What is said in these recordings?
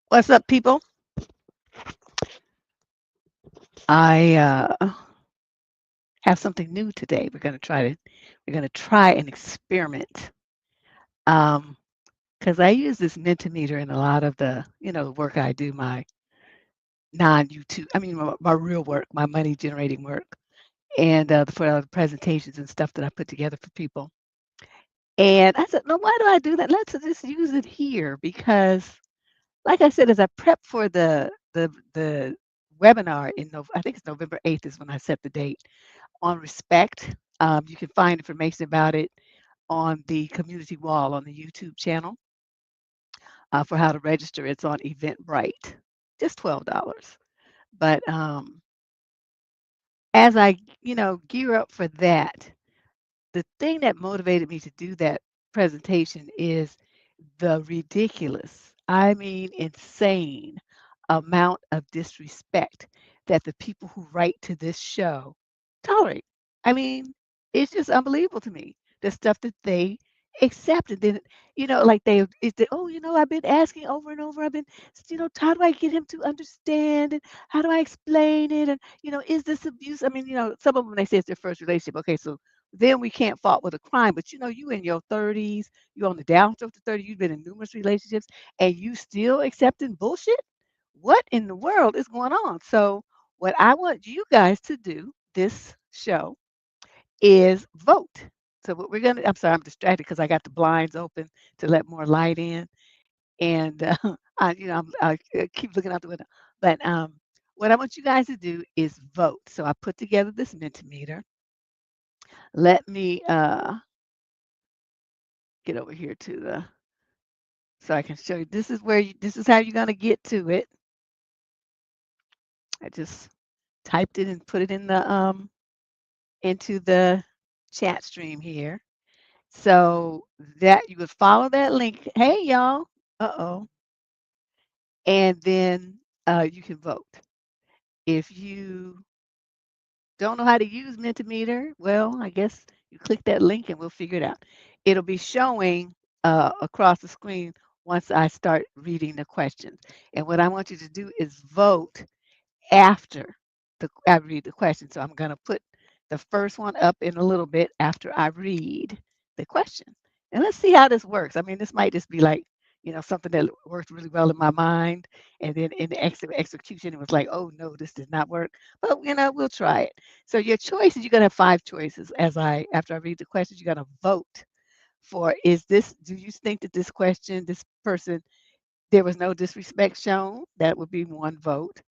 What's up, people? I have something new today. We're gonna try an experiment. Because I use this Mentimeter in a lot of the, the work I do, my non-YouTube, I mean, my real work, my money generating work, and for the presentations and stuff that I put together for people. And I said, no, why do I do that? Let's just use it here because, like I said, as I prep for the webinar I think it's November 8th is when I set the date on respect. You can find information about it on the community wall on the YouTube channel for how to register. It's on Eventbrite, just $12. But as I, gear up for that, the thing that motivated me to do that presentation is the ridiculous, I mean, insane amount of disrespect that the people who write to this show tolerate. I mean, it's just unbelievable to me, the stuff that they accept. And then, like oh, I've been asking over and over. I've been, how do I get him to understand? And how do I explain it? And, is this abuse? I mean, some of them, they say it's their first relationship. Okay, so then we can't fault with a crime. But, you in your 30s, you're on the downstroke to 30, you've been in numerous relationships, and you still accepting bullshit? What in the world is going on? So, what I want you guys to do this show is vote. So, what we're going to, I'm sorry, I'm distracted because I got the blinds open to let more light in. And, I keep looking out the window. But what I want you guys to do is vote. So, I put together this Mentimeter. Let me get over here to so I can show you. This is how you're going to get to it. I just typed it and put it in the into the chat stream here. So that you would follow that link. Hey y'all. Uh-oh. And then you can vote. If you don't know how to use Mentimeter, well, I guess you click that link and we'll figure it out. It'll be showing across the screen once I start reading the questions. And what I want you to do is vote after I read the question. So I'm going to put the first one up in a little bit after I read the question. And let's see how this works. I mean, this might just be like, something that worked really well in my mind. And then in the execution, it was like, oh, no, this did not work. But, we'll try it. So your choices, you're going to have 5 choices after I read the questions, you're going to vote for, do you think that this question, this person, there was no disrespect shown? That would be one vote.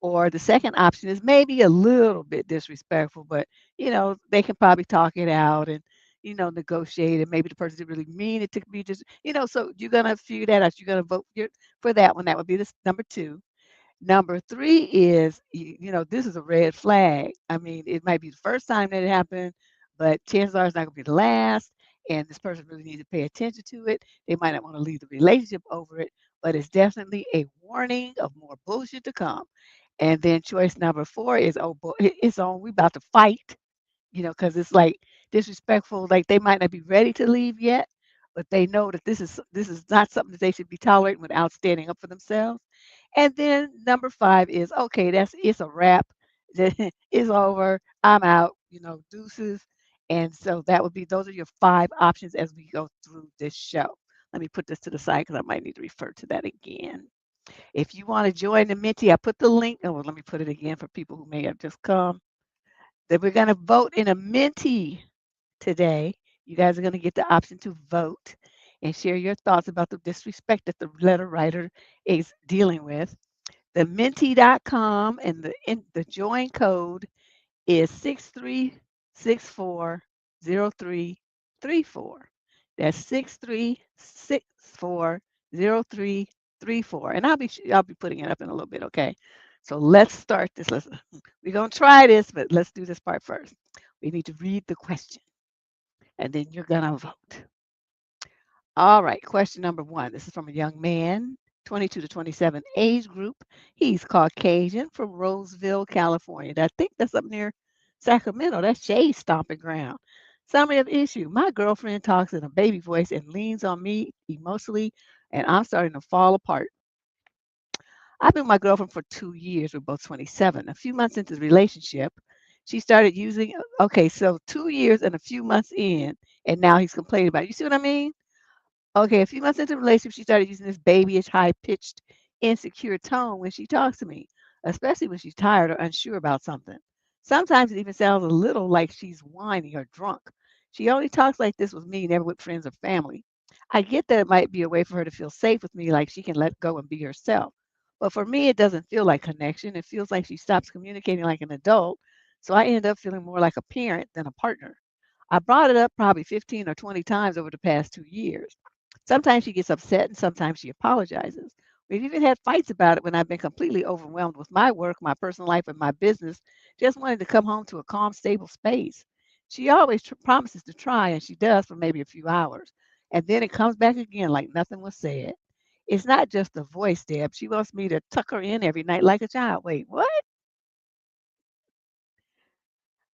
Or the second option is maybe a little bit disrespectful, but they can probably talk it out and negotiate, and maybe the person didn't really mean it to be just so you're gonna figure that out. You're gonna vote for that one. That would be this number 2. Number 3 is this is a red flag. I mean, it might be the first time that it happened, but chances are it's not gonna be the last, and this person really needs to pay attention to it. They might not want to leave the relationship over it, but it's definitely a warning of more bullshit to come. And then choice number 4 is, oh boy, it's on. We about to fight, because it's like disrespectful. Like they might not be ready to leave yet, but they know that this is not something that they should be tolerating without standing up for themselves. And then number 5 is, okay, it's a wrap. It's over. I'm out, deuces. And so that would be those are your 5 options as we go through this show. Let me put this to the side because I might need to refer to that again. If you want to join the Mentee, I put the link. Oh, well, let me put it again for people who may have just come. That we're going to vote in a Mentee today. You guys are going to get the option to vote and share your thoughts about the disrespect that the letter writer is dealing with. The Mentee.com and the join code is 63640334. That's 63640334. And I'll be putting it up in a little bit, okay? So let's start this. We're gonna try this, but let's do this part first. We need to read the question and then you're gonna vote. All right, question number 1. This is from a young man, 22 to 27 age group. He's Caucasian from Roseville, California. I think that's up near Sacramento. That's Shay's stomping ground. Summary of issue. My girlfriend talks in a baby voice and leans on me emotionally, and I'm starting to fall apart. I've been with my girlfriend for 2 years. We're both 27. A few months into the relationship, she started using, okay, so 2 years and a few months in, and now he's complaining about it. You see what I mean? Okay, a few months into the relationship, she started using this babyish, high-pitched, insecure tone when she talks to me, especially when she's tired or unsure about something. Sometimes it even sounds a little like she's whining or drunk. She only talks like this with me, never with friends or family. I get that it might be a way for her to feel safe with me, like she can let go and be herself. But for me, it doesn't feel like connection. It feels like she stops communicating like an adult, so I end up feeling more like a parent than a partner. I brought it up probably 15 or 20 times over the past 2 years. Sometimes she gets upset and sometimes she apologizes. We've even had fights about it when I've been completely overwhelmed with my work, my personal life, and my business, just wanting to come home to a calm, stable space. She always promises to try, and she does for maybe a few hours. And then it comes back again like nothing was said. It's not just the voice, Deb. She wants me to tuck her in every night like a child. Wait, what?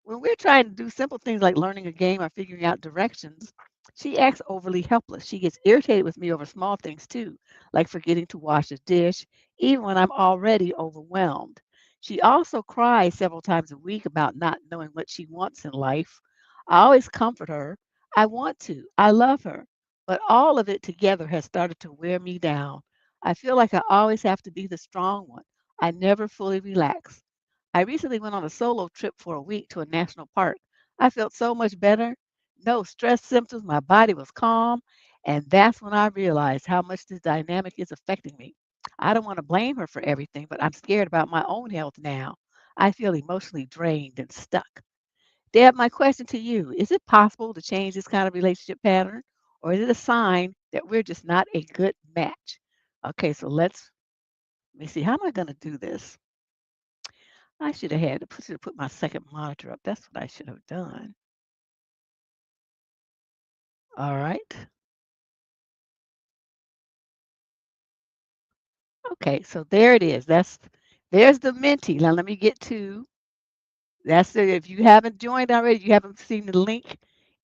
When we're trying to do simple things like learning a game or figuring out directions, she acts overly helpless. She gets irritated with me over small things too, like forgetting to wash a dish, even when I'm already overwhelmed. She also cries several times a week about not knowing what she wants in life. I always comfort her. I want to. I love her. But all of it together has started to wear me down. I feel like I always have to be the strong one. I never fully relax. I recently went on a solo trip for a week to a national park. I felt so much better. No stress symptoms. My body was calm. And that's when I realized how much this dynamic is affecting me. I don't want to blame her for everything, but I'm scared about my own health now. I feel emotionally drained and stuck. Deb, my question to you, is it possible to change this kind of relationship pattern? Or is it a sign that we're just not a good match? Okay, so let me see. How am I going to do this? I should have put my second monitor up. That's what I should have done. All right. Okay, so there it is. There's the Menti. Now let me get to that's it. If you haven't joined already, you haven't seen the link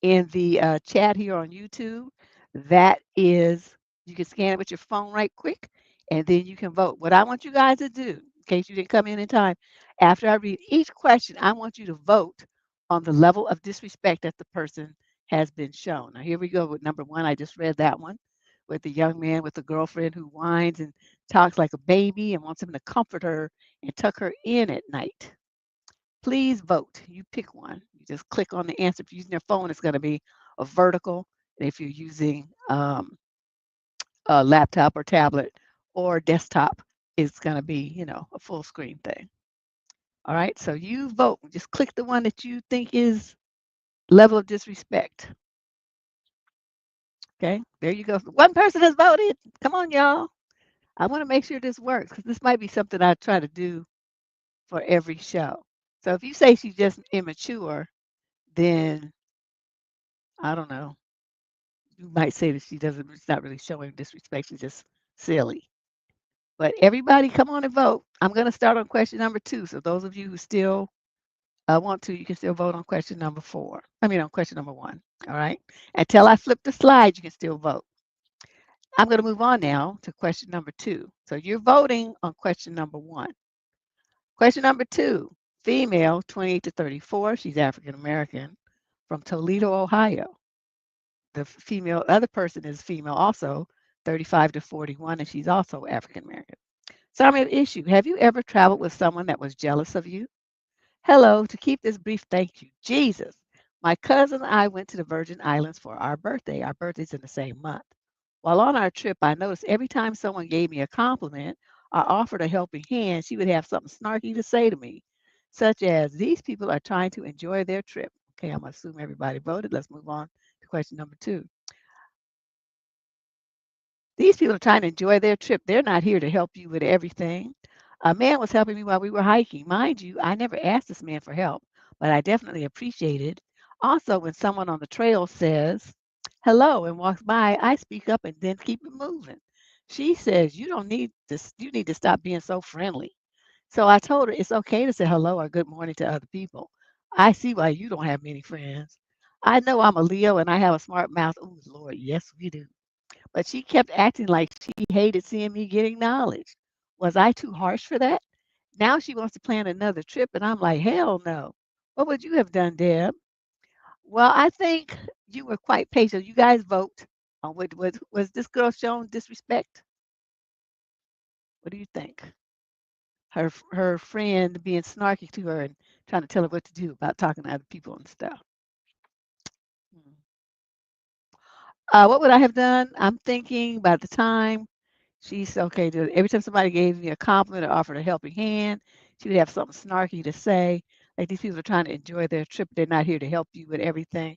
in the chat here on YouTube. That is, you can scan it with your phone right quick, and then you can vote. What I want you guys to do, in case you didn't come in time, after I read each question, I want you to vote on the level of disrespect that the person has been shown. Now, here we go with number 1. I just read that one with the young man with the girlfriend who whines and talks like a baby and wants him to comfort her and tuck her in at night. Please vote. You pick one. You just click on the answer. If you're using your phone, it's going to be a vertical. And if you're using a laptop or tablet or desktop, it's going to be, a full screen thing. All right. So you vote. Just click the one that you think is level of disrespect. Okay. There you go. One person has voted. Come on, y'all. I want to make sure this works because this might be something I try to do for every show. So if you say she's just immature, then I don't know. You might say that she's not really showing disrespect. She's just silly. But everybody, come on and vote. I'm going to start on question number 2. So those of you who still want to, you can still vote on question number 4. I mean, on question number 1. All right. Until I flip the slide, you can still vote. I'm going to move on now to question number 2. So you're voting on question number 1. Question number 2, female, 28 to 34. She's African American from Toledo, Ohio. The female, other person is female also, 35 to 41, and she's also African American. Summary of issue. Have you ever traveled with someone that was jealous of you? Hello, to keep this brief, thank you. Jesus. My cousin and I went to the Virgin Islands for our birthday. Our birthday's in the same month. While on our trip, I noticed every time someone gave me a compliment or offered a helping hand, she would have something snarky to say to me, such as, these people are trying to enjoy their trip. Okay, I'm going to assume everybody voted. Let's move on to question number 2. These people are trying to enjoy their trip. They're not here to help you with everything. A man was helping me while we were hiking. Mind you, I never asked this man for help, but I definitely appreciate it. Also, when someone on the trail says hello and walks by, I speak up and then keep it moving. She says, you don't need this, you need to stop being so friendly. So I told her it's okay to say hello or good morning to other people. I see why you don't have many friends. I know I'm a Leo and I have a smart mouth. Oh, Lord, yes, we do. But she kept acting like she hated seeing me get acknowledged. Was I too harsh for that? Now she wants to plan another trip, and I'm like, hell no. What would you have done, Deb? Well, I think you were quite patient. You guys vote on what was this girl shown disrespect? What do you think? Her friend being snarky to her and trying to tell her what to do about talking to other people and stuff. Hmm. What would I have done? I'm thinking by the time she's okay. Every time somebody gave me a compliment or offered a helping hand, she would have something snarky to say. Like these people are trying to enjoy their trip. They're not here to help you with everything.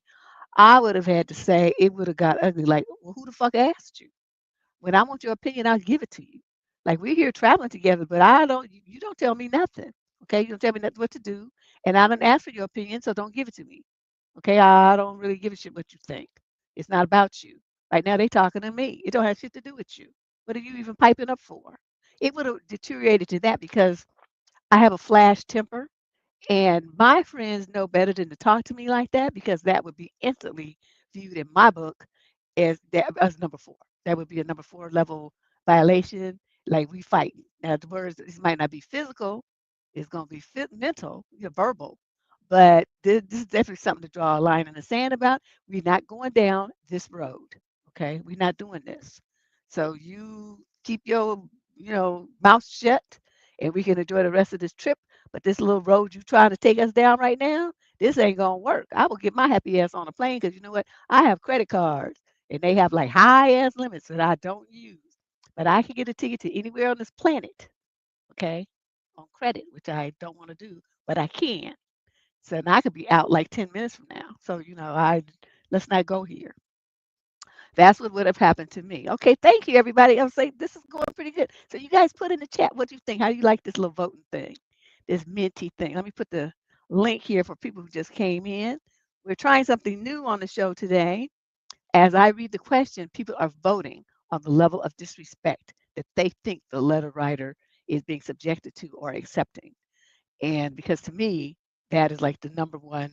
I would have had to say it would have got ugly. Like, well, who the fuck asked you? When I want your opinion, I'll give it to you. Like we're here traveling together, but I don't. You don't tell me nothing. Okay, you don't tell me nothing what to do, and I don't ask for your opinion, so don't give it to me. Okay, I don't really give a shit what you think. It's not about you. Right now, they talking to me. It don't have shit to do with you. What are you even piping up for? It would have deteriorated to that because I have a flash temper, and my friends know better than to talk to me like that because that would be instantly viewed in my book as number 4. That would be a number 4 level violation. Like we fighting. Now the words this might not be physical, it's gonna be mental, verbal. But this is definitely something to draw a line in the sand about. We're not going down this road. Okay, we're not doing this. So you keep your mouth shut, and we can enjoy the rest of this trip. But this little road you trying to take us down right now, this ain't gonna work. I will get my happy ass on a plane because you know what? I have credit cards and they have like high ass limits that I don't use. But I can get a ticket to anywhere on this planet, okay, on credit, which I don't want to do, but I can. So now I could be out like 10 minutes from now. So I let's not go here. That's what would have happened to me. Okay, thank you everybody. I'm saying this is going pretty good. So you guys put in the chat what you think. How do you like this little voting thing? This minty thing. Let me put the link here for people who just came in. We're trying something new on the show today. As I read the question, people are voting on the level of disrespect that they think the letter writer is being subjected to or accepting. And because to me, that is like the number one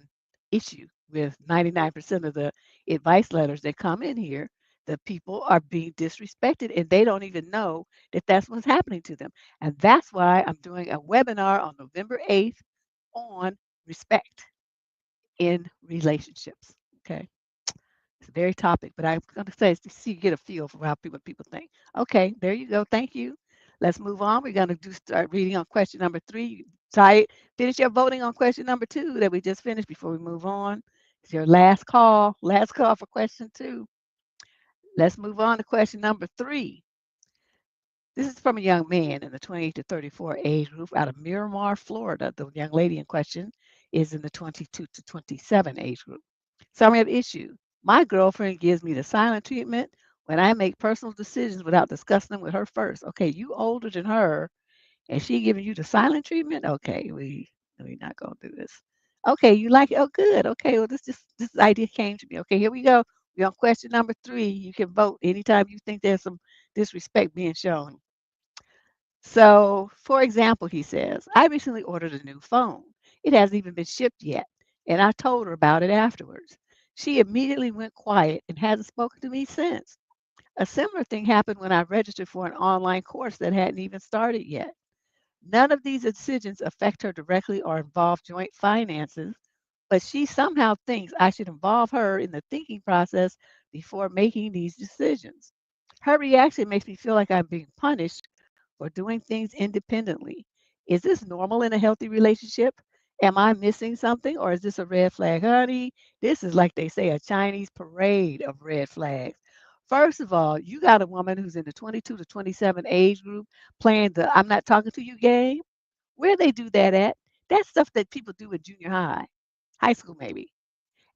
issue with 99% of the advice letters that come in here. The people are being disrespected and they don't even know that that's what's happening to them. And that's why I'm doing a webinar on November 8th on respect in relationships. Okay. It's a very topic, but I'm going to say it's to see, get a feel for how people think. Okay, there you go. Thank you. Let's move on. We're going to start reading on question number 3. Try finish your voting on question number 2 that we just finished before we move on. It's your last call. Last call for question 2. Let's move on to question number 3. This is from a young man in the 20 to 34 age group out of Miramar, Florida. The young lady in question is in the 22 to 27 age group. Summary of issue. My girlfriend gives me the silent treatment when I make personal decisions without discussing them with her first. Okay, you older than her, and she giving you the silent treatment. Okay, we not gonna do this. Okay, you like it? Oh, good. Okay, well this idea came to me. Okay, here we go. We're on question number 3. You can vote anytime you think there's some disrespect being shown. So, for example, he says, I recently ordered a new phone. It hasn't even been shipped yet, and I told her about it afterwards. She immediately went quiet and hasn't spoken to me since. A similar thing happened when I registered for an online course that hadn't even started yet. None of these decisions affect her directly or involve joint finances, but she somehow thinks I should involve her in the thinking process before making these decisions. Her reaction makes me feel like I'm being punished for doing things independently. Is this normal in a healthy relationship? Am I missing something or is this a red flag? Honey, this is like they say a Chinese parade of red flags. First of all, you got a woman who's in the 22 to 27 age group playing the I'm not talking to you game. Where they do that at? That's stuff that people do in junior high, high school maybe.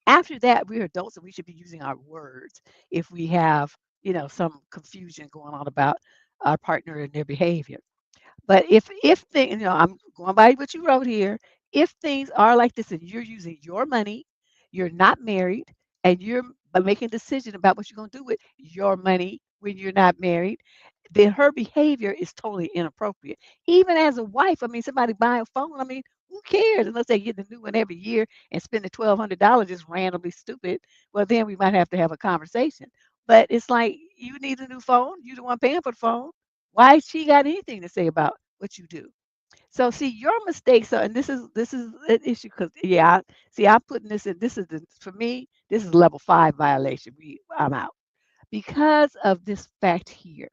After that, we're adults and we should be using our words if we have, some confusion going on about our partner and their behavior. But if things, I'm going by what you wrote here. If things are like this and you're using your money, you're not married, and you're making a decision about what you're going to do with your money when you're not married, then her behavior is totally inappropriate. Even as a wife, I mean, somebody buying a phone, I mean, who cares unless they get the new one every year and spending $1,200 just randomly stupid. Well, then we might have to have a conversation. But it's like you need a new phone. You the one paying for the phone. Why she got anything to say about what you do? So see your mistakes are, and this is an issue because yeah, see I'm putting this in. This is for me. This is level 5 violation. I'm out because of this fact here.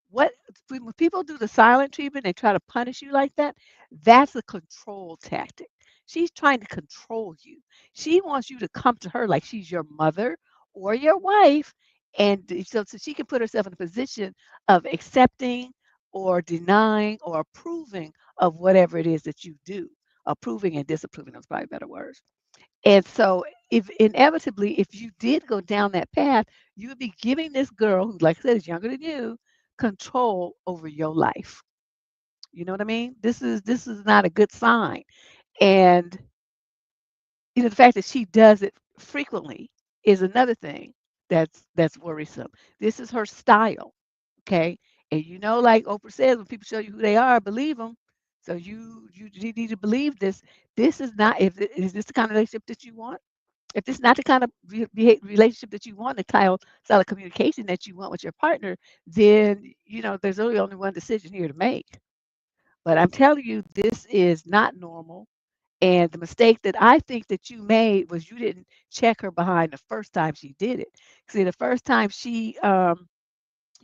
What when people do the silent treatment, they try to punish you like that. That's a control tactic. She's trying to control you. She wants you to come to her like she's your mother or your wife, and so she can put herself in a position of accepting or denying or approving of whatever it is that you do. Approving and disapproving, those probably better words. And so, if inevitably, if you did go down that path, you would be giving this girl, who, like I said, is younger than you, control over your life. You know what I mean? This is not a good sign. And the fact that she does it frequently is another thing that's worrisome. This is her style, okay? And like Oprah says, when people show you who they are, believe them. So you need to believe this. This is not if is this the kind of relationship that you want? If this is not the kind of relationship that you want, the style of communication that you want with your partner, then there's really only one decision here to make. But I'm telling you, this is not normal. And the mistake that I think that you made was you didn't check her behind the first time she did it. See, the first time you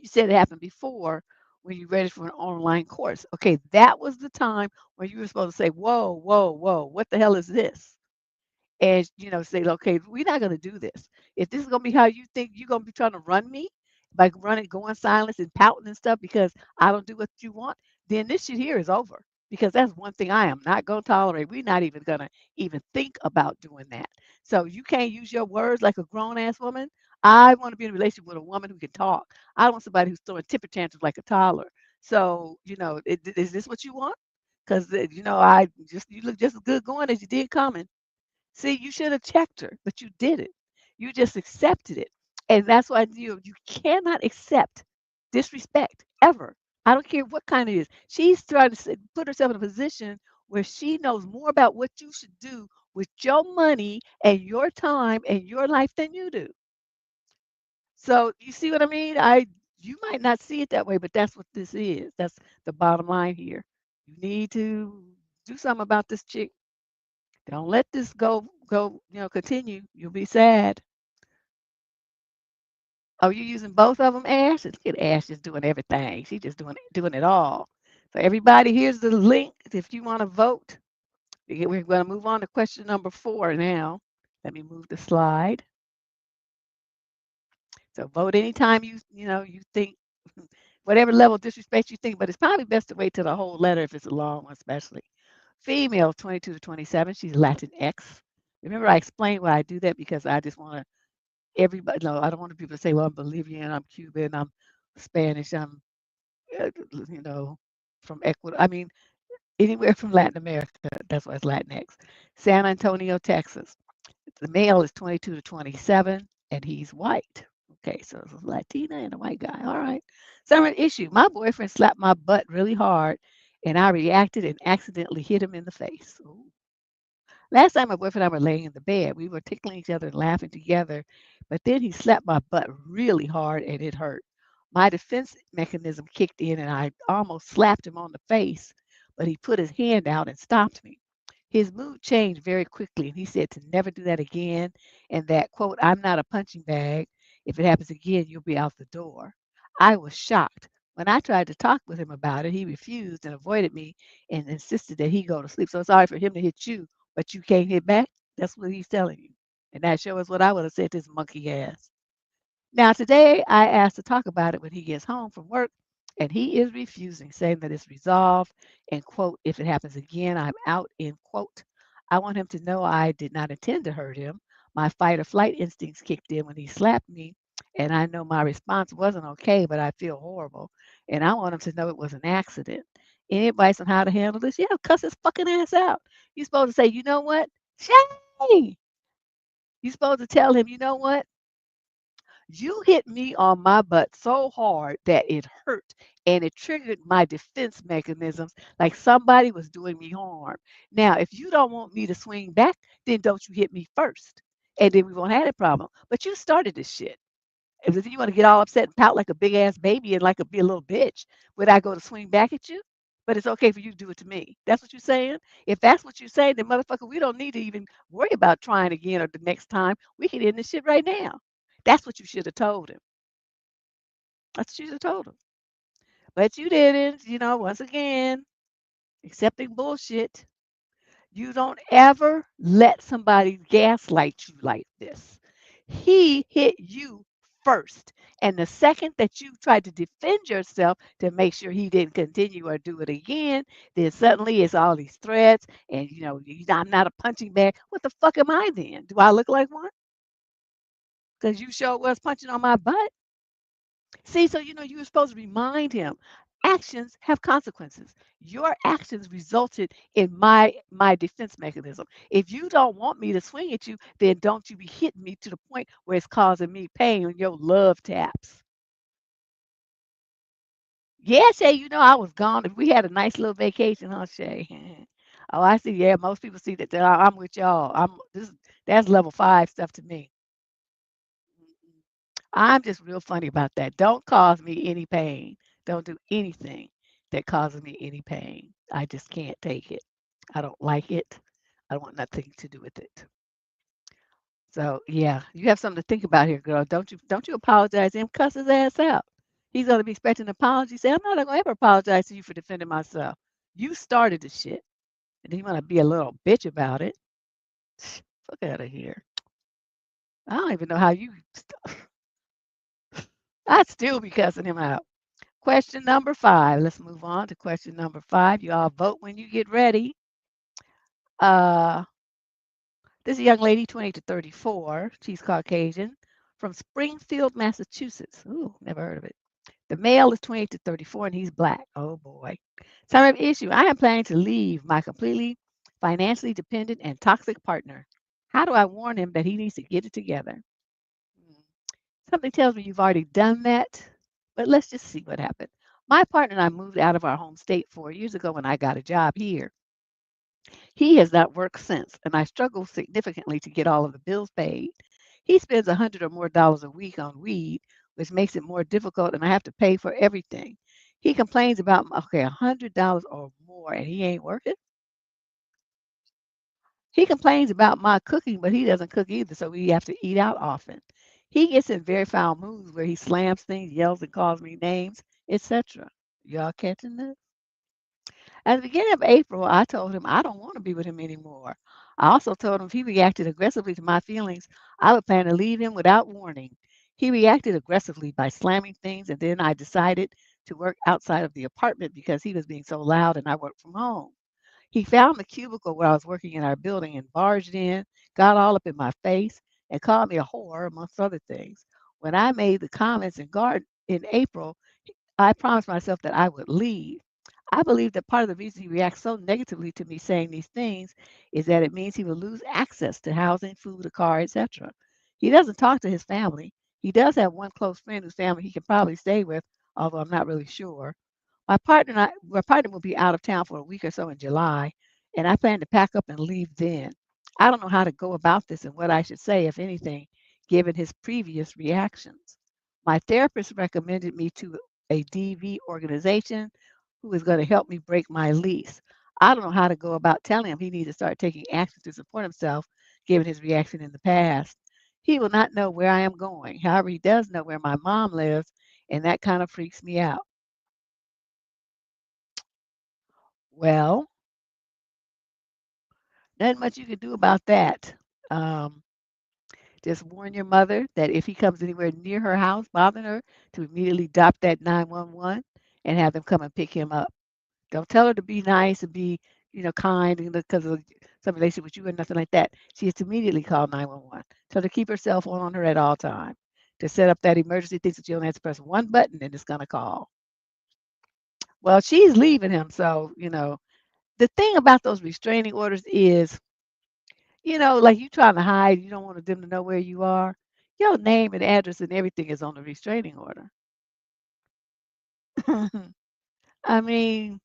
said it happened before when you registered for an online course. Okay, that was the time when you were supposed to say, whoa, whoa, whoa, what the hell is this? And say, okay, we're not going to do this. If this is going to be how you think you're going to be trying to run me by running, going silence and pouting and stuff because I don't do what you want, then this shit here is over. Because that's one thing I am not going to tolerate. We're not even going to even think about doing that. So you can't use your words like a grown ass woman. I want to be in a relationship with a woman who can talk. I don't want somebody who's throwing temper tantrums like a toddler. So is this what you want? Because I just you look just as good going as you did coming. See, you should have checked her, but you didn't. You just accepted it. And that's why you cannot accept disrespect ever. I don't care what kind it is. She's trying to put herself in a position where she knows more about what you should do with your money and your time and your life than you do. So you see what I mean? You might not see it that way, but that's what this is. That's the bottom line here. You need to do something about this chick. Don't let this continue. You'll be sad. Oh, you using both of them, Ash? Look at Ash just doing everything. She's just doing it all. So everybody, here's the link if you want to vote. We're going to move on to question number 4 now. Let me move the slide. So vote anytime you think whatever level of disrespect you think, but it's probably best to wait till the whole letter if it's a long one, especially. Female, 22 to 27. She's Latinx. Remember, I explained why I do that because I just want to everybody. No, I don't want people to say, "Well, I'm Bolivian, I'm Cuban, I'm Spanish, I'm uh, you know from Ecuador." I mean, anywhere from Latin America. That's why it's Latinx. San Antonio, Texas. The male is 22 to 27, and he's white. Okay, so it's a Latina and a white guy. All right. Summer issue. My boyfriend slapped my butt really hard, and I reacted and accidentally hit him in the face. Ooh. Last time my boyfriend and I were laying in the bed, we were tickling each other and laughing together, but then he slapped my butt really hard and it hurt. My defense mechanism kicked in and I almost slapped him on the face, but he put his hand out and stopped me. His mood changed very quickly and he said to never do that again and that, quote, I'm not a punching bag. If it happens again, you'll be out the door. I was shocked. When I tried to talk with him about it, he refused and avoided me and insisted that he go to sleep. So it's all right for him to hit you, but you can't hit back. That's what he's telling you. And that sure is what I would have said to his monkey ass. Now, today I asked to talk about it when he gets home from work, and he is refusing, saying that it's resolved and, quote, if it happens again, I'm out, end quote. I want him to know I did not intend to hurt him. My fight or flight instincts kicked in when he slapped me, and I know my response wasn't okay, but I feel horrible. And I want him to know it was an accident. Any advice on how to handle this? Yeah, cuss his fucking ass out. You're supposed to say, you know what? Shay! You're supposed to tell him, you know what? You hit me on my butt so hard that it hurt and it triggered my defense mechanisms like somebody was doing me harm. Now, if you don't want me to swing back, then don't you hit me first. And then we won't have that problem. But you started this shit. If you want to get all upset and pout like a big ass baby and like be a little bitch, would I go to swing back at you? But it's okay for you to do it to me. That's what you're saying? If that's what you're saying, then motherfucker, we don't need to even worry about trying again or the next time. We can end this shit right now. That's what you should have told him. That's what you should have told him. But you didn't, once again, accepting bullshit. You don't ever let somebody gaslight you like this. He hit you first. And the second that you tried to defend yourself to make sure he didn't continue or do it again, then suddenly it's all these threats and, I'm not a punching bag. What the fuck am I then? Do I look like one? Because you sure was punching on my butt. See, so you were supposed to remind him actions have consequences. Your actions resulted in my defense mechanism. If you don't want me to swing at you, then don't you be hitting me to the point where it's causing me pain on your love taps. Yeah, Shay, I was gone. If we had a nice little vacation, huh, Shay? Oh, I see. Yeah, most people see that I'm with y'all. That's level 5 stuff to me. I'm just real funny about that. Don't cause me any pain. Don't do anything that causes me any pain. I just can't take it. I don't like it. I want nothing to do with it. So yeah, you have something to think about here, girl. Don't you apologize to him, cuss his ass out. He's gonna be expecting an apology. Say, I'm not gonna ever apologize to you for defending myself. You started the shit. And then you wanna be a little bitch about it. Fuck out of here. I don't even know how you I'd still be cussing him out. Question number 5. Let's move on to question number 5. You all vote when you get ready. Uh, this is a young lady, 20 to 34. She's Caucasian from Springfield, Massachusetts. Ooh, never heard of it. The male is 28 to 34 and he's black. Oh boy. Time of issue. I am planning to leave my completely financially dependent and toxic partner. How do I warn him that he needs to get it together? Hmm. Something tells me you've already done that, but let's just see what happened. My partner and I moved out of our home state 4 years ago when I got a job here. He has not worked since, and I struggle significantly to get all of the bills paid. He spends 100 or more dollars a week on weed, which makes it more difficult, and I have to pay for everything. He complains about, okay, $100 or more, and he ain't working. He complains about my cooking, but he doesn't cook either, so we have to eat out often. He gets in very foul moods where he slams things, yells, and calls me names, etc. Y'all catching this? At the beginning of April, I told him I don't want to be with him anymore. I also told him if he reacted aggressively to my feelings, I would plan to leave him without warning. He reacted aggressively by slamming things, and then I decided to work outside of the apartment because he was being so loud and I worked from home. He found the cubicle where I was working in our building and barged in, got all up in my face, and called me a whore, amongst other things. When I made the comments in April, I promised myself that I would leave. I believe that part of the reason he reacts so negatively to me saying these things is that it means he will lose access to housing, food, a car, etc. He doesn't talk to his family. He does have one close friend whose family he can probably stay with, although I'm not really sure. My partner will be out of town for a week or so in July, and I plan to pack up and leave then. I don't know how to go about this and what I should say, if anything, given his previous reactions. My therapist recommended me to a DV organization who is going to help me break my lease. I don't know how to go about telling him he needs to start taking action to support himself, given his reaction in the past. He will not know where I am going. However, he does know where my mom lives, and that kind of freaks me out. Well, nothing much you can do about that. Um, Just warn your mother that if he comes anywhere near her house bothering her, to immediately drop that 911 and have them come and pick him up. Don't tell her to be nice and be, kind because of some relationship with you or nothing like that. She has to immediately call 911. Tell her to keep her cell phone on her at all times. To set up that emergency thing that you only have to press one button and it's going to call. Well, she's leaving him. So, the thing about those restraining orders is, like you trying to hide, you don't want them to know where you are. Your name and address and everything is on the restraining order. I mean,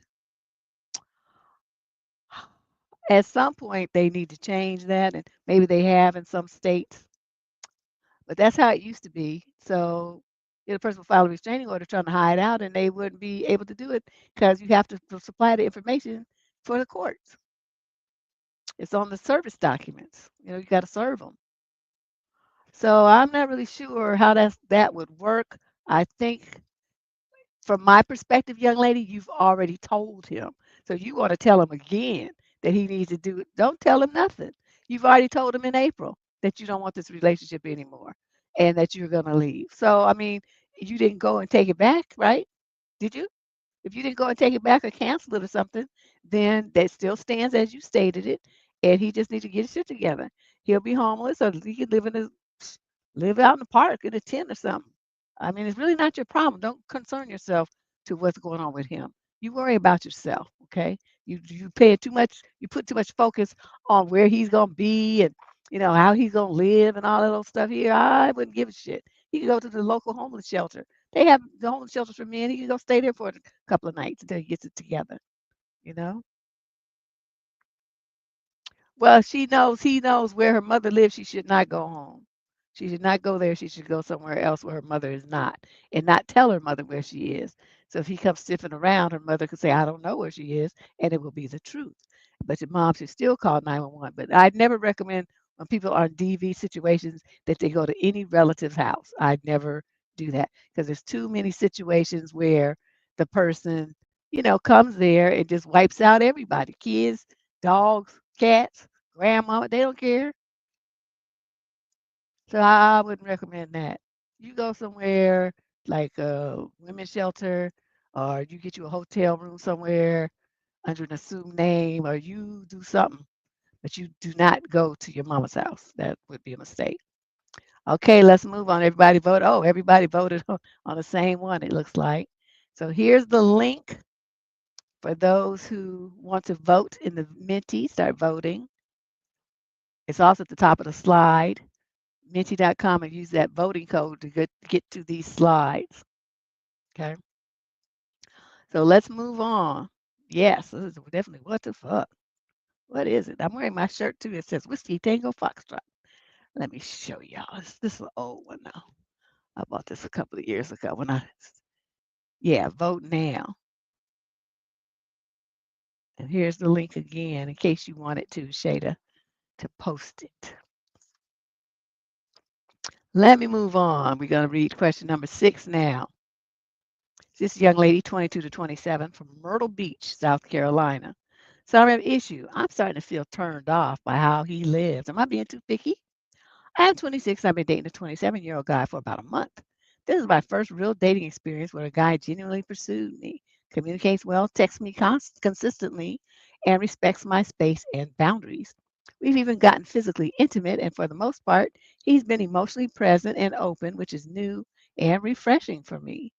at some point they need to change that, and maybe they have in some states, but that's how it used to be. So, the person would file a restraining order trying to hide out, and they wouldn't be able to do it because you have to supply the information for the courts. It's on the service documents. You got to serve them. So I'm not really sure how that would work. I think from my perspective, young lady, you've already told him. So you want to tell him again that he needs to do it. Don't tell him nothing. You've already told him in April that you don't want this relationship anymore and that you're going to leave. So, I mean, you didn't go and take it back, right? Did you? If you didn't go and take it back or cancel it or something, then that still stands as you stated it, and he just needs to get his shit together. He'll be homeless, or he could live out in the park in a tent or something. I mean, it's really not your problem. Don't concern yourself to what's going on with him. You worry about yourself, okay? You put too much focus on where he's gonna be and how he's gonna live and all that little stuff here. I wouldn't give a shit. He could go to the local homeless shelter. They have the homeless shelters for men. He can go stay there for a couple of nights until he gets it together, you know? Well, he knows where her mother lives. She should not go home. She should not go there. She should go somewhere else where her mother is not, and not tell her mother where she is. So if he comes sniffing around, her mother could say, "I don't know where she is," and it will be the truth. But your mom should still call 911. But I'd never recommend when people are in DV situations that they go to any relative's house. I'd never do that because there's too many situations where the person, comes there and just wipes out everybody, kids, dogs, cats, grandmama, they don't care. So I wouldn't recommend that. You go somewhere like a women's shelter, or you get you a hotel room somewhere under an assumed name, or you do something, but you do not go to your mama's house. That would be a mistake. Okay, let's move on. Everybody vote. Oh, everybody voted on the same one, it looks like. So here's the link for those who want to vote in the Menti. Start voting. It's also at the top of the slide. Menti.com, and use that voting code to get to these slides. Okay. So let's move on. Yes, this is definitely what the fuck. What is it? I'm wearing my shirt too. It says Whiskey Tango Foxtrot. Let me show y'all. This is an old one now. I bought this a couple of years ago yeah, vote now. And here's the link again in case you wanted to, Shada, to post it. Let me move on. We're going to read question number 6 now. This young lady, 22 to 27, from Myrtle Beach, South Carolina. So I have an issue. I'm starting to feel turned off by how he lives. Am I being too picky? I'm 26. I've been dating a 27-year-old guy for about a month. This is my first real dating experience where a guy genuinely pursued me, communicates well, texts me consistently, and respects my space and boundaries. We've even gotten physically intimate, and for the most part, he's been emotionally present and open, which is new and refreshing for me.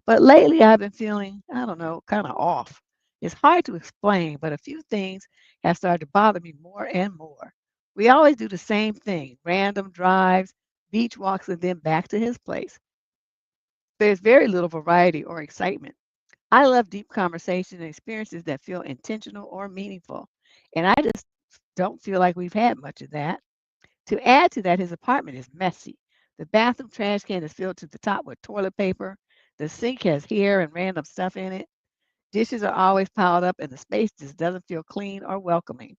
But lately, I've been feeling, I don't know, kind of off. It's hard to explain, but a few things have started to bother me more and more. We always do the same thing, random drives, beach walks, and then back to his place. There's very little variety or excitement. I love deep conversation and experiences that feel intentional or meaningful. And I just don't feel like we've had much of that. To add to that, his apartment is messy. The bathroom trash can is filled to the top with toilet paper. The sink has hair and random stuff in it. Dishes are always piled up, and the space just doesn't feel clean or welcoming.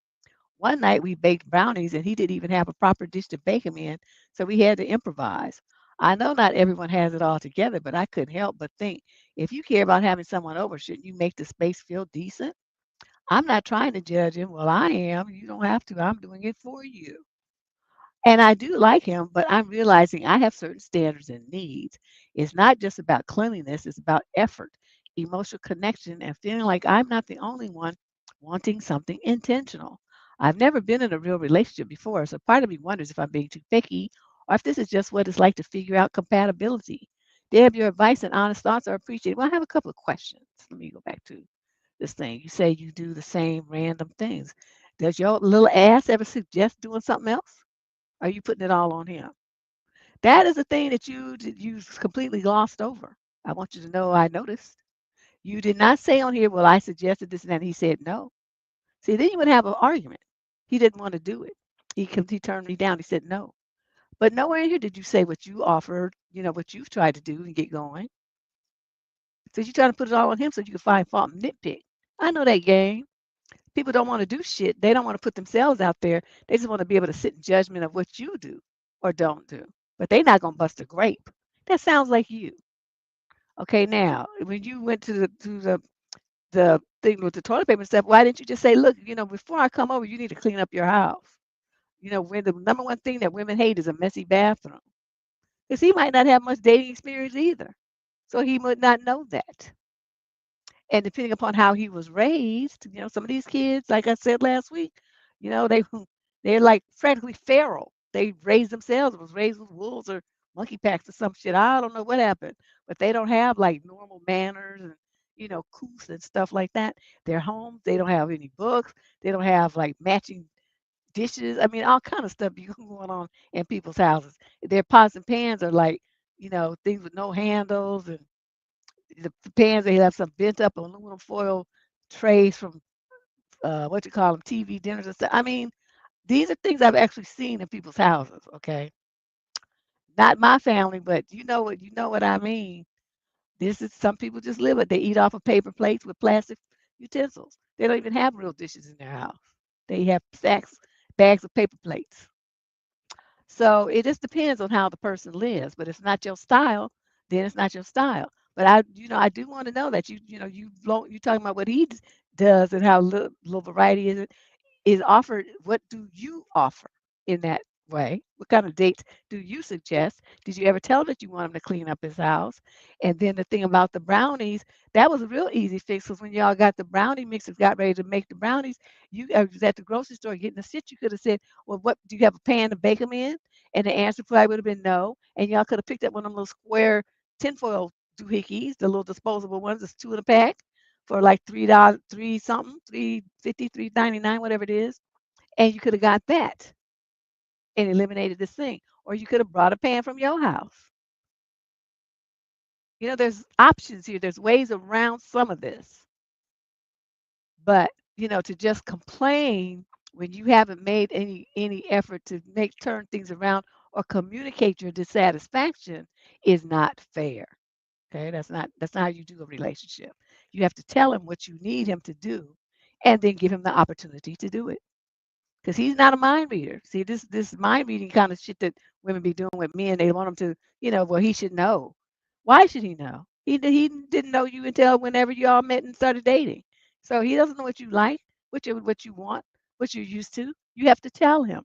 One night we baked brownies, and he didn't even have a proper dish to bake them in, so we had to improvise. I know not everyone has it all together, but I couldn't help but think if you care about having someone over, shouldn't you make the space feel decent? I'm not trying to judge him. Well, I am. You don't have to. I'm doing it for you. And I do like him, but I'm realizing I have certain standards and needs. It's not just about cleanliness, it's about effort, emotional connection, and feeling like I'm not the only one wanting something intentional. I've never been in a real relationship before, so part of me wonders if I'm being too picky or if this is just what it's like to figure out compatibility. Deb, your advice and honest thoughts are appreciated. Well, I have a couple of questions. Let me go back to this thing. You say you do the same random things. Does your little ass ever suggest doing something else? Are you putting it all on him? That is a thing that you completely glossed over. I want you to know I noticed. You did not say on here, well, I suggested this and that. He said no. See, then you would have an argument. He didn't want to do it. He turned me down. He said no. But nowhere in here did you say what you offered, what you've tried to do and get going. So you're trying to put it all on him so you can find fault and nitpick. I know that game. People don't want to do shit. They don't want to put themselves out there. They just want to be able to sit in judgment of what you do or don't do. But they're not gonna bust a grape. That sounds like you. Okay, now when you went to the thing with the toilet paper and stuff, why didn't you just say, look, before I come over, you need to clean up your house. When the number one thing that women hate is a messy bathroom. Because he might not have much dating experience either. So he would not know that. And depending upon how he was raised, some of these kids, like I said last week, they they're like practically feral. They raised themselves, was raised with wolves or monkey packs or some shit. I don't know what happened, but they don't have like normal manners and couth and stuff like that. Their homes, they don't have any books. They don't have like matching dishes. I mean, all kind of stuff be going on in people's houses. Their pots and pans are like, things with no handles and the pans they have some bent up aluminum foil trays from what you call them TV dinners and stuff. I mean, these are things I've actually seen in people's houses. Okay, not my family, but you know what I mean. This is some people just live it. They eat off of paper plates with plastic utensils. They don't even have real dishes in their house. They have bags of paper plates. So it just depends on how the person lives. But if it's not your style, then it's not your style. But I do want to know that you talking about what he does and how little variety is offered. What do you offer in that way? What kind of dates do you suggest? Did you ever tell him that you want him to clean up his house? And then the thing about the brownies, that was a real easy fix because when y'all got the brownie mixes, got ready to make the brownies, you was at the grocery store getting the shit. You could have said, well, what do you have a pan to bake them in? And the answer probably would have been no. And y'all could have picked up one of them little square tinfoil doohickeys, the little disposable ones, it's two in a pack for like $3, three something, 3.50, 3.99, whatever it is. And you could have got that and eliminated this thing. Or you could have brought a pan from your house. There's options here. There's ways around some of this. But, to just complain when you haven't made any effort to turn things around or communicate your dissatisfaction is not fair. Okay? That's not how you do a relationship. You have to tell him what you need him to do and then give him the opportunity to do it. Because he's not a mind reader. See, this mind reading kind of shit that women be doing with men, they want him to, well, he should know. Why should he know? He didn't know you until whenever you all met and started dating. So he doesn't know what you like, what you want, what you're used to. You have to tell him.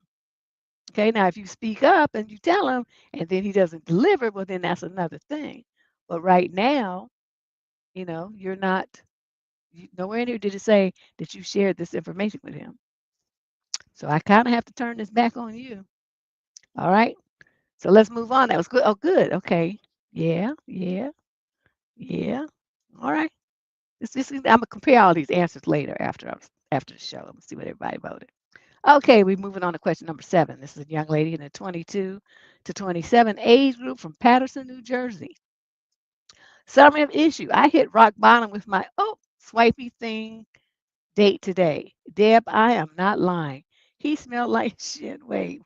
Okay, now if you speak up and you tell him and then he doesn't deliver, well, then that's another thing. But right now, you're not, nowhere in here did it say that you shared this information with him. So I kind of have to turn this back on you. All right. So let's move on. That was good. Oh, good. Okay. Yeah. Yeah. Yeah. All right. I'm gonna compare all these answers later after the show. I'm gonna see what everybody voted. Okay, we're moving on to question number 7. This is a young lady in the 22 to 27 age group from Patterson, New Jersey. Summary of issue: I hit rock bottom with my swipey thing date today. Deb, I am not lying. He smelled like shit. Wait,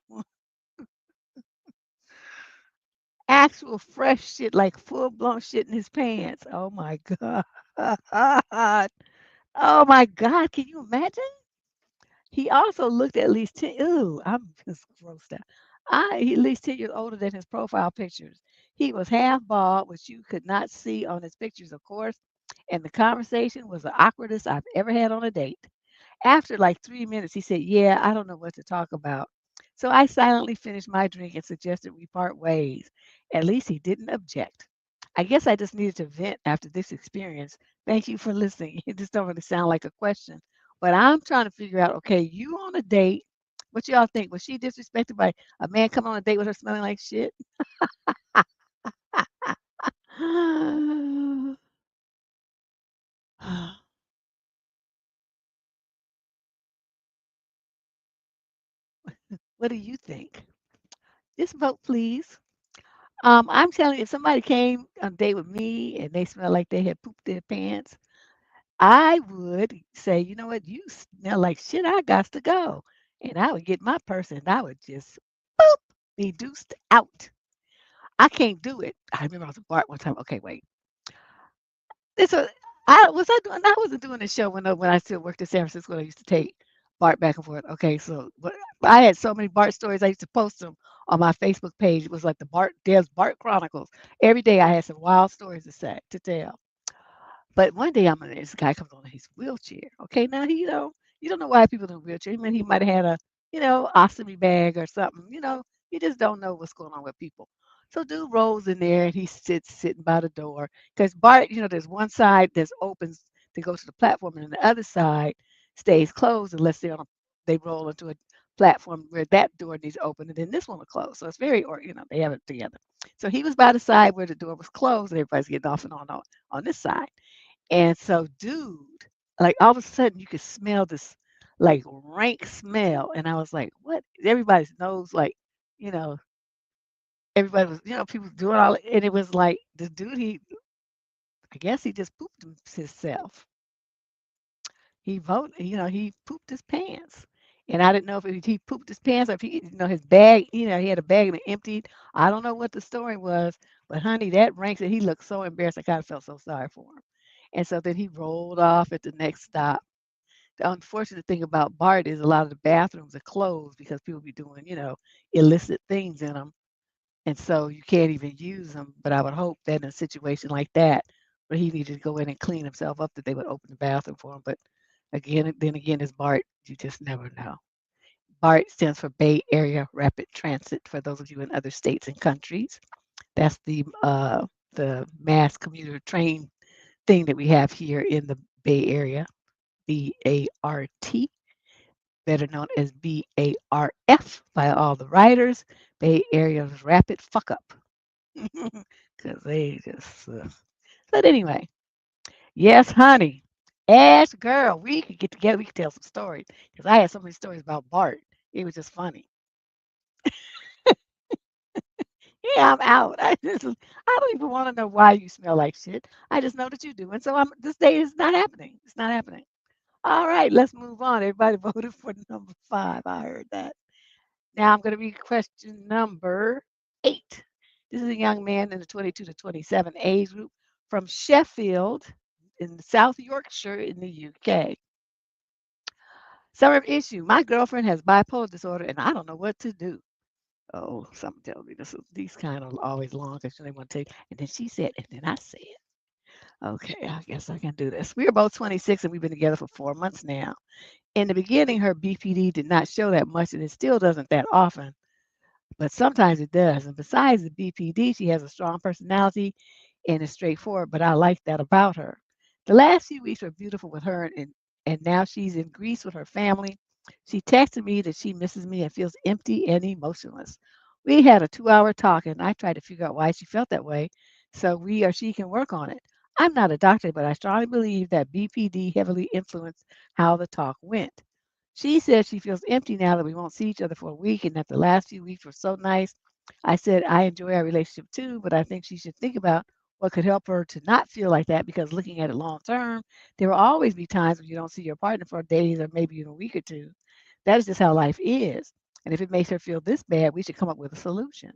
actual fresh shit, like full blown shit in his pants. Oh my God. Oh my God. Can you imagine? He also looked at least 10. Ooh, I'm just grossed out. He at least 10 years older than his profile pictures. He was half bald, which you could not see on his pictures, of course. And the conversation was the awkwardest I've ever had on a date. After like 3 minutes, he said, "Yeah, I don't know what to talk about." So I silently finished my drink and suggested we part ways. At least he didn't object. I guess I just needed to vent after this experience. Thank you for listening. It just don't really sound like a question. But I'm trying to figure out, okay, you on a date. What y'all think? Was she disrespected by a man coming on a date with her smelling like shit? What do you think? Just vote, please. I'm telling you, if somebody came on a date with me and they smelled like they had pooped their pants, I would say, you know what, you smell like shit. I got to go, and I would get my person. And I would just boop be deuced out. I can't do it. I remember I was a Bart one time. Okay, wait. This was I doing? I wasn't doing the show when I still worked in San Francisco. I used to take Bart back and forth. Okay, so but I had so many Bart stories. I used to post them on my Facebook page. It was like the Deb's Bart Chronicles. Every day I had some wild stories to tell. But one day this guy comes on in his wheelchair. Okay, now you don't know why people in a wheelchair. I mean, he might have had a ostomy bag or something. You just don't know what's going on with people. So dude rolls in there and he sitting by the door because Bart, there's one side that's opens to go to the platform, and the other side stays closed unless they roll into a platform where that door needs to open, and then this one will close. So it's very, or they have it together. So he was by the side where the door was closed, and everybody's getting off and on this side. And so, dude, like all of a sudden you could smell this like rank smell. And I was like, what? Everybody's nose, like, you know, everybody was, people doing all, and it was like the dude, I guess he just pooped himself. He pooped his pants. And I didn't know if he pooped his pants or if his bag, he had a bag and it emptied. I don't know what the story was, but honey, that ranks and he looked so embarrassed. I kind of felt so sorry for him. And so then he rolled off at the next stop. The unfortunate thing about Bart is a lot of the bathrooms are closed because people be doing, illicit things in them. And so you can't even use them. But I would hope that in a situation like that, where he needed to go in and clean himself up, that they would open the bathroom for him. But then again, as Bart, you just never know. BART stands for Bay Area Rapid Transit for those of you in other states and countries. That's the mass commuter train thing that we have here in the Bay Area. BART, better known as BARF by all the writers. Bay Area's Rapid Fuck Up. Because they just. But anyway, yes, honey. Ash girl, we could get together. We could tell some stories. Because I had so many stories about Bart. It was just funny. Yeah, I'm out. I don't even want to know why you smell like shit. I just know that you do. And so this day is not happening. It's not happening. All right, let's move on. Everybody voted for number 5. I heard that. Now I'm going to read question number 8. This is a young man in the 22 to 27 age group from Sheffield in South Yorkshire in the UK. Summary of issue. My girlfriend has bipolar disorder and I don't know what to do. Oh, something tells me these kind of always long because they want to take. And then she said, and then I said, okay, I guess I can do this. We are both 26 and we've been together for 4 months now. In the beginning, her BPD did not show that much, and it still doesn't that often, but sometimes it does. And besides the BPD, she has a strong personality and is straightforward, but I like that about her. The last few weeks were beautiful with her, and now she's in Greece with her family. She texted me that she misses me and feels empty and emotionless. We had a 2-hour talk, and I tried to figure out why she felt that way so we or she can work on it. I'm not a doctor, but I strongly believe that BPD heavily influenced how the talk went. She says she feels empty now that we won't see each other for a week and that the last few weeks were so nice. I said I enjoy our relationship too, but I think she should think about what could help her to not feel like that because looking at it long term, there will always be times when you don't see your partner for days or maybe even a week or two. That is just how life is. And if it makes her feel this bad, we should come up with a solution.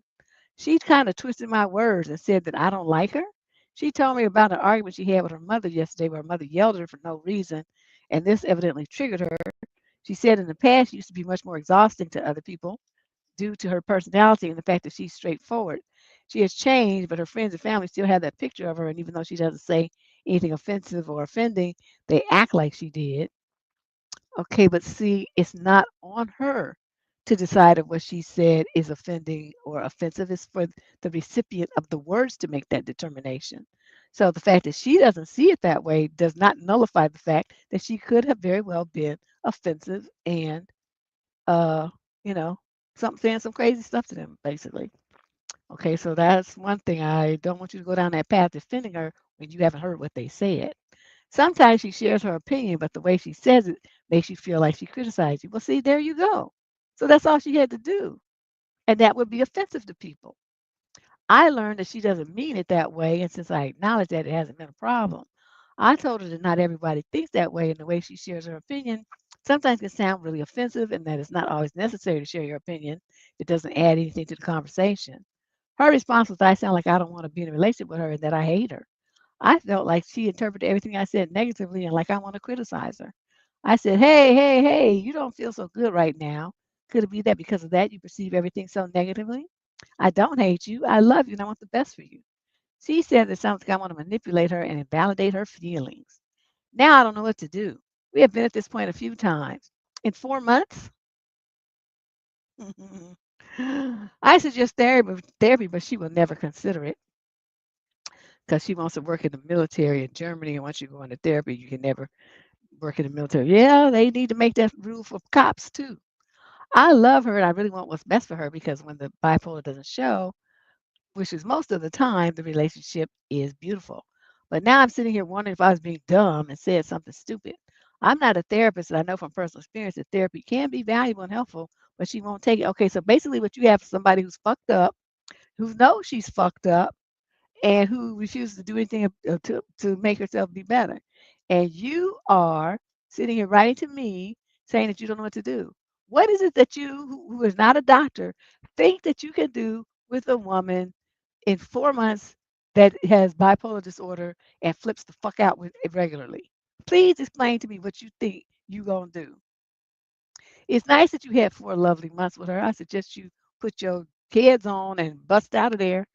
She kind of twisted my words and said that I don't like her. She told me about an argument she had with her mother yesterday where her mother yelled at her for no reason, and this evidently triggered her. She said in the past she used to be much more exhausting to other people due to her personality and the fact that she's straightforward. She has changed, but her friends and family still have that picture of her, and even though she doesn't say anything offensive or offending, they act like she did. Okay, but see, it's not on her to decide if what she said is offending or offensive. It's for the recipient of the words to make that determination. So the fact that she doesn't see it that way does not nullify the fact that she could have very well been offensive and, uh, you know, saying some crazy stuff to them, basically. Okay, so that's one thing. I don't want you to go down that path defending her when you haven't heard what they said. Sometimes she shares her opinion, but the way she says it makes you feel like she criticized you. Well, see, there you go. So that's all she had to do. And that would be offensive to people. I learned that she doesn't mean it that way. And since I acknowledge that, it hasn't been a problem. I told her that not everybody thinks that way, and the way she shares her opinion sometimes can sound really offensive, and that it's not always necessary to share your opinion. It doesn't add anything to the conversation. Her response was, I sound like I don't want to be in a relationship with her and that I hate her. I felt like she interpreted everything I said negatively and like I want to criticize her. I said, hey, hey, hey, you don't feel so good right now. Could it be that because of that you perceive everything so negatively? I don't hate you. I love you and I want the best for you. She said it sounds like I want to manipulate her and invalidate her feelings. Now I don't know what to do. We have been at this point a few times. In 4 months, I suggest therapy, but she will never consider it because she wants to work in the military in Germany. And once you go into therapy, you can never work in the military. Yeah, they need to make that rule for cops too. I love her and I really want what's best for her because when the bipolar doesn't show, which is most of the time, the relationship is beautiful. But now I'm sitting here wondering if I was being dumb and said something stupid. I'm not a therapist, and I know from personal experience that therapy can be valuable and helpful, but she won't take it. Okay, so basically, what you have is somebody who's fucked up, who knows she's fucked up, and who refuses to do anything to make herself be better. And you are sitting here writing to me saying that you don't know what to do. What is it that you, who is not a doctor, think that you can do with a woman in 4 months that has bipolar disorder and flips the fuck out with it regularly? Please explain to me what you think you gonna do. It's nice that you had 4 lovely months with her. I suggest you put your kids on and bust out of there.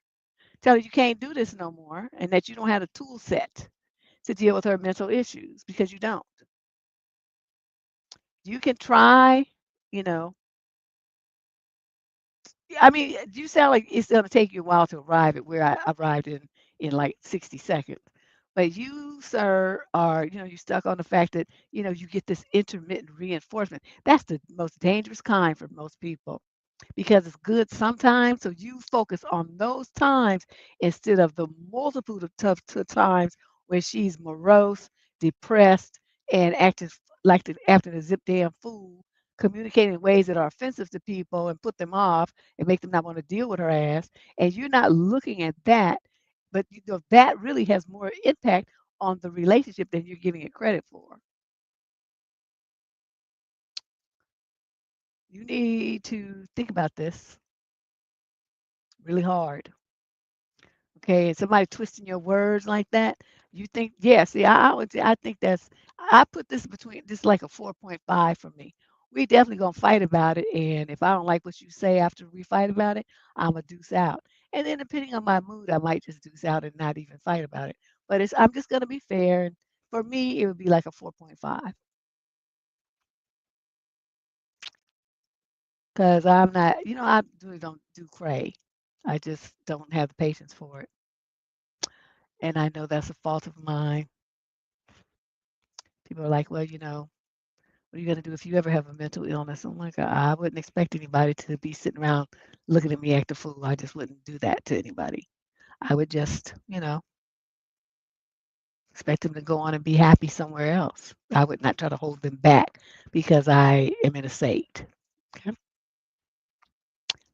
Tell her you can't do this no more and that you don't have a tool set to deal with her mental issues because you don't. You can try, you know, I mean, you sound like it's going to take you a while to arrive at where I arrived in like 60 seconds. But you, sir, are, you stuck on the fact that, you get this intermittent reinforcement. That's the most dangerous kind for most people because it's good sometimes. So you focus on those times instead of the multitude of times where she's morose, depressed, and acting like acting a zip damn fool, communicating in ways that are offensive to people and put them off and make them not want to deal with her ass. And you're not looking at that, but that really has more impact on the relationship than you're giving it credit for. You need to think about this really hard. Okay, and somebody twisting your words like that, you think, yeah, see, I would say, I think I put this between, this like a 4.5 for me. We definitely gonna fight about it, and if I don't like what you say after we fight about it, I'm a deuce out. And then depending on my mood, I might just deuce out and not even fight about it. But I'm just gonna be fair, and for me, it would be like a 4.5 because I'm not, I really don't do cray. I just don't have the patience for it, and I know that's a fault of mine. People are like, well, what are you going to do if you ever have a mental illness? I'm like, I wouldn't expect anybody to be sitting around looking at me act a fool. I just wouldn't do that to anybody. I would just, expect them to go on and be happy somewhere else. I would not try to hold them back because I am in a state. Okay.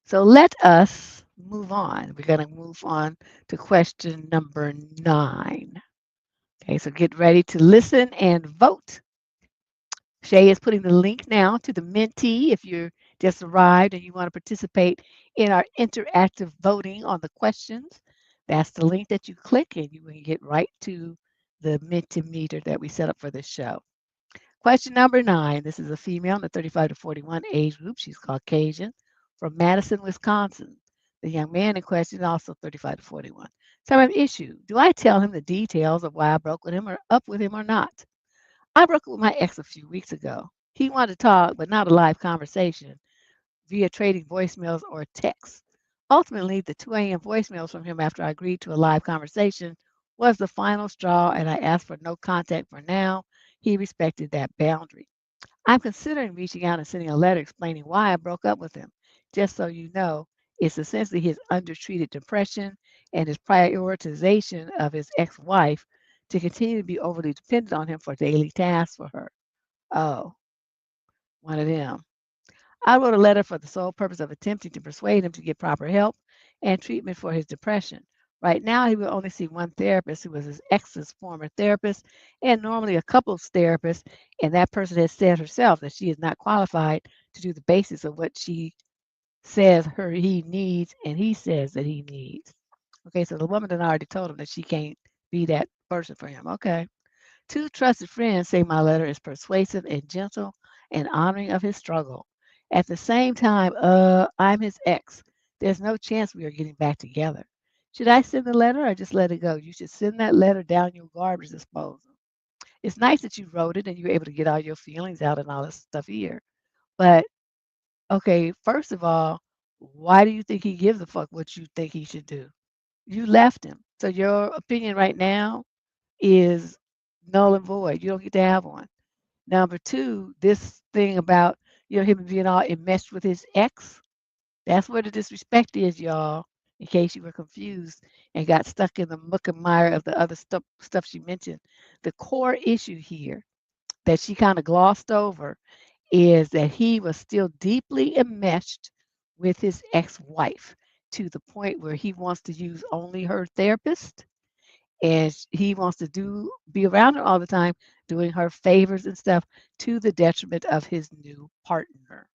So let us move on. We're going to move on to question number 9. Okay, so get ready to listen and vote. Shay is putting the link now to the mentee if you're just arrived and you want to participate in our interactive voting on the questions. That's the link that you click and you can get right to the Mentimeter that we set up for this show. Question number 9. This is a female in the 35 to 41 age group. She's Caucasian from Madison, Wisconsin. The young man in question is also 35 to 41. So I have an issue. Do I tell him the details of why I broke with him or up with him or not? I broke up with my ex a few weeks ago. He wanted to talk, but not a live conversation via trading voicemails or texts. Ultimately, the 2 a.m. voicemails from him after I agreed to a live conversation was the final straw, and I asked for no contact for now. He respected that boundary. I'm considering reaching out and sending a letter explaining why I broke up with him. Just so you know, it's essentially his undertreated depression and his prioritization of his ex wife to continue to be overly dependent on him for daily tasks for her. Oh, one of them. I wrote a letter for the sole purpose of attempting to persuade him to get proper help and treatment for his depression. Right now, he will only see one therapist who was his ex's former therapist, and normally a couples therapist. And that person has said herself that she is not qualified to do the basis of what she says he needs, and he says that he needs. Okay, so the woman had already told him that she can't be that person for him. Okay. 2 trusted friends say my letter is persuasive and gentle and honoring of his struggle. At the same time, I'm his ex. There's no chance we are getting back together. Should I send the letter or just let it go? You should send that letter down your garbage disposal. It's nice that you wrote it and you were able to get all your feelings out and all this stuff here. But okay, first of all, why do you think he gives a fuck what you think he should do? You left him. So your opinion right now is null and void. You don't get to have one. Number two, this thing about him being all enmeshed with his ex. That's where the disrespect is, y'all. In case you were confused and got stuck in the muck and mire of the other stuff she mentioned, the core issue here that she kind of glossed over is that he was still deeply enmeshed with his ex-wife to the point where he wants to use only her therapist and he wants to be around her all the time, doing her favors and stuff to the detriment of his new partner.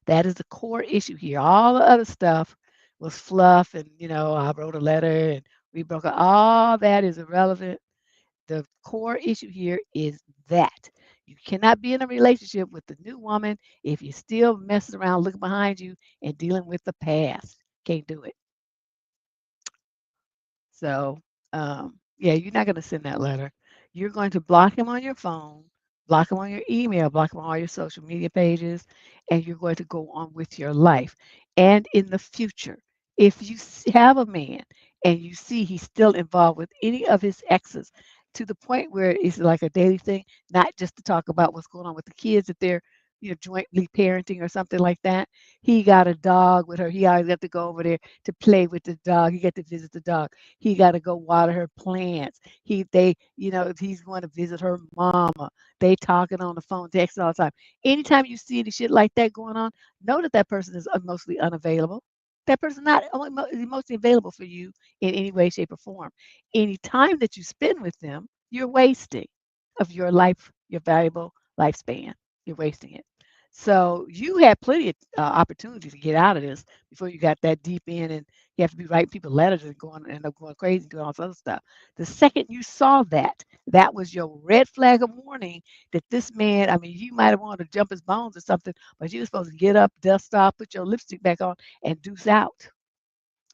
That is the core issue here. All the other stuff was fluff, and I wrote a letter and we broke up. All that is irrelevant. The core issue here is that you cannot be in a relationship with the new woman if you're still messing around, looking behind you, and dealing with the past. Can't do it. So, yeah, you're not going to send that letter. You're going to block him on your phone, block him on your email, block him on all your social media pages, and you're going to go on with your life. And in the future, if you have a man and you see he's still involved with any of his exes to the point where it's like a daily thing, not just to talk about what's going on with the kids, that they're jointly parenting or something like that. He got a dog with her. He always got to go over there to play with the dog. He got to visit the dog. He got to go water her plants. He's going to visit her mama. They talking on the phone, texting all the time. Anytime you see any shit like that going on, know that that person is emotionally unavailable. That person's not emotionally available for you in any way, shape, or form. Any time that you spend with them, you're wasting of your life, your valuable lifespan. You're wasting it. So you had plenty of opportunity to get out of this before you got that deep in, and you have to be writing people letters and end up going crazy, doing all this other stuff. The second you saw that, that was your red flag of warning that this man. I mean, you might have wanted to jump his bones or something, but you were supposed to get up, dust off, put your lipstick back on, and deuce out.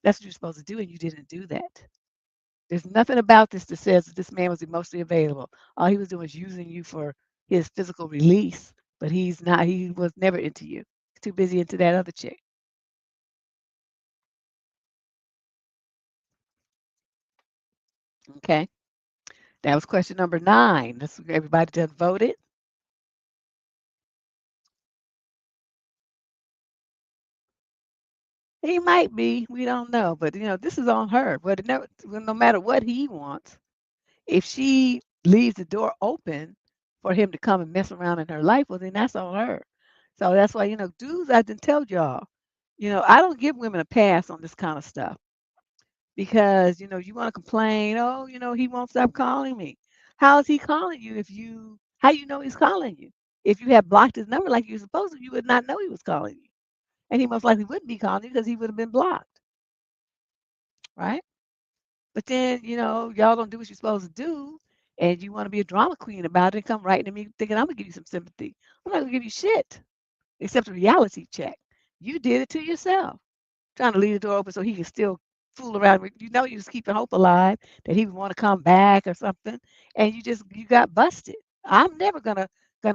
That's what you're supposed to do, and you didn't do that. There's nothing about this that says that this man was emotionally available. All he was doing was using you for his physical release, but he's not. He was never into you. He's too busy into that other chick. Okay, that was question number 9. That's everybody done voted. He might be. We don't know, but this is on her. But no matter what he wants, if she leaves the door open for him to come and mess around in her life, well, then that's on her. So that's why, dudes, I done told y'all, I don't give women a pass on this kind of stuff because, you want to complain, oh, he won't stop calling me. How is he calling you how you know he's calling you? if you had blocked his number like you were supposed to, you would not know he was calling you. And he most likely wouldn't be calling you because he would have been blocked, right? But then, y'all don't do what you're supposed to do, and you want to be a drama queen about it and come writing to me thinking I'm going to give you some sympathy. I'm not going to give you shit except a reality check. You did it to yourself, trying to leave the door open so he can still fool around with you. You was keeping hope alive that he would want to come back or something, and you got busted. I'm never gonna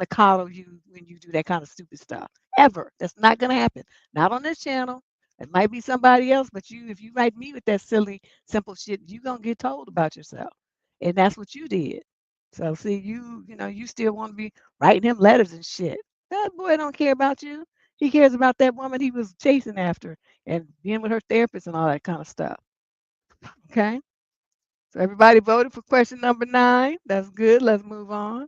coddle you when you do that kind of stupid stuff ever. That's not gonna happen. Not on this channel. It might be somebody else, but if you write me with that silly, simple shit, you gonna get told about yourself, and that's what you did. So see, you still want to be writing him letters and shit. That boy don't care about you. He cares about that woman he was chasing after and being with her therapist and all that kind of stuff. Okay. So everybody voted for question number 9. That's good. Let's move on.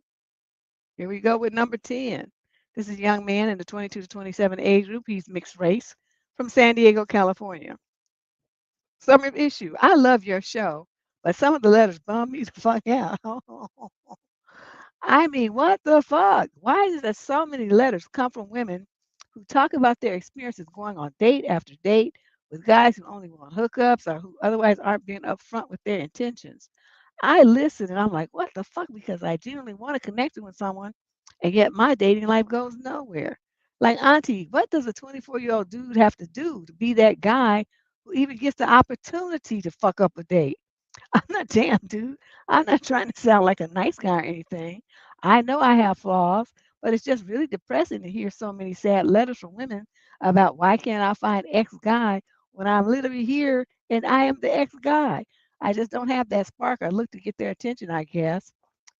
Here we go with number 10. This is a young man in the 22 to 27 age group. He's mixed race from San Diego, California. Summer issue. I love your show, but some of the letters bum me the fuck out. I mean, what the fuck? Why is there so many letters come from women who talk about their experiences going on date after date with guys who only want hookups or who otherwise aren't being upfront with their intentions? I listen and I'm like, what the fuck? Because I genuinely want to connect with someone, and yet my dating life goes nowhere. Like, Auntie, what does a 24-year-old dude have to do to be that guy who even gets the opportunity to fuck up a date? I'm not damn, dude. I'm not trying to sound like a nice guy or anything. I know I have flaws, but it's just really depressing to hear so many sad letters from women about why can't I find X guy when I'm literally here and I am the X guy. I just don't have that spark or look to get their attention, I guess.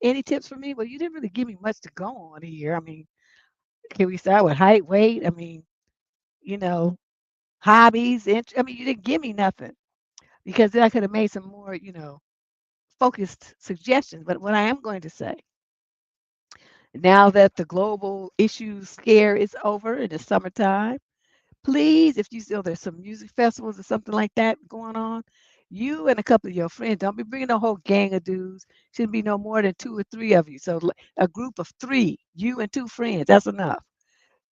Any tips for me? Well, you didn't really give me much to go on here. I mean, can we start with height, weight? I mean, you know, hobbies. I mean, you didn't give me nothing because then I could have made some more, focused suggestions. But what I am going to say, now that the global issue scare is over in the summertime, please, if you feel there's some music festivals or something like that going on, you and a couple of your friends, don't be bringing a whole gang of dudes. Shouldn't be no more than 2 or 3 of you. So a group of 3, you and 2 friends, that's enough.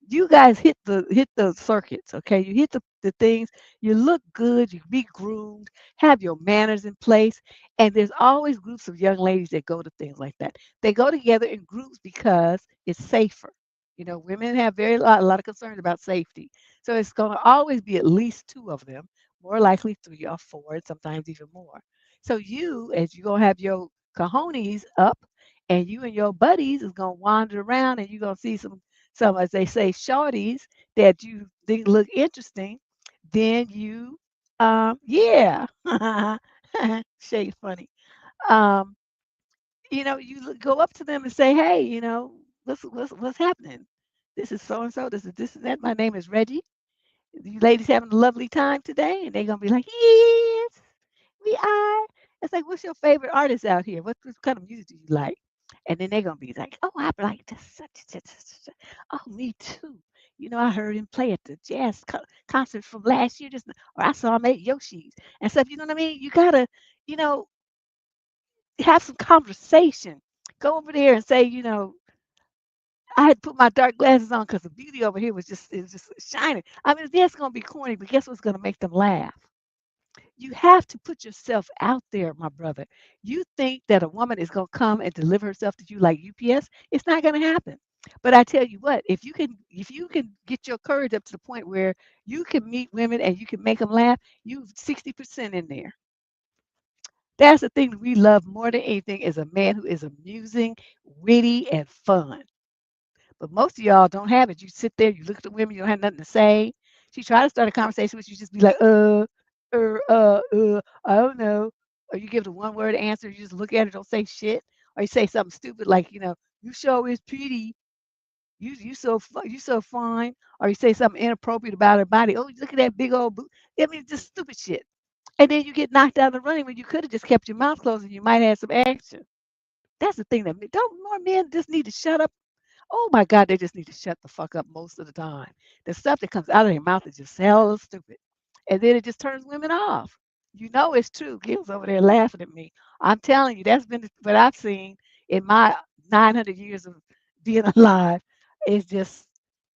You guys hit the circuits, okay? You hit the things, you look good, you be groomed, have your manners in place, and there's always groups of young ladies that go to things like that. They go together in groups because it's safer. Women have a lot of concerns about safety. So it's going to always be at least 2 of them, more likely 3 or 4, and sometimes even more. So as you're going to have your cojones up, and you and your buddies is going to wander around, and you're going to see some, as they say, shorties that you think look interesting, then yeah, shade funny. Um, go up to them and say, hey, what's happening? This is so and so. This and that. My name is Reggie. You ladies having a lovely time today? And they're gonna be like, yes, we are. It's like, what's your favorite artist out here? What kind of music do you like? And then they're gonna be like, oh, I like this. Oh, me too. I heard him play at the jazz concert from last year, or I saw him at Yoshi's and stuff. You know what I mean? You gotta, you know, have some conversation. Go over there and say, I had to put my dark glasses on because the beauty over here was just shining. I mean, that's gonna be corny, but guess what's gonna make them laugh? You have to put yourself out there, my brother. You think that a woman is going to come and deliver herself to you like UPS? It's not going to happen. But I tell you what, if you can get your courage up to the point where you can meet women and you can make them laugh, you 60% in there. That's the thing that we love more than anything is a man who is amusing, witty, and fun. But most of y'all don't have it. You sit there, you look at the women, you don't have nothing to say. She try to start a conversation with you, just be like, I don't know. Or you give the one word answer, you just look at it, don't say shit. Or you say something stupid like, you sure is pretty. You so fine. Or you say something inappropriate about her body. Oh, look at that big old boot. I mean, just stupid shit. And then you get knocked out of the running when you could have just kept your mouth closed and you might have some action. That's the thing that don't more men just need to shut up. Oh my God, they just need to shut the fuck up most of the time. The stuff that comes out of their mouth is just hella stupid. And then it just turns women off. It's true. Gil's over there laughing at me. I'm telling you, that's been what I've seen in my 900 years of being alive. It's just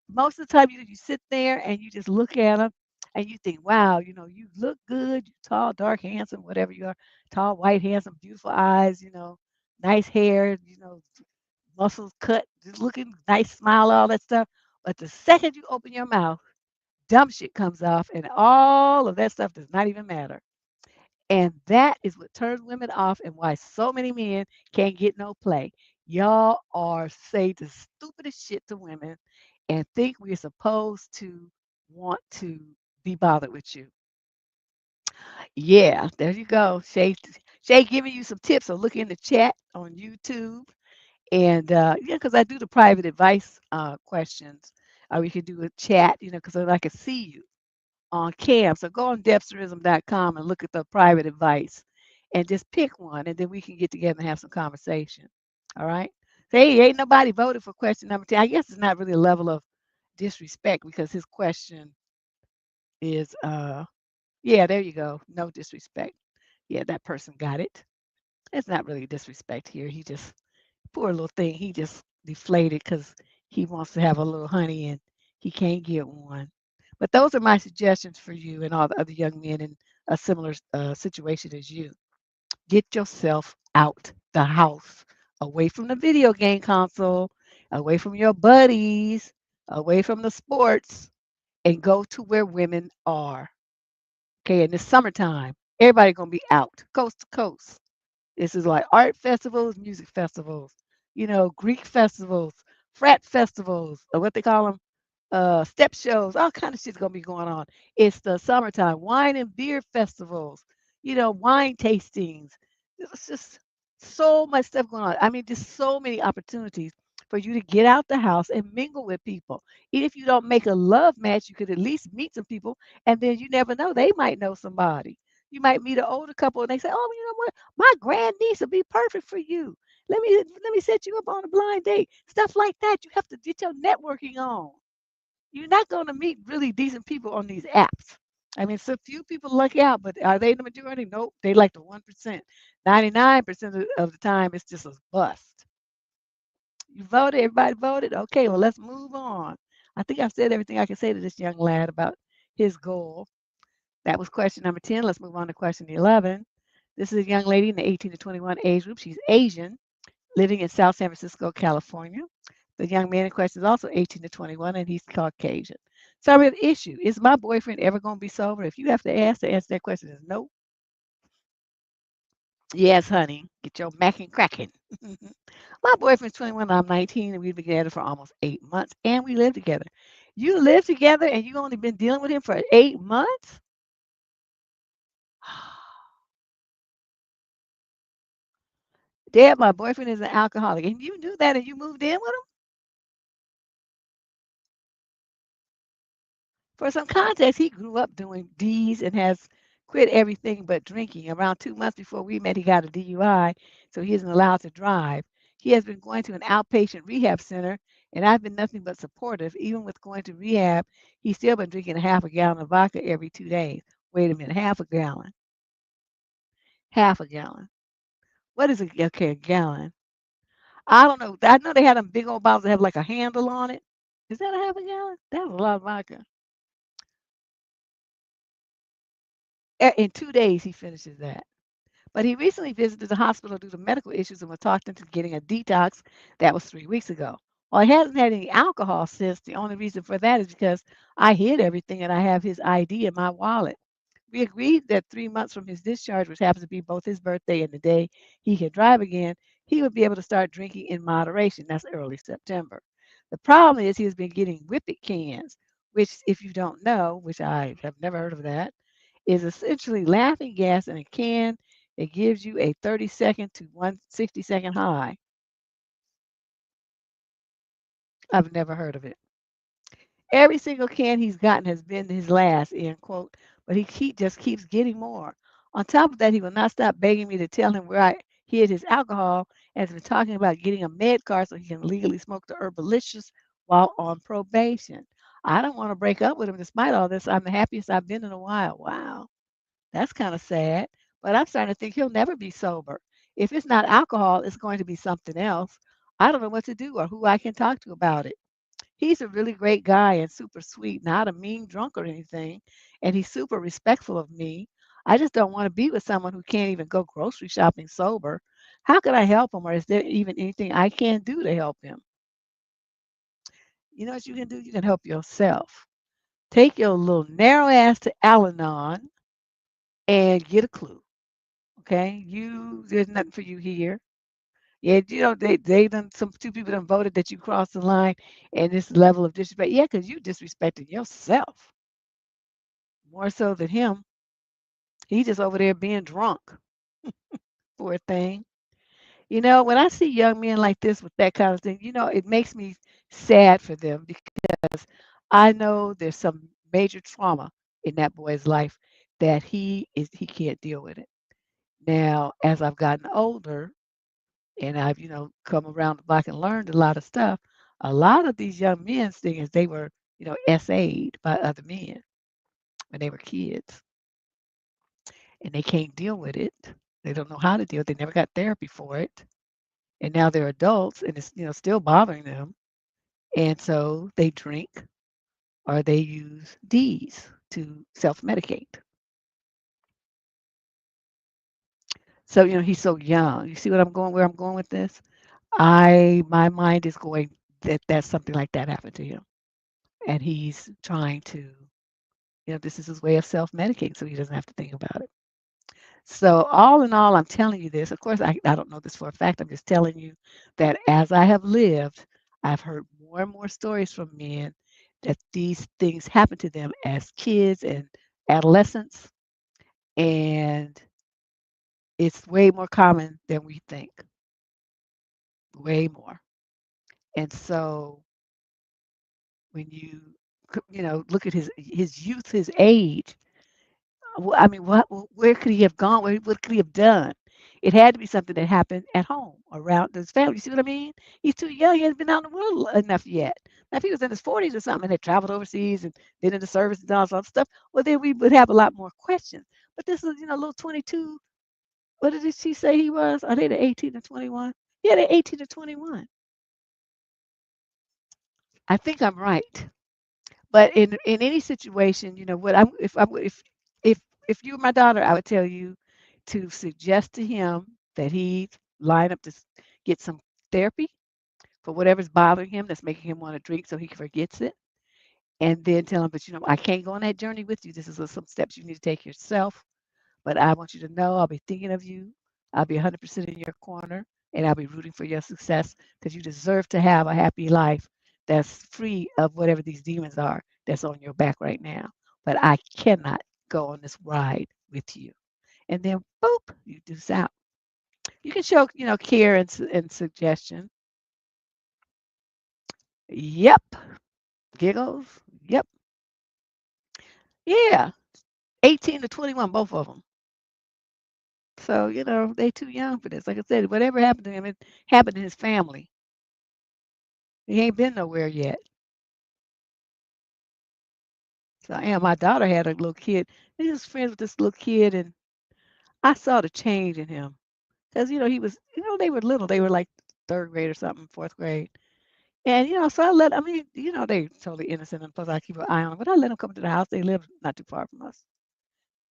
most of the time you sit there and you just look at them and you think, wow, you look good, you tall, dark, handsome, whatever you are, tall, white, handsome, beautiful eyes, nice hair, muscles cut, just looking nice smile, all that stuff. But the second you open your mouth, dumb shit comes off, and all of that stuff does not even matter. And that is what turns women off and why so many men can't get no play. Y'all are say the stupidest shit to women and think we're supposed to want to be bothered with you. Yeah, there you go. Shay giving you some tips. So look in the chat on YouTube. And yeah, because I do the private advice questions. We can do a chat, because I can see you on cam. So go on debsterism.com and look at the private advice and just pick one, and then we can get together and have some conversation. All right. So, hey, ain't nobody voted for question number 10. I guess it's not really a level of disrespect because his question is, yeah, there you go. No disrespect. Yeah, that person got it. It's not really disrespect here. He just, poor little thing, he just deflated because he wants to have a little honey and he can't get one. But those are my suggestions for you and all the other young men in a similar situation as you. Get yourself out the house, away from the video game console, away from your buddies, away from the sports, and go to where women are. Okay, in the summertime, everybody gonna be out, coast to coast. This is like art festivals, music festivals, Greek festivals, frat festivals, or what they call them, step shows, all kind of shit's gonna be going on. It's the summertime, wine and beer festivals, wine tastings. It's just so much stuff going on. I mean, just so many opportunities for you to get out the house and mingle with people. Even if you don't make a love match, you could at least meet some people, and then you never know, they might know somebody. You might meet an older couple and they say, "Oh, you know what? My grandniece would be perfect for you. Let me set you up on a blind date." Stuff like that. You have to get your networking on. You're not going to meet really decent people on these apps. I mean, so few people lucky out, but are they the majority? Nope. They like the 1%. 99% of the time, it's just a bust. You voted, everybody voted. Okay, well, let's move on. I think I've said everything I can say to this young lad about his goal. That was question number 10. Let's move on to question 11. This is a young lady in the 18 to 21 age group. She's Asian, living in South San Francisco, California. The young man in question is also 18 to 21, and he's Caucasian. So we have an issue. Is my boyfriend ever going to be sober? If you have to answer that question is no. Yes, honey. Get your mac and cracking. My boyfriend's 21, I'm 19, and we've been together for almost 8 months, and we live together. You live together, and you only been dealing with him for 8 months? Dad, my boyfriend is an alcoholic, and you knew that, and you moved in with him? For some context, he grew up doing D's and has quit everything but drinking. Around 2 months before we met, he got a DUI, so he isn't allowed to drive. He has been going to an outpatient rehab center, and I've been nothing but supportive. Even with going to rehab, he's still been drinking a half a gallon of vodka every 2 days. Wait a minute, half a gallon. Half a gallon. What is okay, a gallon? I don't know. I know they had them big old bottles that have like a handle on it. Is that a half a gallon? That's a lot of vodka. In 2 days, he finishes that. But he recently visited the hospital due to medical issues and was talked into getting a detox. That was 3 weeks ago. Well, he hasn't had any alcohol since. The only reason for that is because I hid everything and I have his ID in my wallet. We agreed that 3 months from his discharge, which happens to be both his birthday and the day he could drive again, he would be able to start drinking in moderation. That's early September. The problem is he has been getting whippet cans, which, if you don't know, which I have never heard of that, is essentially laughing gas in a can. It gives you a 30-second to 160-second high. I've never heard of it. Every single can he's gotten has been his last, end quote. But he just keeps getting more. On top of that, he will not stop begging me to tell him where I hid his alcohol and has been talking about getting a med card so he can legally smoke the herbalicious while on probation. I don't want to break up with him despite all this. I'm the happiest I've been in a while. Wow. That's kind of sad. But I'm starting to think he'll never be sober. If it's not alcohol, it's going to be something else. I don't know what to do or who I can talk to about it. He's a really great guy and super sweet, not a mean drunk or anything, and he's super respectful of me. I just don't want to be with someone who can't even go grocery shopping sober. How could I help him, or is there even anything I can do to help him? You know what you can do? You can help yourself. Take your little narrow ass to Al-Anon and get a clue. Okay, there's nothing for you here. Yeah, they done some two people done voted that you crossed the line and this level of disrespect. Yeah, because you disrespecting yourself more so than him. He just over there being drunk, poor thing. When I see young men like this with that kind of thing, it makes me sad for them because I know there's some major trauma in that boy's life that he can't deal with it. Now, as I've gotten older and I've, come around the block and learned a lot of stuff, a lot of these young men things they were, SA'd by other men when they were kids and they can't deal with it. They don't know how to deal with it. They never got therapy for it. And now they're adults and it's, still bothering them. And so they drink or they use D's to self-medicate. So, he's so young. You see where I'm going with this? My mind is going that's something like that happened to him. And he's trying to, this is his way of self-medicating so he doesn't have to think about it. So all in all, I'm telling you this. Of course, I don't know this for a fact. I'm just telling you that as I have lived, I've heard more and more stories from men that these things happen to them as kids and adolescents, and it's way more common than we think, way more. And so when look at his youth, his age, I mean, where could he have gone? What could he have done? It had to be something that happened at home around his family. You see what I mean? He's too young. He hasn't been out in the world enough yet. Now, if he was in his 40s or something and had traveled overseas and been in the service and done all sorts of stuff, well, then we would have a lot more questions. But this is, a little 22. What did she say he was? Are they the 18 to 21? Yeah, they're 18 to 21. I think I'm right. But in any situation, what I'm if you were my daughter, I would tell you to suggest to him that he line up to get some therapy for whatever's bothering him that's making him want to drink so he forgets it. And then tell him, but I can't go on that journey with you. This is some steps you need to take yourself. But I want you to know I'll be thinking of you. I'll be 100% in your corner and I'll be rooting for your success because you deserve to have a happy life that's free of whatever these demons are that's on your back right now. But I cannot go on this ride with you. And then, boop, you deuce out. You can show, care and suggestion. Yep. Giggles. Yep. Yeah. 18 to 21, both of them. So, they too young for this. Like I said, whatever happened to him, it happened to his family. He ain't been nowhere yet. So, my daughter had a little kid. He was friends with this little kid, and I saw the change in him. Because, he was, they were little. They were like third grade or something, fourth grade. And, so I mean, they totally innocent, and plus I keep an eye on them. But I let them come to the house. They live not too far from us.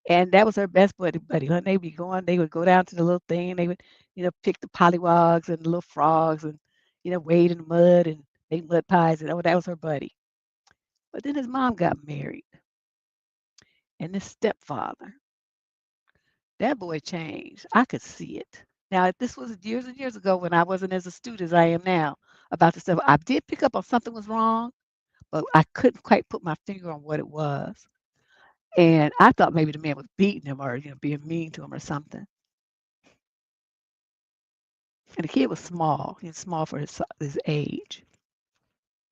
And that was her best buddy. When they be going, they would go down to the little thing. They would, pick the pollywogs and the little frogs and, wade in the mud and make mud pies. And that was her buddy. But then his mom got married. And this stepfather, that boy changed. I could see it. Now, this was years and years ago when I wasn't as astute as I am now about this stuff. I did pick up on something was wrong, but I couldn't quite put my finger on what it was. And I thought maybe the man was beating him or, being mean to him or something. And the kid was small. He was small for his age.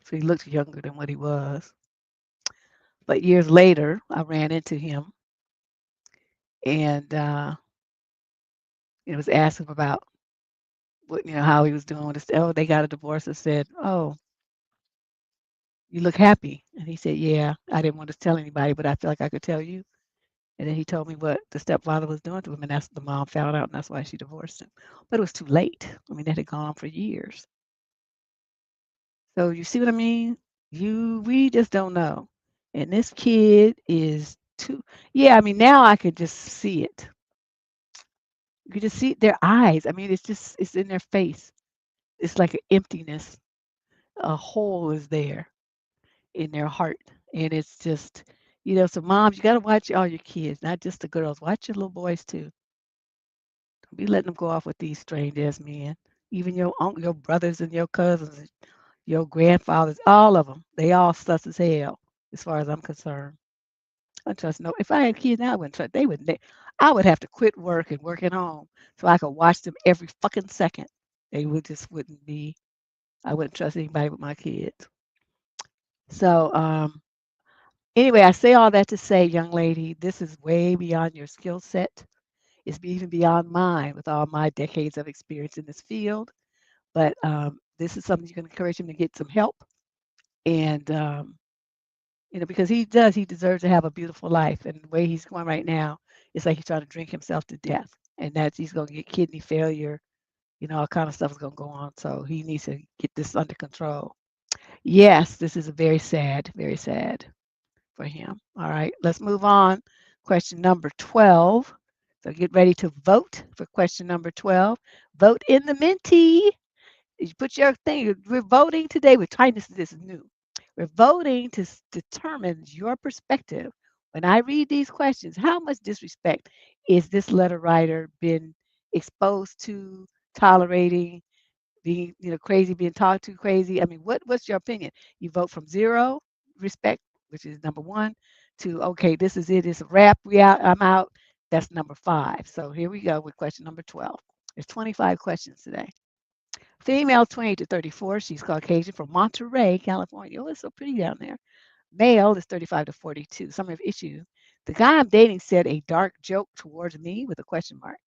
So he looked younger than what he was. But years later, I ran into him and was asking him about what, how he was doing with this. Oh, they got a divorce. I said, oh, you look happy. And he said, yeah, I didn't want to tell anybody, but I feel like I could tell you. And then he told me what the stepfather was doing to him, and that's the mom found out, and that's why she divorced him. But it was too late. I mean, that had gone on for years. So you see what I mean? We just don't know. And this kid is too, yeah, I mean, now I could just see it. You could just see their eyes. I mean, it's in their face. It's like an emptiness. A hole is there in their heart. And it's just, so moms, you got to watch all your kids, not just the girls. Watch your little boys too. Don't be letting them go off with these strange ass men. Even your uncle, your brothers and your cousins, your grandfathers, all of them. They all sus as hell, as far as I'm concerned. I trust no. If I had kids now, I wouldn't trust. I would have to quit work and work at home so I could watch them every fucking second. They would just wouldn't be. I wouldn't trust anybody with my kids. So anyway, I say all that to say, young lady, this is way beyond your skill set. It's even beyond mine with all my decades of experience in this field. But this is something you can encourage him to get some help. And, because he deserves to have a beautiful life. And the way he's going right now, it's like he's trying to drink himself to death. And that's he's going to get kidney failure. All kind of stuff is going to go on. So he needs to get this under control. Yes, this is very sad for him. All right, let's move on. Question number 12. So get ready to vote for question number 12. Vote in the Menti. You put your thing. We're voting today. We're trying this is new. We're voting to determine your perspective. When I read these questions, how much disrespect is this letter writer been exposed to, tolerating, being crazy, being talked to crazy? I mean, what's your opinion? You vote from 0 respect, which is number 1, to okay, this is it, it's a wrap, I'm out. That's number 5. So here we go with question number 12. There's 25 questions today. Female, 28 to 34. She's Caucasian, from Monterey, California. Oh, it's so pretty down there. Male is 35 to 42. Some of issue. The guy I'm dating said a dark joke towards me with a question mark.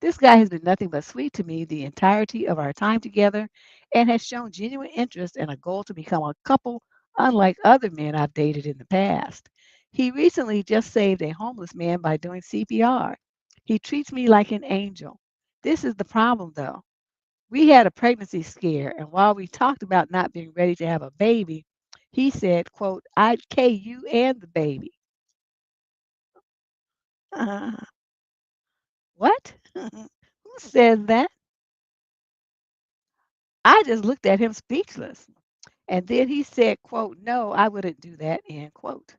This guy has been nothing but sweet to me the entirety of our time together and has shown genuine interest and a goal to become a couple, unlike other men I've dated in the past. He recently just saved a homeless man by doing CPR. He treats me like an angel. This is the problem, though. We had a pregnancy scare, and while we talked about not being ready to have a baby, he said, quote, I'd K you and the baby. Uh, what? Who said that? I just looked at him speechless. And then he said, quote, no, I wouldn't do that, end quote.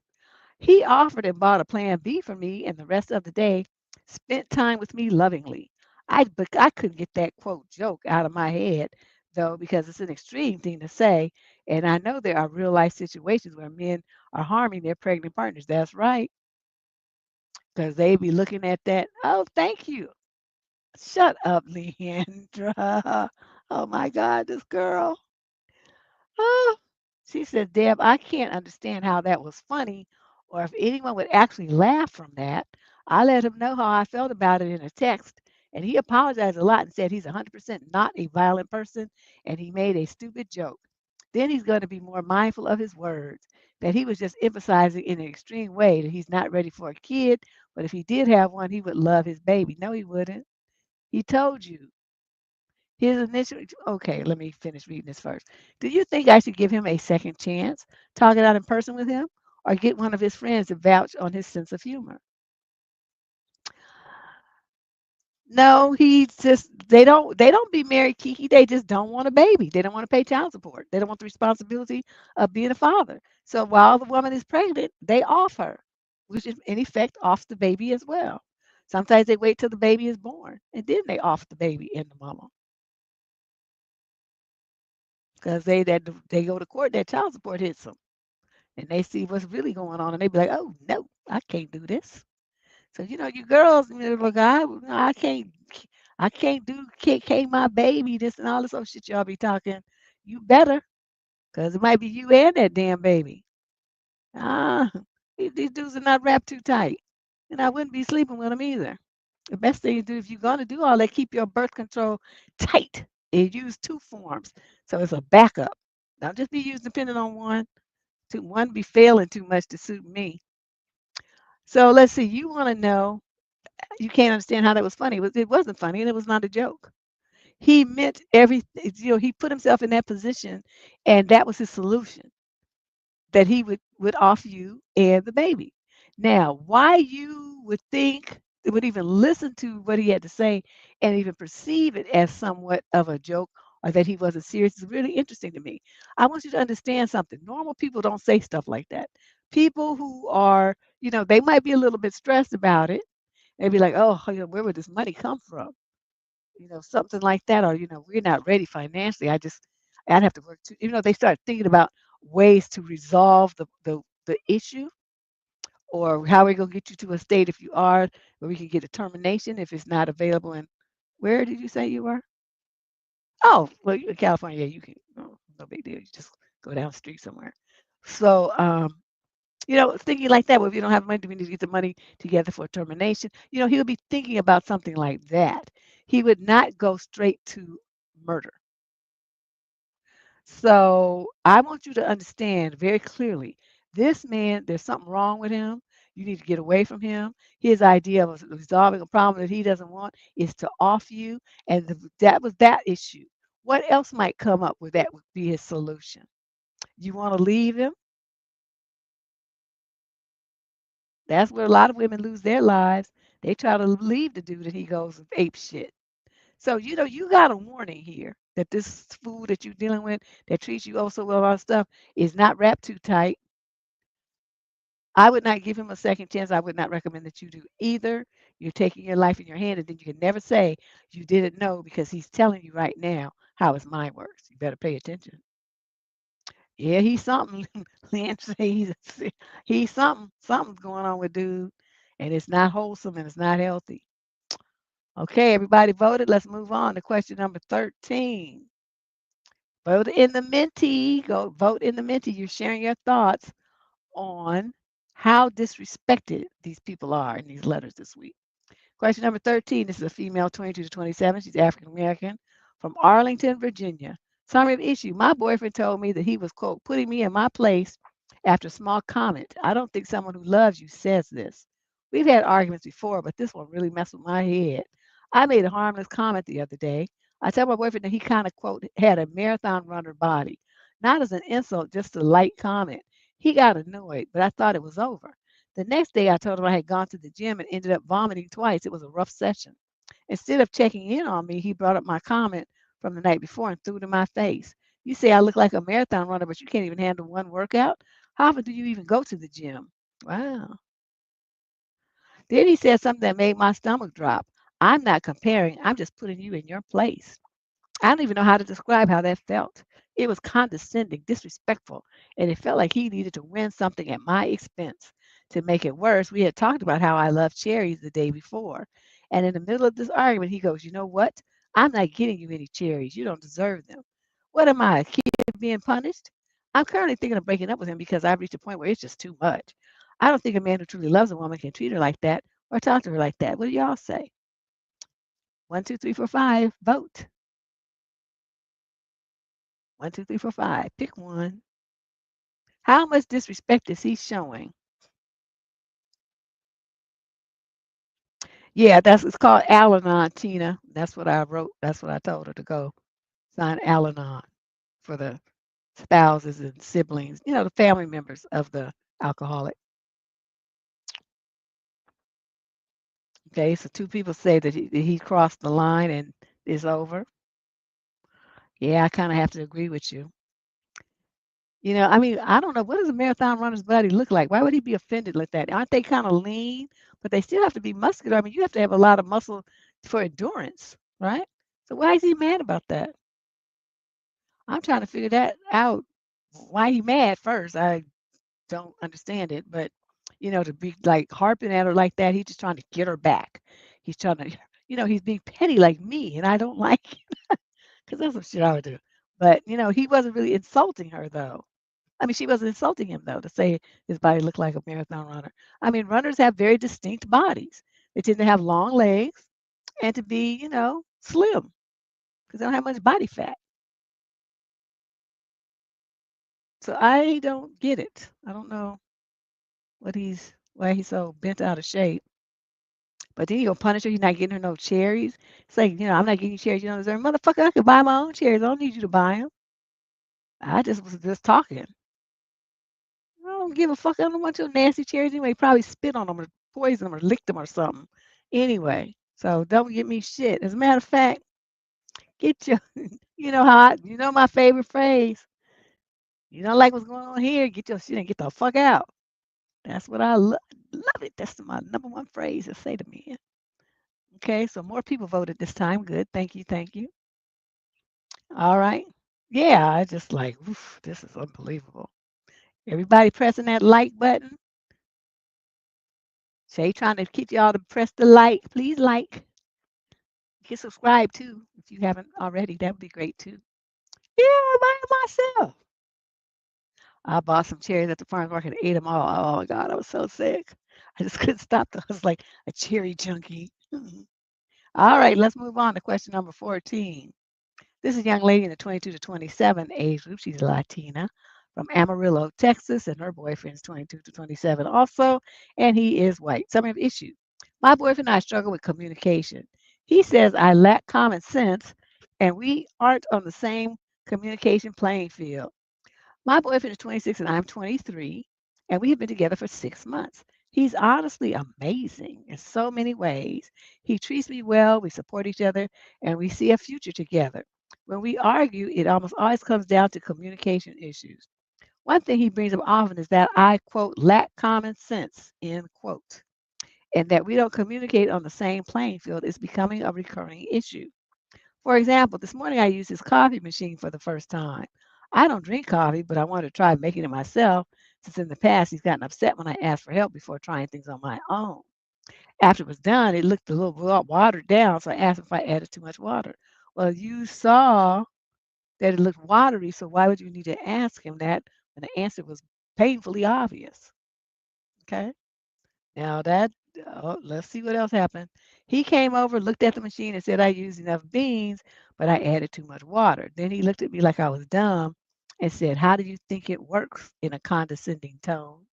He offered and bought a plan B for me, and the rest of the day spent time with me lovingly. But I couldn't get that quote joke out of my head, though, because it's an extreme thing to say. And I know there are real life situations where men are harming their pregnant partners. That's right, because they be looking at that. Oh, thank you. Shut up, Leandra. Oh my God, this girl. Oh, she said, Deb, I can't understand how that was funny or if anyone would actually laugh from that. I let him know how I felt about it in a text, and he apologized a lot and said he's 100% not a violent person and he made a stupid joke. Then he's going to be more mindful of his words, that he was just emphasizing in an extreme way that he's not ready for a kid, but if he did have one, he would love his baby. No, he wouldn't. He told you. His initial okay, let me finish reading this first. Do you think I should give him a second chance, talk it out in person with him, or get one of his friends to vouch on his sense of humor? No, he's just they don't be married, Kiki. They just don't want a baby. They don't want to pay child support. They don't want the responsibility of being a father. So while the woman is pregnant, they off her, which is in effect off the baby as well. Sometimes they wait till the baby is born and then they off the baby and the mama. Because they go to court, that child support hits them, and they see what's really going on, and they be like, "Oh no, I can't do this." So you girls, look, I can't do can't my baby this and all this other shit y'all be talking. You better, because it might be you and that damn baby. Ah, these dudes are not wrapped too tight, and I wouldn't be sleeping with them either. The best thing to do if you're gonna do all that, keep your birth control tight and use two forms, so it's a backup. Don't just be used depending on one. One be failing too much to suit me. So let's see. You want to know? You can't understand how that was funny. It wasn't funny, and it was not a joke. He meant everything. He put himself in that position, and that was his solution. that he would offer you and the baby. Now, why you would think would even listen to what he had to say and even perceive it as somewhat of a joke or that he wasn't serious is really interesting to me. I want you to understand something. Normal people don't say stuff like that. People who are, they might be a little bit stressed about it. They'd be like, oh, where would this money come from? Something like that, or we're not ready financially. I'd have to work too. They start thinking about ways to resolve the issue, or how we're gonna get you to a state if you are, where we can get a termination if it's not available. And where did you say you were? Oh, well, you in California, yeah, you can. No big deal. You just go down the street somewhere. So, thinking like that. Well, if you don't have money, we need to get the money together for termination. He'll be thinking about something like that. He would not go straight to murder. So I want you to understand very clearly, this man, there's something wrong with him. You need to get away from him. His idea of resolving a problem that he doesn't want is to off you, and that was that issue. What else might come up where that would be his solution? You want to leave him? That's where a lot of women lose their lives. They try to leave the dude and he goes ape shit. So, you got a warning here that this fool that you're dealing with that treats you oh so well, all stuff is not wrapped too tight. I would not give him a second chance. I would not recommend that you do either. You're taking your life in your hand, and then you can never say you didn't know because he's telling you right now how his mind works. You better pay attention. Yeah, he's something. Lynn say he's something. Something's going on with dude, and it's not wholesome and it's not healthy. Okay, everybody voted. Let's move on to question number 13. Vote in the Menti. Go vote in the Menti. You're sharing your thoughts on how disrespected these people are in these letters this week. Question number 13. This is a female, 22 to 27. She's African American from Arlington, Virginia. Summary of issue. My boyfriend told me that he was, quote, putting me in my place after a small comment. I don't think someone who loves you says this. We've had arguments before, but this one really messed with my head. I made a harmless comment the other day. I told my boyfriend that he kind of, quote, had a marathon runner body. Not as an insult, just a light comment. He got annoyed, but I thought it was over. The next day, I told him I had gone to the gym and ended up vomiting twice. It was a rough session. Instead of checking in on me, he brought up my comment from the night before and threw it in my face. You say I look like a marathon runner, but you can't even handle one workout? How often do you even go to the gym? Wow. Then he said something that made my stomach drop. I'm not comparing, I'm just putting you in your place. I don't even know how to describe how that felt. It was condescending, disrespectful, and it felt like he needed to win something at my expense. To make it worse, we had talked about how I loved cherries the day before. And in the middle of this argument, he goes, you know what? I'm not getting you any cherries. You don't deserve them. What am I, a kid being punished? I'm currently thinking of breaking up with him because I've reached a point where it's just too much. I don't think a man who truly loves a woman can treat her like that or talk to her like that. What do y'all say? 1, 2, 3, 4, 5. Vote. 1, 2, 3, 4, 5. Pick one. How much disrespect is he showing? Yeah, it's called Al-Anon, Tina. That's what I wrote. That's what I told her to go sign Al-Anon for the spouses and siblings, the family members of the alcoholic. Okay, so two people say that he crossed the line and is over. Yeah, I kind of have to agree with you. I mean, I don't know. What does a marathon runner's body look like? Why would he be offended like that? Aren't they kind of lean? But they still have to be muscular. I mean, you have to have a lot of muscle for endurance, right? So why is he mad about that? I'm trying to figure that out. Why he mad first? I don't understand it. But to be like harping at her like that, he's just trying to get her back. He's trying to, he's being petty like me, and I don't like it because that's some shit I would do. But he wasn't really insulting her though. I mean, she wasn't insulting him though to say his body looked like a marathon runner. I mean, runners have very distinct bodies. They tend to have long legs and to be, slim because they don't have much body fat. So I don't get it. I don't know why he's so bent out of shape. But then he gonna punish her. He's not getting her no cherries. It's like, I'm not getting you cherries. You don't deserve. Motherfucker, I could buy my own cherries. I don't need you to buy them. I just was just talking. don't give a fuck. I don't want your nasty cherries anyway. Probably spit on them or poison them or lick them or something. Anyway, so don't get me shit. As a matter of fact, get your, you know my favorite phrase. You don't like what's going on here, get your shit and get the fuck out. That's what I love it. That's my number one phrase to say to men. Okay, so more people voted this time. Good. Thank you. Thank you. All right. Yeah, I just like, oof, this is unbelievable. Everybody pressing that like button. Shay trying to get y'all to press the like. Please like. You can subscribe too if you haven't already. That would be great too. Yeah, by myself. I bought some cherries at the farmer's market and ate them all. Oh my God, I was so sick. I just couldn't stop. I was like a cherry junkie. All right, let's move on to question number 14. This is a young lady in the 22 to 27 age group. She's Latina from Amarillo, Texas, and her boyfriend's 22 to 27 also, and he is white. Summary of issue. My boyfriend and I struggle with communication. He says I lack common sense, and we aren't on the same communication playing field. My boyfriend is 26 and I'm 23, and we have been together for 6 months. He's honestly amazing in so many ways. He treats me well, we support each other, and we see a future together. When we argue, it almost always comes down to communication issues. One thing he brings up often is that I, quote, lack common sense, end quote, and that we don't communicate on the same playing field is becoming a recurring issue. For example, this morning I used his coffee machine for the first time. I don't drink coffee, but I wanted to try making it myself since in the past he's gotten upset when I asked for help before trying things on my own. After it was done, it looked a little watered down, so I asked him if I added too much water. Well, you saw that it looked watery, so why would you need to ask him that when the answer was painfully obvious? Okay. Now let's see what else happened. He came over, looked at the machine, and said I used enough beans, but I added too much water. Then he looked at me like I was dumb and said, "How do you think it works?" in a condescending tone.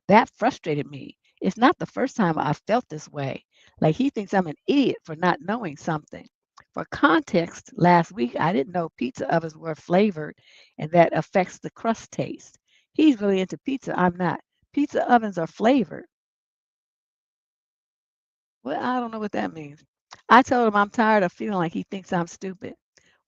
That frustrated me. It's not the first time I've felt this way. Like he thinks I'm an idiot for not knowing something. For context, last week I didn't know pizza ovens were flavored and that affects the crust taste. He's really into pizza. I'm not. Pizza ovens are flavored. Well, I don't know what that means. I told him I'm tired of feeling like he thinks I'm stupid.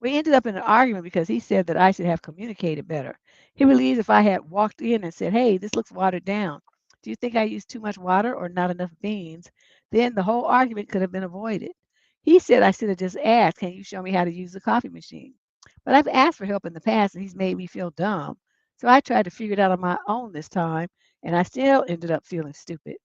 We ended up in an argument because he said that I should have communicated better. He believes if I had walked in and said, "Hey, this looks watered down. Do you think I used too much water or not enough beans?" then the whole argument could have been avoided. He said I should have just asked, "Can you show me how to use the coffee machine?" But I've asked for help in the past and he's made me feel dumb. So I tried to figure it out on my own this time and I still ended up feeling stupid.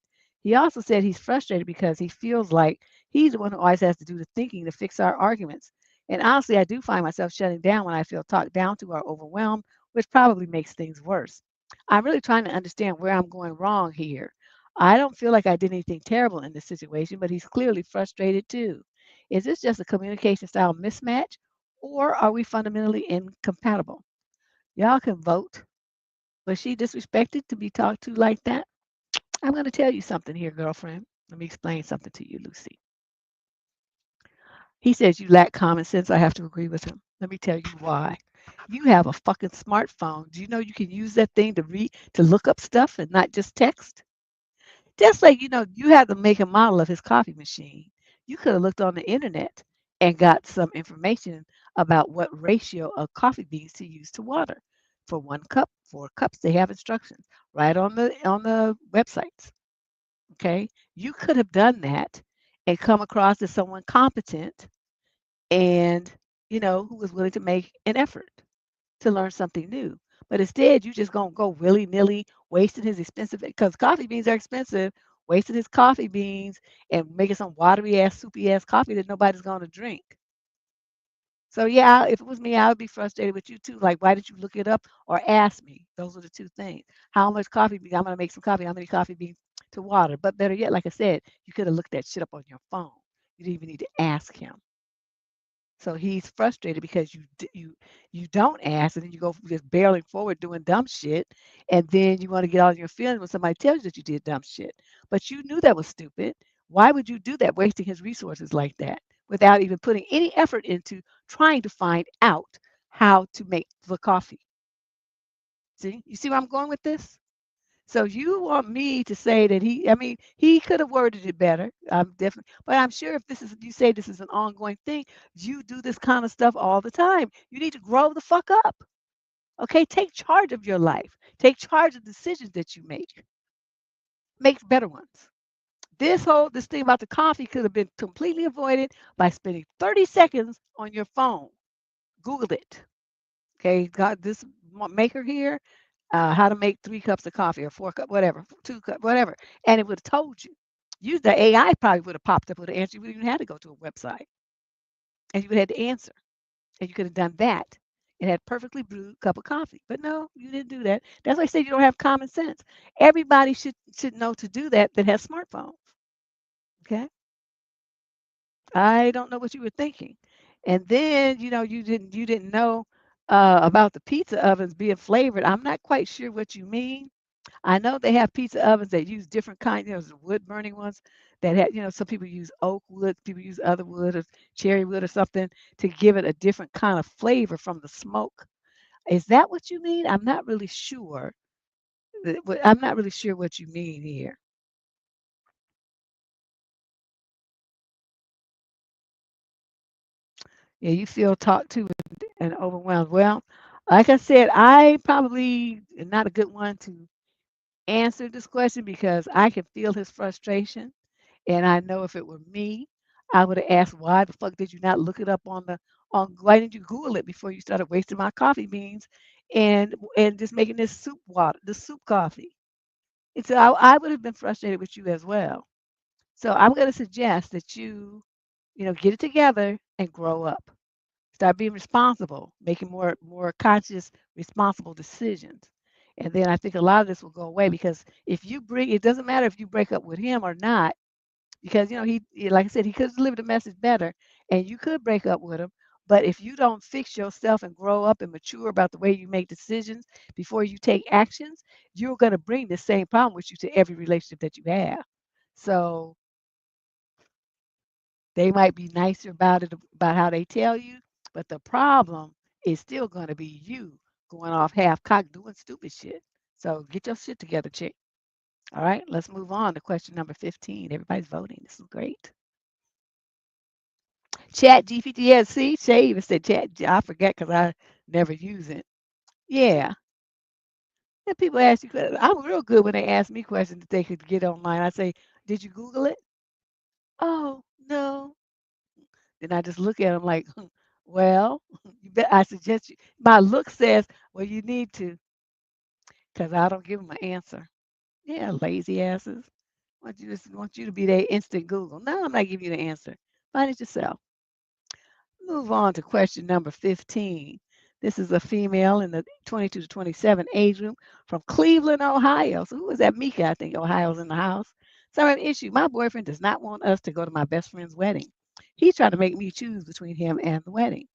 He also said he's frustrated because he feels like he's the one who always has to do the thinking to fix our arguments. And honestly, I do find myself shutting down when I feel talked down to or overwhelmed, which probably makes things worse. I'm really trying to understand where I'm going wrong here. I don't feel like I did anything terrible in this situation, but he's clearly frustrated too. Is this just a communication style mismatch, or are we fundamentally incompatible? Y'all can vote. Was she disrespected to be talked to like that? I'm going to tell you something here, girlfriend. Let me explain something to you, Lucy. He says you lack common sense. I have to agree with him. Let me tell you why. You have a fucking smartphone. Do you know you can use that thing to look up stuff and not just text? Just like you had to make a model of his coffee machine. You could have looked on the internet and got some information about what ratio of coffee beans to use to water. For 1 cup, 4 cups, they have instructions right on the websites. Okay, you could have done that and come across as someone competent and who was willing to make an effort to learn something new. But instead, you just gonna go willy nilly, wasting his expensive because coffee beans are expensive, wasting his coffee beans and making some watery ass, soupy ass coffee that nobody's gonna drink. So yeah, if it was me, I would be frustrated with you too. Like, why did you look it up or ask me? Those are the two things. How much coffee beans? I'm gonna make some coffee. How many coffee beans to water? But better yet, like I said, you could have looked that shit up on your phone. You didn't even need to ask him. So he's frustrated because you don't ask, and then you go just barreling forward doing dumb shit, and then you want to get all your feelings when somebody tells you that you did dumb shit. But you knew that was stupid. Why would you do that, wasting his resources like that, without even putting any effort into trying to find out how to make the coffee? See, you see where I'm going with this? So you want me to say that he could have worded it better. I'm definitely, but I'm sure if you say this is an ongoing thing, you do this kind of stuff all the time. You need to grow the fuck up. Okay, take charge of your life. Take charge of decisions that you make. Make better ones. This thing about the coffee could have been completely avoided by spending 30 seconds on your phone. Google it. Okay, got this maker here, how to make 3 cups of coffee or 4 cup, whatever, 2 cup, whatever, and it would have told you. The AI probably would have popped up with an answer. You wouldn't even have to go to a website, and you would have had to answer, and you could have done that and had perfectly brewed cup of coffee. But no, you didn't do that. That's why I say you don't have common sense. Everybody should know to do that has smartphones. Okay, I don't know what you were thinking, and then you didn't know about the pizza ovens being flavored. I'm not quite sure what you mean. I know they have pizza ovens that use different kinds, the wood burning ones that have, some people use oak wood, people use other wood or cherry wood or something to give it a different kind of flavor from the smoke. Is that what you mean? I'm not really sure. I'm not really sure what you mean here. Yeah, you feel talked to and overwhelmed. Well, like I said, I probably am not a good one to answer this question because I can feel his frustration. And I know if it were me, I would have asked, why the fuck did you not look it up why didn't you Google it before you started wasting my coffee beans and just making this soup water, the soup coffee? And so I would have been frustrated with you as well. So I'm going to suggest that get it together and grow up. Start being responsible, making more conscious, responsible decisions. And then I think a lot of this will go away because it doesn't matter if you break up with him or not, because like I said, he could have delivered the message better, and you could break up with him. But if you don't fix yourself and grow up and mature about the way you make decisions before you take actions, you're going to bring the same problem with you to every relationship that you have. So they might be nicer about it, about how they tell you, but the problem is still going to be you going off half cocked doing stupid shit. So get your shit together, chick. All right, let's move on to question number 15. Everybody's voting. This is great. Chat GPT. Yeah, see, Shay even said chat. I forget because I never use it. Yeah. And people ask you questions. I'm real good when they ask me questions that they could get online. I say, did you Google it? Oh, no. Then I just look at them like, well, I suggest you. My look says, well, you need to, because I don't give them an answer. Yeah, lazy asses. Want you to be their instant Google. No, I'm not giving you the answer. Find it yourself. Move on to question number 15. This is a female in the 22 to 27 age group from Cleveland, Ohio. So who is that? Mika, I think Ohio's in the house. So I have an issue. My boyfriend does not want us to go to my best friend's wedding. He's trying to make me choose between him and the wedding.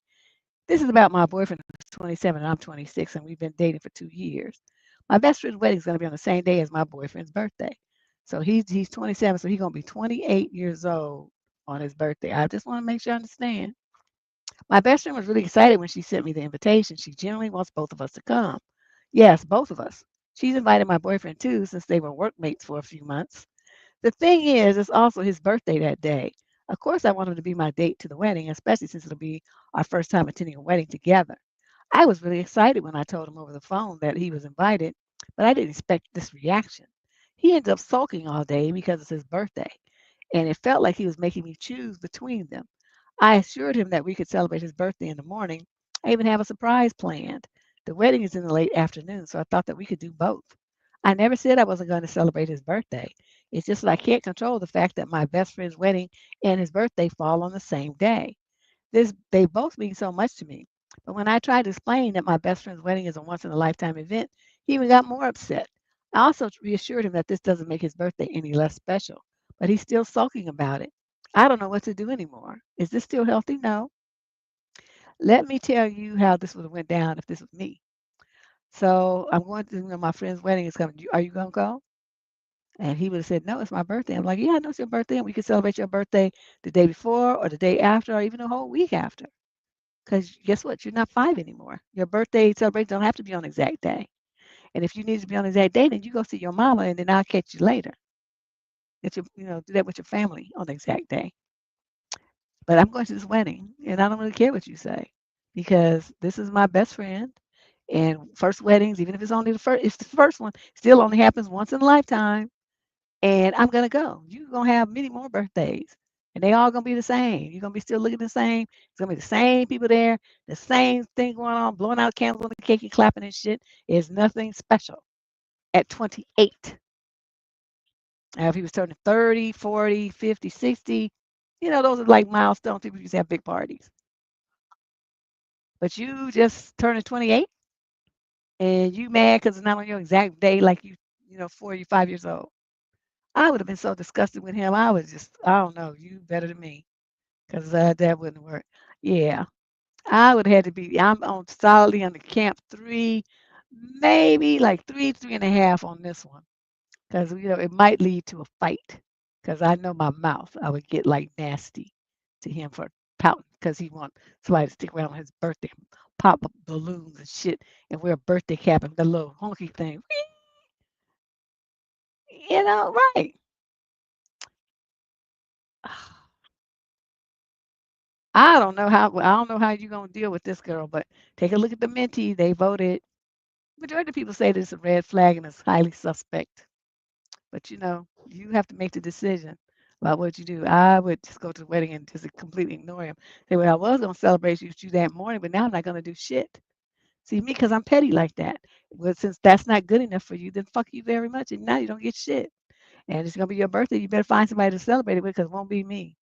This is about my boyfriend who's 27 and I'm 26, and we've been dating for 2 years. My best friend's wedding is going to be on the same day as my boyfriend's birthday. So he's 27, so he's going to be 28 years old on his birthday. I just want to make sure I understand. My best friend was really excited when she sent me the invitation. She genuinely wants both of us to come. Yes, both of us. She's invited my boyfriend too, since they were workmates for a few months. The thing is, it's also his birthday that day. Of course, I want him to be my date to the wedding, especially since it'll be our first time attending a wedding together. I was really excited when I told him over the phone that he was invited, but I didn't expect this reaction. He ended up sulking all day because it's his birthday, and it felt like he was making me choose between them. I assured him that we could celebrate his birthday in the morning. I even have a surprise planned. The wedding is in the late afternoon, so I thought that we could do both. I never said I wasn't going to celebrate his birthday. It's just that I can't control the fact that my best friend's wedding and his birthday fall on the same day. They both mean so much to me. But when I tried to explain that my best friend's wedding is a once in a lifetime event, he even got more upset. I also reassured him that this doesn't make his birthday any less special, but he's still sulking about it. I don't know what to do anymore. Is this still healthy? No. Let me tell you how this would have went down if this was me. So I'm going to, my friend's wedding is coming. Are you going to go? And he would have said, no, it's my birthday. I'm like, yeah, I know it's your birthday, and we can celebrate your birthday the day before or the day after or even a whole week after. Because guess what? You're not 5 anymore. Your birthday celebration don't have to be on the exact day. And if you need to be on the exact day, then you go see your mama, and then I'll catch you later. Get your, do that with your family on the exact day. But I'm going to this wedding, and I don't really care what you say because this is my best friend. And first weddings, even if it's only it's the first one, still only happens once in a lifetime. And I'm gonna go. You're gonna have many more birthdays, and they all gonna be the same. You're gonna be still looking the same. It's gonna be the same people there, the same thing going on, blowing out candles on the cake and clapping and shit. Is nothing special at 28. Now, if he was turning 30, 40, 50, 60, those are like milestones. People used to have big parties. But you just turning 28 and you mad because it's not on your exact day, like 4 or 5 years old. I would have been so disgusted with him. I was just, I don't know, you better than me. Because that wouldn't work. Yeah, I would have had to be. I'm on solidly on the camp 3, maybe like 3, 3.5 on this one. Because it might lead to a fight. Because I know my mouth, I would get like nasty to him for pouting because he want somebody to stick around on his birthday, pop up balloons and shit, and wear a birthday cap and the little honky thing. Right? I don't know how you're gonna deal with this girl, but take a look at the mentee. They voted. Majority of people say this is a red flag and it's highly suspect. But you have to make the decision about what you do. I would just go to the wedding and just completely ignore him. Say, well, I was gonna celebrate you that morning, but now I'm not gonna do shit. See me because I'm petty like that. Well, since that's not good enough for you, then fuck you very much, and now you don't get shit. And it's gonna be your birthday. You better find somebody to celebrate it with, because it won't be me.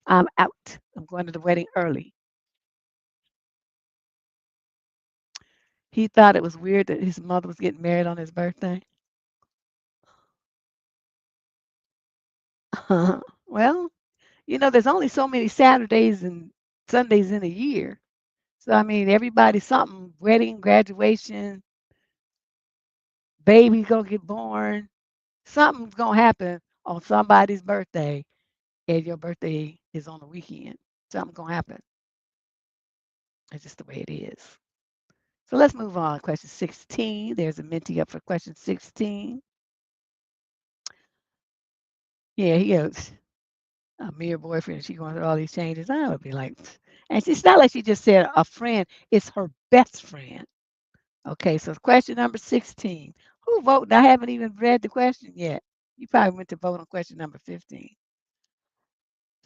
I'm out. I'm going to the wedding early. He thought it was weird that his mother was getting married on his birthday. Well, there's only so many Saturdays and Sundays in a year. So I mean, everybody something, wedding, graduation, baby's gonna get born, something's gonna happen on somebody's birthday, and your birthday is on the weekend. Something's gonna happen. It's just the way it is. So let's move on. Question 16. There's a mentee up for question 16. Yeah, he goes, a mere boyfriend. She going through all these changes. I would be like, and it's not like she just said a friend. It's her best friend. Okay, so question number 16. Who voted? I haven't even read the question yet. You probably went to vote on question number 15.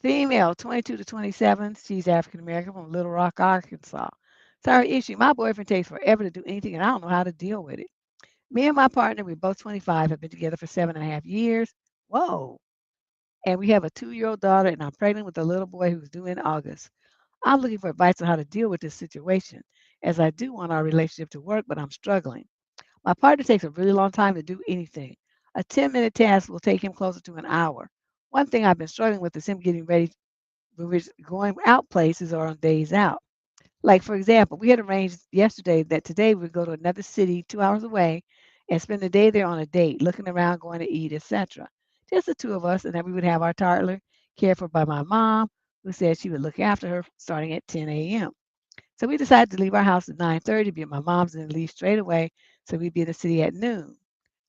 Female, 22 to 27. She's African American from Little Rock, Arkansas. So her issue, my boyfriend takes forever to do anything, and I don't know how to deal with it. Me and my partner, we're both 25, have been together for 7.5 years. Whoa. And we have a 2-year-old daughter, and I'm pregnant with a little boy who's due in August. I'm looking for advice on how to deal with this situation, as I do want our relationship to work, but I'm struggling. My partner takes a really long time to do anything. A 10-minute task will take him closer to an hour. One thing I've been struggling with is him getting ready when we're going out places or on days out. Like, for example, we had arranged yesterday that today we'd go to another city 2 hours away and spend the day there on a date, looking around, going to eat, etc. Just the two of us, and then we would have our toddler cared for by my mom, who said she would look after her starting at 10 a.m. So we decided to leave our house at 9:30, be at my mom's, and leave straight away so we'd be in the city at noon.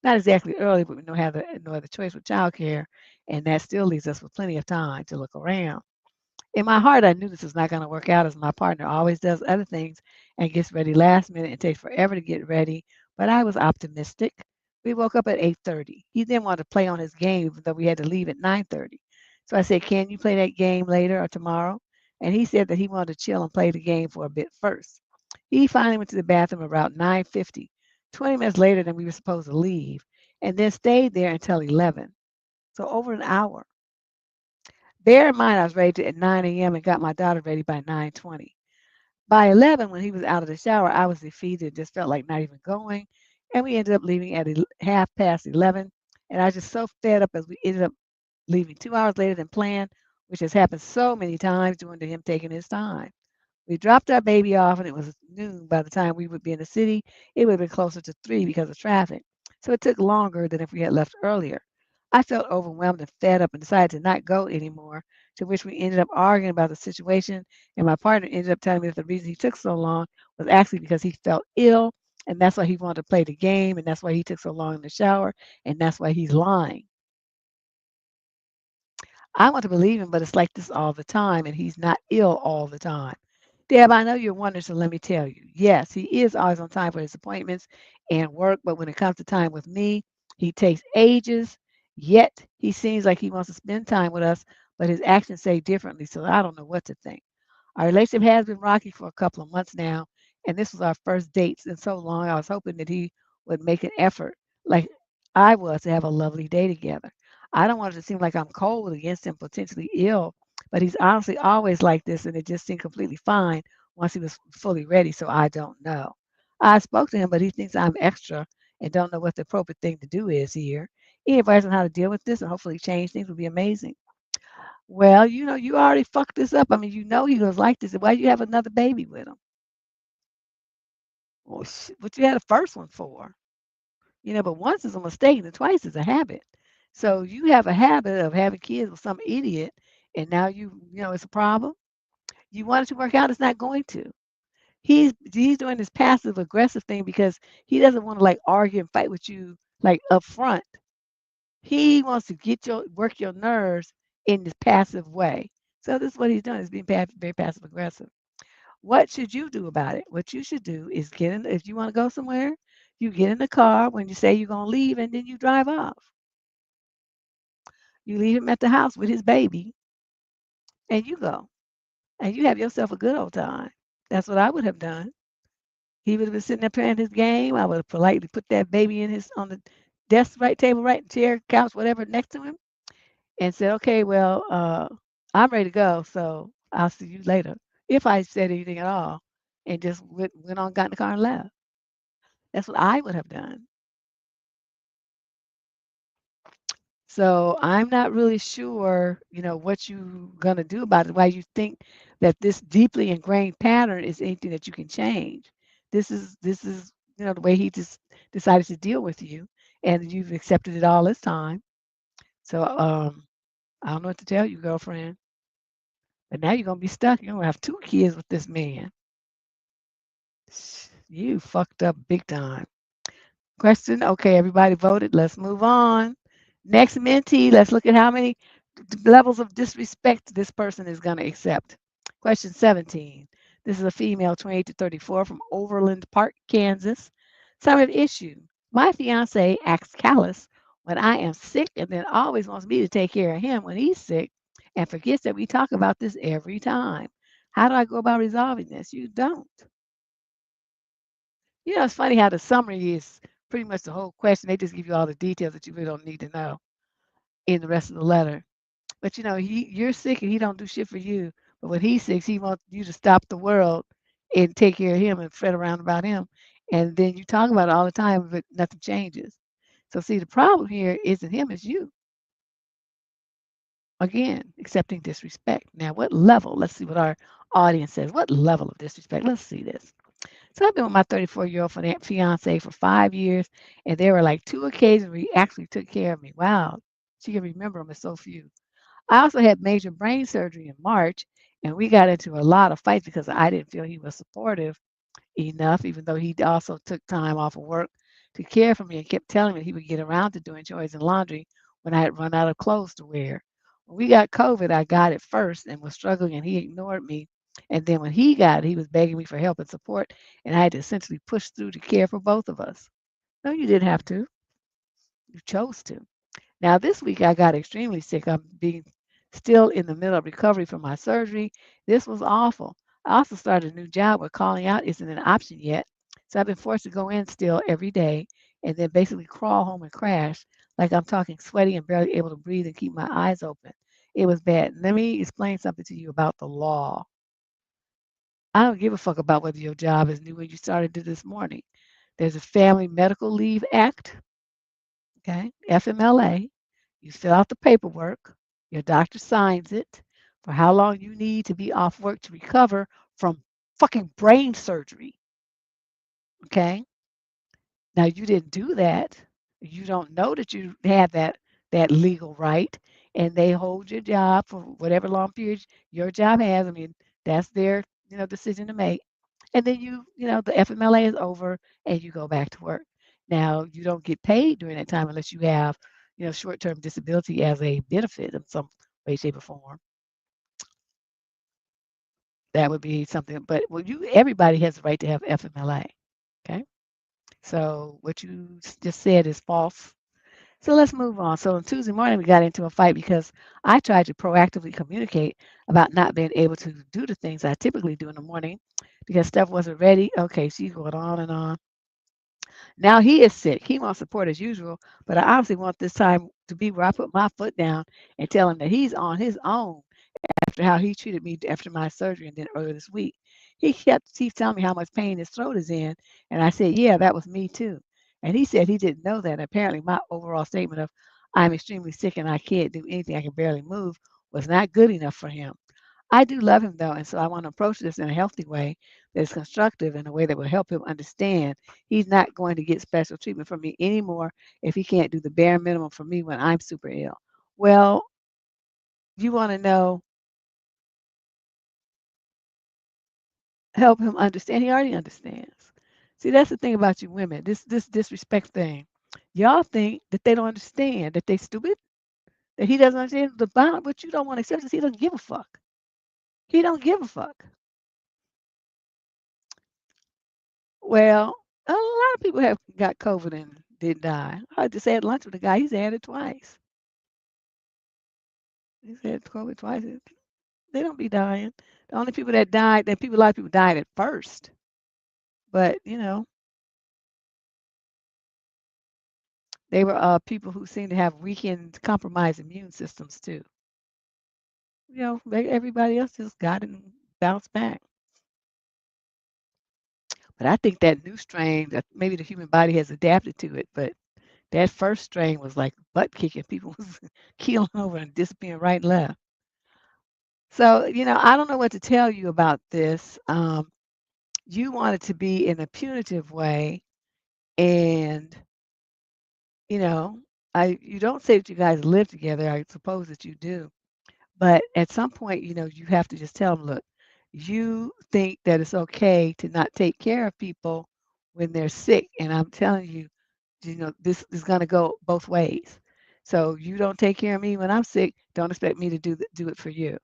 Not exactly early, but we don't have no other choice with childcare, and that still leaves us with plenty of time to look around. In my heart, I knew this was not going to work out, as my partner always does other things and gets ready last minute and takes forever to get ready, but I was optimistic. We woke up at 8:30. He then wanted to play on his game, even though we had to leave at 9:30. So I said, "Can you play that game later or tomorrow?" And he said that he wanted to chill and play the game for a bit first. He finally went to the bathroom around 9:50, 20 minutes later than we were supposed to leave, and then stayed there until 11. So over an hour. Bear in mind, I was ready at 9 a.m. and got my daughter ready by 9:20. By 11, when he was out of the shower, I was defeated, just felt like not even going. And we ended up leaving at half past 11. And I was just so fed up as we ended up leaving 2 hours later than planned, which has happened so many times due to him taking his time. We dropped our baby off, and it was noon by the time we would be in the city. It would have been closer to 3 because of traffic. So it took longer than if we had left earlier. I felt overwhelmed and fed up and decided to not go anymore, to which we ended up arguing about the situation. And my partner ended up telling me that the reason he took so long was actually because he felt ill And that's why he wanted to play the game, and that's why he took so long in the shower, and that's why he's lying. I want to believe him, but it's like this all the time, and he's not ill all the time. Deb, I know you're wondering, so let me tell you. Yes, he is always on time for his appointments and work, but when it comes to time with me, he takes ages, yet he seems like he wants to spend time with us, but his actions say differently, so I don't know what to think. Our relationship has been rocky for a couple of months now, and this was our first dates in so long. I was hoping that he would make an effort, like I was, to have a lovely day together. I don't want it to seem like I'm cold against him, potentially ill, but he's honestly always like this, and it just seemed completely fine once he was fully ready. So I don't know. I spoke to him, but he thinks I'm extra and don't know what the appropriate thing to do is here. Any advice on how to deal with this and hopefully change things would be amazing. Well, you already fucked this up. I mean, he was like this. Why you have another baby with him? Well, what you had a first one for? But once is a mistake and twice is a habit. So you have a habit of having kids with some idiot, and now it's a problem. You want it to work out, it's not going to. He's doing this passive aggressive thing because he doesn't want to like argue and fight with you like up front. He wants to work your nerves in this passive way. So this is what he's doing. He's being very passive aggressive. What should you do about it? What you should do is if you want to go somewhere, you get in the car when you say you're going to leave and then you drive off. You leave him at the house with his baby and you go and you have yourself a good old time. That's what I would have done. He would have been sitting there playing his game. I would have politely put that baby on the desk, right table, right chair, couch, whatever next to him and said, okay, well, I'm ready to go. So I'll see you later. If I said anything at all and just went on, got in the car and left. That's what I would have done. So I'm not really sure, what you're gonna do about it. Why you think that this deeply ingrained pattern is anything that you can change? This is the way he just decided to deal with you, and you've accepted it all this time. So I don't know what to tell you, girlfriend. But now you're gonna be stuck. You're gonna have two kids with this man. You fucked up big time. Question. Okay, everybody voted. Let's move on. Next mentee, let's look at how many levels of disrespect this person is going to accept. Question 17. This is a female, 28 to 34, from Overland Park, Kansas. Summary issue. My fiance acts callous when I am sick and then always wants me to take care of him when he's sick and forgets that we talk about this every time. How do I go about resolving this? You don't. It's funny how the summary is pretty much the whole question. They just give you all the details that you really don't need to know in the rest of the letter. But you're sick and he don't do shit for you. But when he's sick, he wants you to stop the world and take care of him and fret around about him. And then you talk about it all the time, but nothing changes. So see, the problem here isn't him, it's you. Again, accepting disrespect. Now, what level? Let's see what our audience says. What level of disrespect? Let's see this. So I've been with my 34-year-old fiance for 5 years, and there were like two occasions where he actually took care of me. Wow, she can remember them. It's so few. I also had major brain surgery in March, and we got into a lot of fights because I didn't feel he was supportive enough, even though he also took time off of work to care for me and kept telling me he would get around to doing chores and laundry when I had run out of clothes to wear. When we got COVID, I got it first and was struggling, and he ignored me. And then when he got it, he was begging me for help and support, and I had to essentially push through to care for both of us. No, you didn't have to. You chose to. Now, this week I got extremely sick. I'm being still in the middle of recovery from my surgery. This was awful. I also started a new job where calling out isn't an option yet. So I've been forced to go in still every day and then basically crawl home and crash like I'm talking sweaty and barely able to breathe and keep my eyes open. It was bad. Let me explain something to you about the law. I don't give a fuck about whether your job is new when you started it this morning. There's a Family Medical Leave Act, okay, FMLA. You fill out the paperwork, your doctor signs it for how long you need to be off work to recover from fucking brain surgery. Okay. Now you didn't do that. You don't know that you have that legal right, and they hold your job for whatever long period your job has. I mean, that's their decision to make. And then the FMLA is over and you go back to work. Now, you don't get paid during that time unless you have, short-term disability as a benefit in some way, shape, or form. That would be something. But everybody has the right to have FMLA. Okay. So what you just said is false. So let's move on. So on Tuesday morning, we got into a fight because I tried to proactively communicate about not being able to do the things I typically do in the morning because stuff wasn't ready. Okay, she's going on and on. Now he is sick. He wants support as usual, but I obviously want this time to be where I put my foot down and tell him that he's on his own after how he treated me after my surgery and then earlier this week. He's telling me how much pain his throat is in, and I said, yeah, that was me too. And he said he didn't know that. Apparently, my overall statement of I'm extremely sick and I can't do anything, I can barely move, was not good enough for him. I do love him though, and so I want to approach this in a healthy way that is constructive in a way that will help him understand he's not going to get special treatment from me anymore if he can't do the bare minimum for me when I'm super ill. Well, you want to know, help him understand. He already understands. See, that's the thing about you women. This disrespect thing. Y'all think that they don't understand, that they stupid, that he doesn't understand the bottom, but you don't want to accept this. He doesn't give a fuck. He don't give a fuck. Well, a lot of people have got COVID and didn't die. I just had lunch with a guy. He's had it twice. He's had COVID twice. They don't be dying. The only people that died, a lot of people died at first. But they were people who seem to have weakened, compromised immune systems too. Everybody else just got it and bounced back. But I think that new strain, that maybe the human body has adapted to it, but that first strain was like butt kicking. People was keeling over and disappearing right and left. So, I don't know what to tell you about this. You want it to be in a punitive way, and you know, you don't say that you guys live together. I suppose that you do, but at some point, you have to just tell them, look, you think that it's okay to not take care of people when they're sick, and I'm telling you, this is going to go both ways. So you don't take care of me when I'm sick. Don't expect me to do it for you.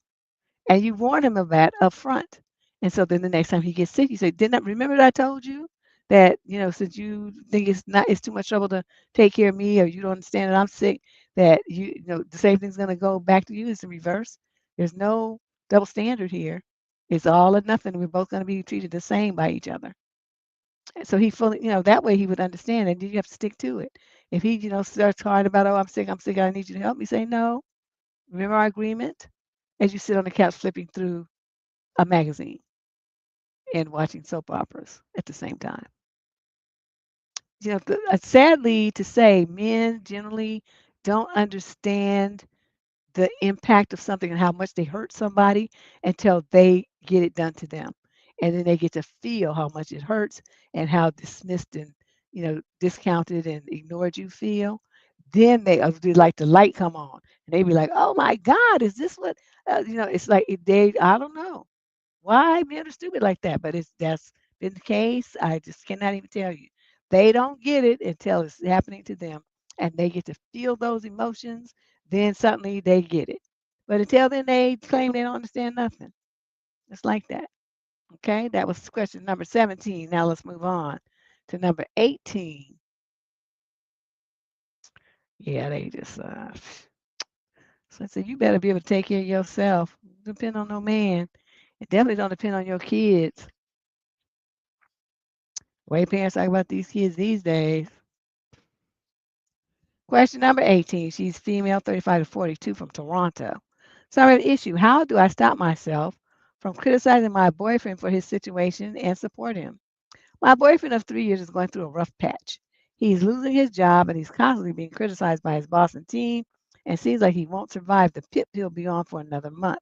And you warn him of that up front. And so then the next time he gets sick, you say, didn't I remember that I told you that, since you think it's too much trouble to take care of me or you don't understand that I'm sick, that the same thing's gonna go back to you. It's in reverse. There's no double standard here. It's all or nothing. We're both gonna be treated the same by each other. And so he fully, that way he would understand and you have to stick to it. If he, starts hard about, oh, I'm sick, I need you to help me, say no. Remember our agreement? As you sit on the couch flipping through a magazine and watching soap operas at the same time. Sadly to say, men generally don't understand the impact of something and how much they hurt somebody until they get it done to them. And then they get to feel how much it hurts and how dismissed and, discounted and ignored you feel. Then they like the light come on and they be like, oh my God, is this what, it's like I don't know. Why men are stupid like that? But that's been the case. I just cannot even tell you. They don't get it until it's happening to them, and they get to feel those emotions. Then suddenly they get it. But until then, they claim they don't understand nothing. It's like that. Okay, that was question number 17. Now let's move on to number 18. Yeah, they just so I said you better be able to take care of yourself. Depend on no man. It definitely don't depend on your kids. Way parents talk about these kids these days. Question number 18. She's female, 35 to 42 from Toronto. So I have an issue. How do I stop myself from criticizing my boyfriend for his situation and support him? My boyfriend of 3 years is going through a rough patch. He's losing his job and he's constantly being criticized by his boss and team and seems like he won't survive the pit he'll be on for another month.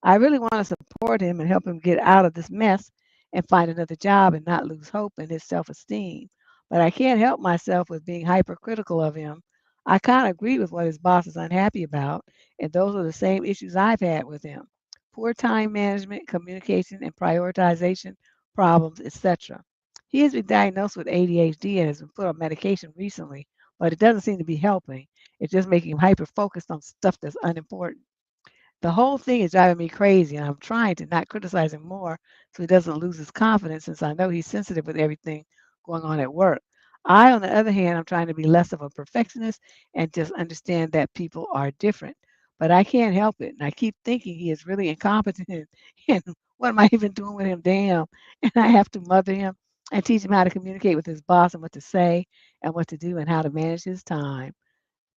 I really want to support him and help him get out of this mess and find another job and not lose hope in his self-esteem. But I can't help myself with being hypercritical of him. I kind of agree with what his boss is unhappy about, and those are the same issues I've had with him. Poor time management, communication, and prioritization problems, etc. He has been diagnosed with ADHD and has been put on medication recently, but it doesn't seem to be helping. It's just making him hyper focused on stuff that's unimportant. The whole thing is driving me crazy, and I'm trying to not criticize him more so he doesn't lose his confidence since I know he's sensitive with everything going on at work. I, on the other hand, I'm trying to be less of a perfectionist and just understand that people are different. But I can't help it. And I keep thinking he is really incompetent. And what am I even doing with him? Damn. And I have to mother him and teach him how to communicate with his boss and what to say and what to do and how to manage his time.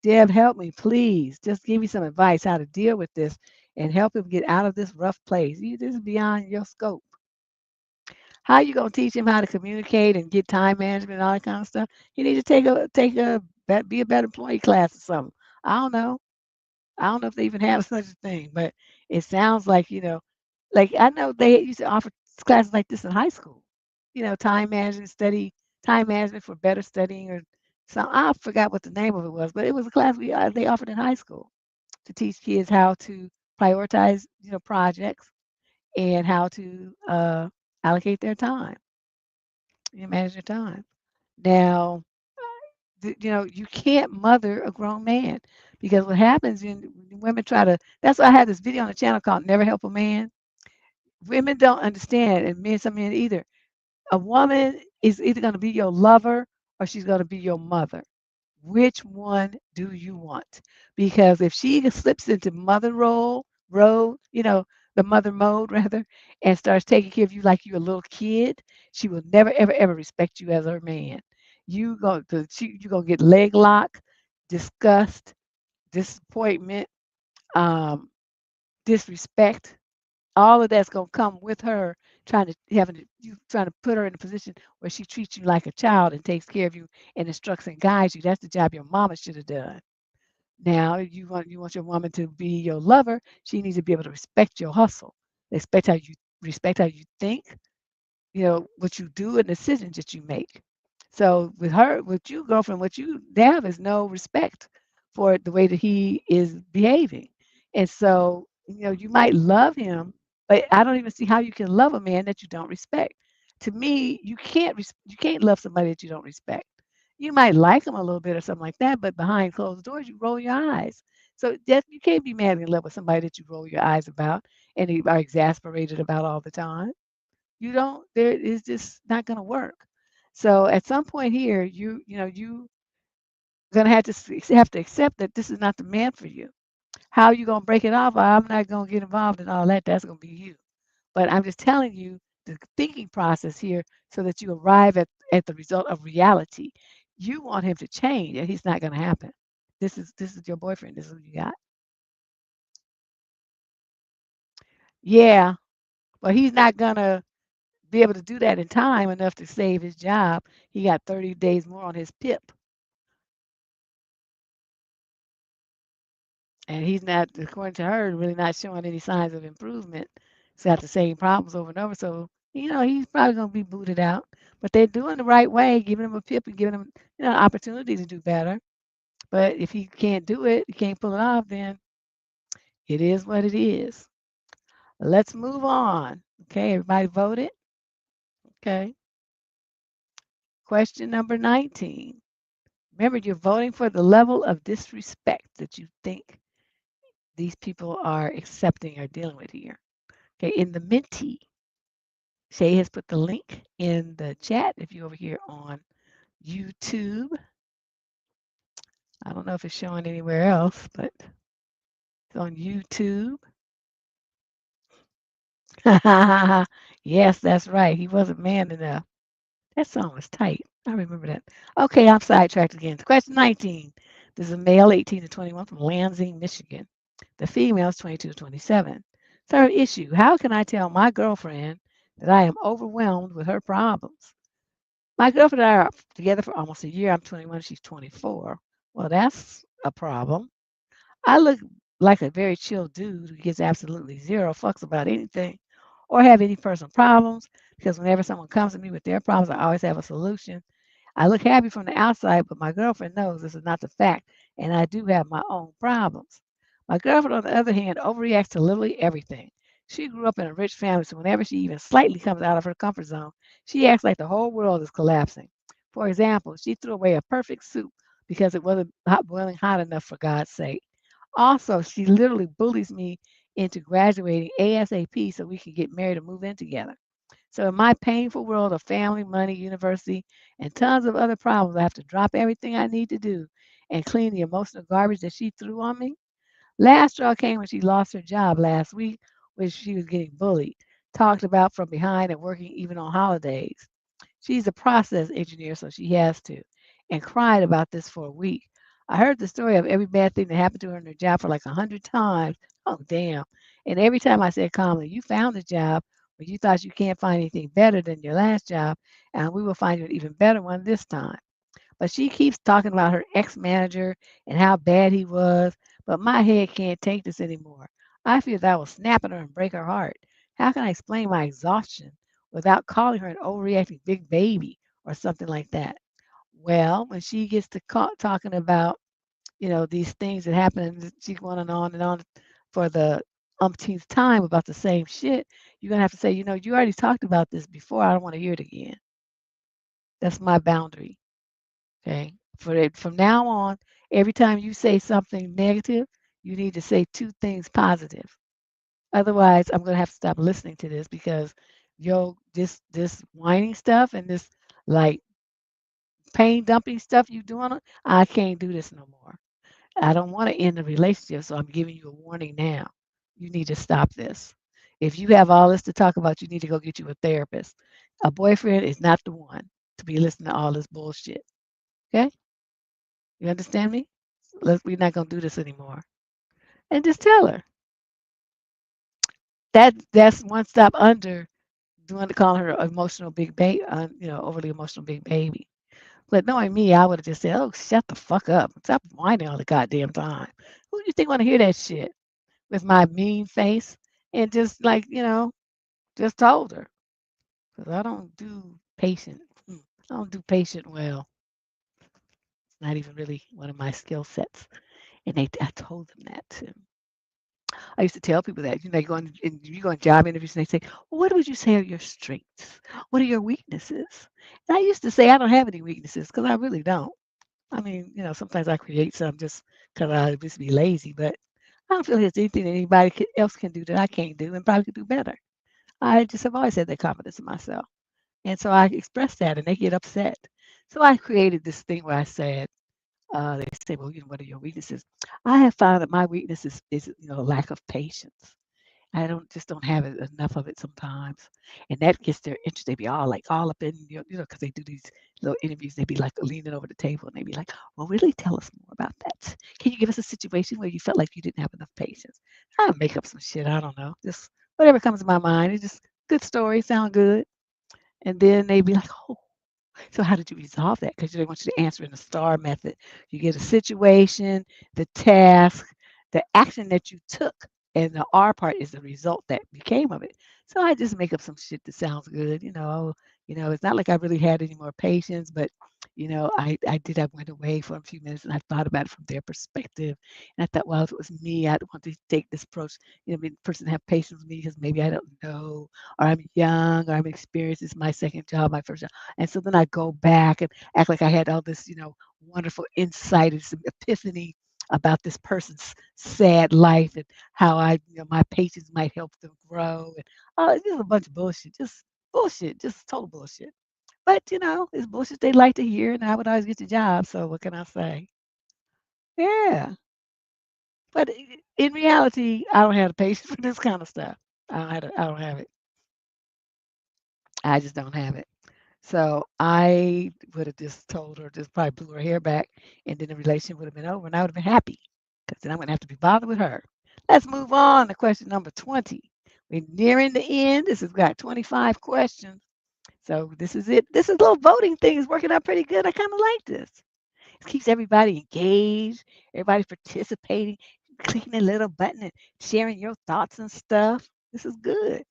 Deb, help me, please. Just give me some advice how to deal with this and help him get out of this rough place. This is beyond your scope. How you gonna teach him how to communicate and get time management and all that kind of stuff? You need to be a better employee class or something. I don't know. I don't know if they even have such a thing, but it sounds like, like I know they used to offer classes like this in high school. Time management for better studying or some. I forgot what the name of it was, but it was a class they offered in high school to teach kids how to prioritize, projects and how to allocate their time and manage their time. Now, you can't mother a grown man because what happens when women try to, that's why I have this video on the channel called Never Help a Man. Women don't understand, and some men either. A woman is either going to be your lover or she's going to be your mother. Which one do you want? Because if she slips into the mother mode rather, and starts taking care of you like you're a little kid, she will never, ever, ever respect you as her man. You're gonna get leg lock, disgust, disappointment, um, disrespect. All of that's gonna come with her trying to put her in a position where she treats you like a child and takes care of you and instructs and guides you. That's the job your mama should have done. Now you want your woman to be your lover. She needs to be able to respect your hustle, respect how you think, what you do and decisions that you make. So with you, girlfriend, what you have is no respect for the way that he is behaving. And so, you might love him, but I don't even see how you can love a man that you don't respect. To me, you can't love somebody that you don't respect. You might like him a little bit or something like that, but behind closed doors, you roll your eyes. So you can't be mad in love with somebody that you roll your eyes about and you are exasperated about all the time. You don't, there is just not going to work. So at some point here, you gonna have to accept that this is not the man for you. How are you gonna break it off? I'm not gonna get involved in all that. That's gonna be you. But I'm just telling you the thinking process here so that you arrive at the result of reality. You want him to change, and he's not gonna happen. This is your boyfriend. This is who you got. Yeah, but he's not gonna be able to do that in time enough to save his job. He got 30 days more on his PIP. And he's not, according to her, really not showing any signs of improvement. He's got the same problems over and over. So, he's probably going to be booted out. But they're doing the right way, giving him a PIP and giving him, an opportunity to do better. But if he can't do it, he can't pull it off, then it is what it is. Let's move on. Okay, everybody voted? Okay. Question number 19. Remember, you're voting for the level of disrespect that you think these people are accepting or dealing with here. Okay, in the Menti, Shay has put the link in the chat if you're over here on YouTube. I don't know if it's showing anywhere else, but it's on YouTube. Yes, that's right. He wasn't man enough. That song was tight. I remember that. Okay, I'm sidetracked again. Question 19. This is a male 18 to 21 from Lansing, Michigan. The female is 22 to 27. Third issue. How can I tell my girlfriend that I am overwhelmed with her problems? My girlfriend and I are together for almost a year. I'm 21, she's 24. Well, that's a problem. I look like a very chill dude who gives absolutely zero fucks about anything or have any personal problems because whenever someone comes to me with their problems, I always have a solution. I look happy from the outside, but my girlfriend knows this is not the fact, and I do have my own problems. My girlfriend, on the other hand, overreacts to literally everything. She grew up in a rich family, so whenever she even slightly comes out of her comfort zone, she acts like the whole world is collapsing. For example, she threw away a perfect soup because it wasn't boiling hot enough for God's sake. Also, she literally bullies me into graduating ASAP so we can get married and move in together. So in my painful world of family, money, university, and tons of other problems, I have to drop everything I need to do and clean the emotional garbage that she threw on me. Last straw came when she lost her job last week, when she was getting bullied, talked about from behind, and working even on holidays. She's a process engineer, so she has to, and cried about this for a week. I heard the story of every bad thing that happened to her in her job for like 100 times. Oh, damn. And every time I said calmly, you found a job, but you thought you can't find anything better than your last job, and we will find you an even better one this time. But she keeps talking about her ex-manager and how bad he was, but my head can't take this anymore. I feel that I will snap at her and break her heart. How can I explain my exhaustion without calling her an overreacting big baby or something like that? Well, when she gets to talking about, these things that happen, and she's going and on for the umpteenth time about the same shit, you're gonna have to say, you already talked about this before. I don't want to hear it again. That's my boundary. Okay. From now on, every time you say something negative, you need to say two things positive. Otherwise, I'm gonna have to stop listening to this because this whining stuff and this like pain dumping stuff you doing, I can't do this no more. I don't want to end the relationship, so I'm giving you a warning now. You need to stop this. If you have all this to talk about, you need to go get you a therapist. A boyfriend is not the one to be listening to all this bullshit. Okay? You understand me? We're not gonna do this anymore. And just tell her that's one stop under doing calling her emotional big baby, overly emotional big baby. But knowing me, I would have just said, "Oh, shut the fuck up! Stop whining all the goddamn time. Who do you think want to hear that shit?" With my mean face, and just like just told her because I don't do patient. I don't do patient well. It's not even really one of my skill sets. And I told them that too. I used to tell people that, you go on job interviews and they say, well, what would you say are your strengths? What are your weaknesses? And I used to say I don't have any weaknesses because I really don't. I mean, sometimes I create some just because I just be lazy, but I don't feel there's anything that else can do that I can't do and probably could do better. I just have always had that confidence in myself. And so I express that and they get upset. So I created this thing where I said, they say, well, what are your weaknesses? I have found that my weakness is lack of patience. I don't have it, enough of it sometimes, and that gets their interest. They be all up in because they do these little interviews. They be like leaning over the table and they be like, "Well, really, tell us more about that. Can you give us a situation where you felt like you didn't have enough patience?" I make up some shit. I don't know, just whatever comes to my mind. It's just good story, sound good, and then they be like, "Oh, so how did you resolve that?" Because they want you to answer in the STAR method. You get a situation, the task, the action that you took, and the R part is the result that became of it. So I just make up some shit that sounds good. It's not like I really had any more patience, but I went away for a few minutes and I thought about it from their perspective. And I thought, well, if it was me, I'd want to take this approach, the person have patience with me because maybe I don't know, or I'm young, or I'm experienced. It's my second job, my first job. And so then I go back and act like I had all this, wonderful insight and some epiphany about this person's sad life and how my patience might help them grow. And it's just a bunch of bullshit, just total bullshit. But it's bullshit they like to hear, and I would always get the job. So what can I say? Yeah. But in reality, I don't have the patience for this kind of stuff. I don't have it. I just don't have it. So I would have just told her, just probably blew her hair back, and then the relationship would have been over, and I would have been happy because then I wouldn't have to be bothered with her. Let's move on to question number 20. We're nearing the end. This has got 25 questions. So this is it. This is a little voting thing is working out pretty good. I kind of like this. It keeps everybody engaged, everybody participating, clicking a little button and sharing your thoughts and stuff. This is good.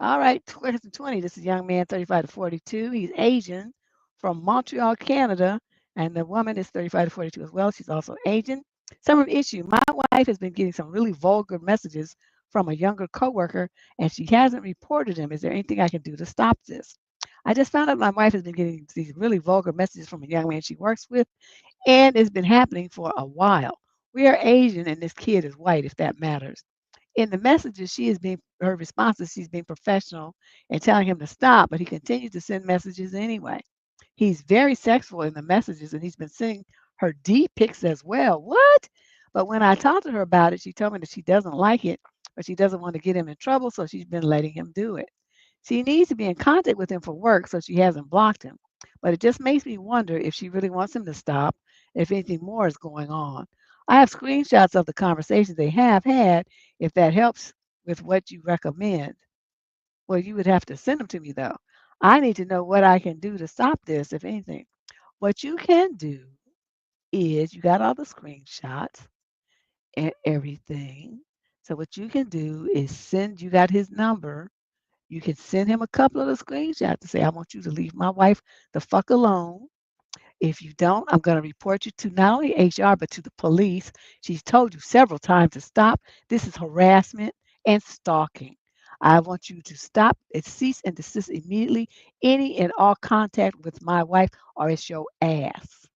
All right, question 20. This is a young man, 35 to 42. He's Asian from Montreal, Canada. And the woman is 35 to 42 as well. She's also Asian. Summer issue. My wife has been getting some really vulgar messages from a younger coworker, and she hasn't reported him. Is there anything I can do to stop this? I just found out my wife has been getting these really vulgar messages from a young man she works with, and it's been happening for a while. We are Asian, and this kid is white, if that matters. In the messages, she is being her responses, she's being professional and telling him to stop, but he continues to send messages anyway. He's very sexual in the messages, and he's been sending her D pics as well. What? But when I talked to her about it, she told me that she doesn't like it, but she doesn't want to get him in trouble, so she's been letting him do it. She needs to be in contact with him for work, so she hasn't blocked him. But it just makes me wonder if she really wants him to stop, if anything more is going on. I have screenshots of the conversations they have had, if that helps with what you recommend. Well, you would have to send them to me, though. I need to know what I can do to stop this, if anything. What you can do is you got all the screenshots and everything. So what you can do is send, you got his number. You can send him a couple of the screenshots to say, I want you to leave my wife the fuck alone. If you don't, I'm going to report you to not only HR, but to the police. She's told you several times to stop. This is harassment and stalking. I want you to stop and cease and desist immediately any and all contact with my wife, or it's your ass.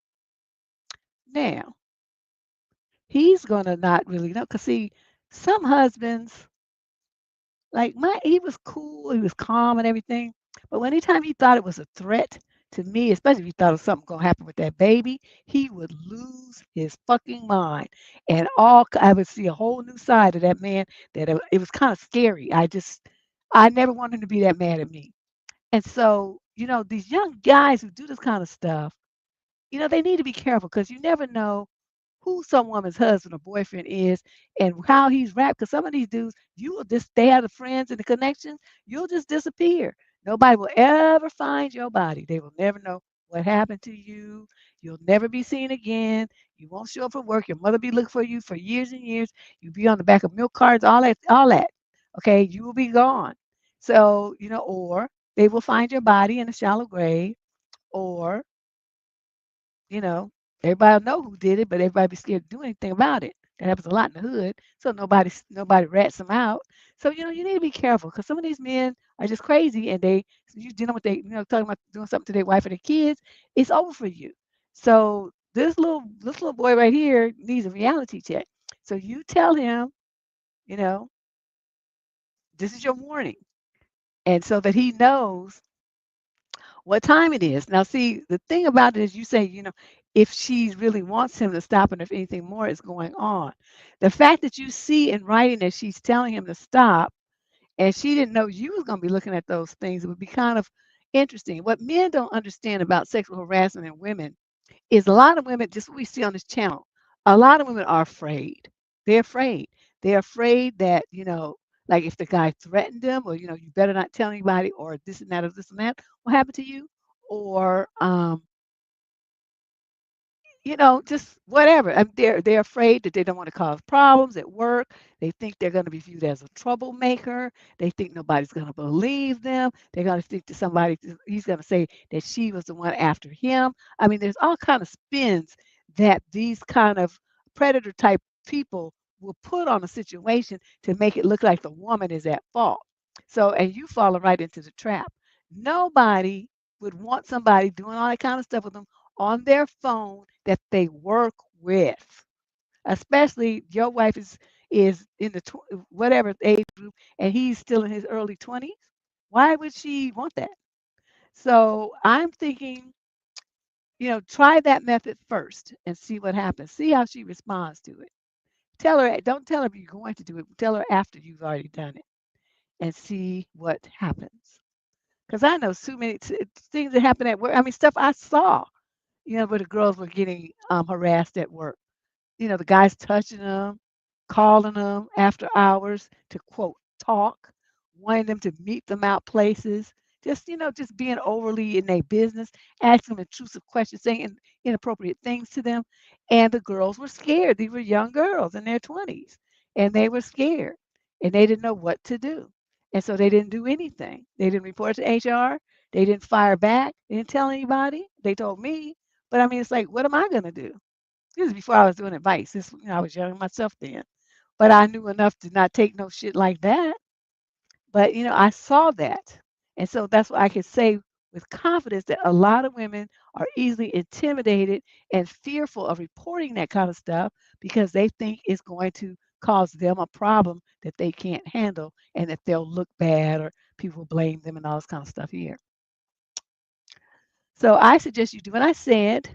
Now, he's going to not really know. Because, see, some husbands, like he was cool, he was calm and everything. But anytime he thought it was a threat to me, especially if he thought of something gonna happen with that baby, he would lose his fucking mind. And I would see a whole new side of that man that it was kind of scary. I never wanted him to be that mad at me. And so, these young guys who do this kind of stuff, they need to be careful because you never know who some woman's husband or boyfriend is and how he's wrapped. Because some of these dudes, you will just, they have the friends and the connections, you'll just disappear. Nobody will ever find your body. They will never know what happened to you. You'll never be seen again. You won't show up for work. Your mother be looking for you for years and years. You'll be on the back of milk carts, all that, all that. Okay, you will be gone. So, or they will find your body in a shallow grave, or you know, everybody will know who did it, but everybody be scared to do anything about it. That happens a lot in the hood. So nobody rats them out. So you need to be careful because some of these men are just crazy, and you dealing with talking about doing something to their wife or their kids. It's over for you. So this little boy right here needs a reality check. So you tell him, you know, this is your warning, and so that he knows what time it is. Now, see, the thing about it is you say, if she really wants him to stop and if anything more is going on. The fact that you see in writing that she's telling him to stop and she didn't know you was going to be looking at those things, it would be kind of interesting. What men don't understand about sexual harassment in women is a lot of women, just what we see on this channel, a lot of women are afraid. They're afraid. They're afraid that, like if the guy threatened them or, you better not tell anybody or this and that or this and that will happen to you. Or just whatever. They're afraid that they don't want to cause problems at work. They think they're going to be viewed as a troublemaker. They think nobody's going to believe them. They're going to think that he's going to say that she was the one after him. I mean, there's all kind of spins that these kind of predator type people will put on a situation to make it look like the woman is at fault. So, and you falling right into the trap. Nobody would want somebody doing all that kind of stuff with them on their phone that they work with, especially your wife is in the whatever age group and he's still in his early 20s. Why would she want that? So I'm thinking, try that method first and see what happens. See how she responds to it. Don't tell her you're going to do it. Tell her after you've already done it and see what happens. Because I know so many things that happen at work. I mean, stuff I saw, where the girls were getting harassed at work. The guys touching them, calling them after hours to quote talk, wanting them to meet them out places, just being overly in their business, asking them intrusive questions, saying inappropriate things to them. And the girls were scared. These were young girls in their 20s, and they were scared, and they didn't know what to do. And so they didn't do anything. They didn't report to HR. They didn't fire back. They didn't tell anybody. They told me. But I mean, it's like, what am I going to do? This is before I was doing advice. I was young myself then. but I knew enough to not take no shit like that. But I saw that. And so that's why I can say with confidence that a lot of women are easily intimidated and fearful of reporting that kind of stuff because they think it's going to cause them a problem that they can't handle and that they'll look bad or people blame them and all this kind of stuff here. So I suggest you do what I said.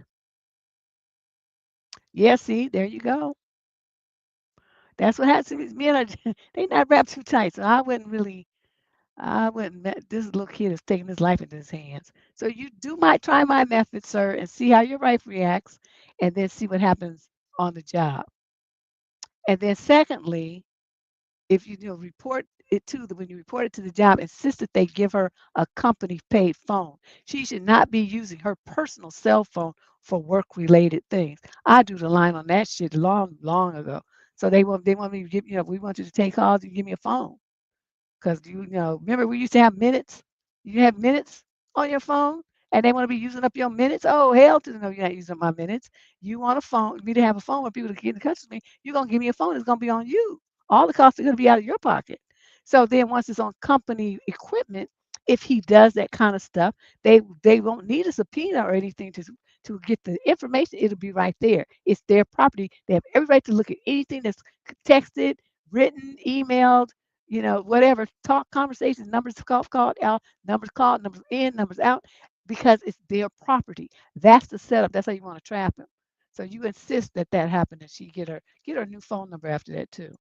Yeah, see, there you go. That's what happens to me. Men are they not wrapped too tight. So I wouldn't. This little kid is taking his life into his hands. So you try my method, sir, and see how your wife reacts, and then see what happens on the job. And then secondly, if report it to the when you report it to the job, insist that they give her a company paid phone. She should not be using her personal cell phone for work related things. I drew the line on that shit long, long ago. So they want me to give we want you to take calls, you give me a phone. Because remember we used to have minutes? You have minutes on your phone and they want to be using up your minutes? Oh, hell to no, you're not using up my minutes. You want a phone, me to have a phone where people to get in touch with me, you're going to give me a phone. It's going to be on you. All the costs are going to be out of your pocket. So then once it's on company equipment, if he does that kind of stuff, they won't need a subpoena or anything to get the information. It'll be right there. It's their property. They have every right to look at anything that's texted, written, emailed, whatever, talk conversations, numbers called out, numbers called, numbers in, numbers out, because it's their property. That's the setup. That's how you want to trap him. So you insist that that happened and she get her new phone number after that too.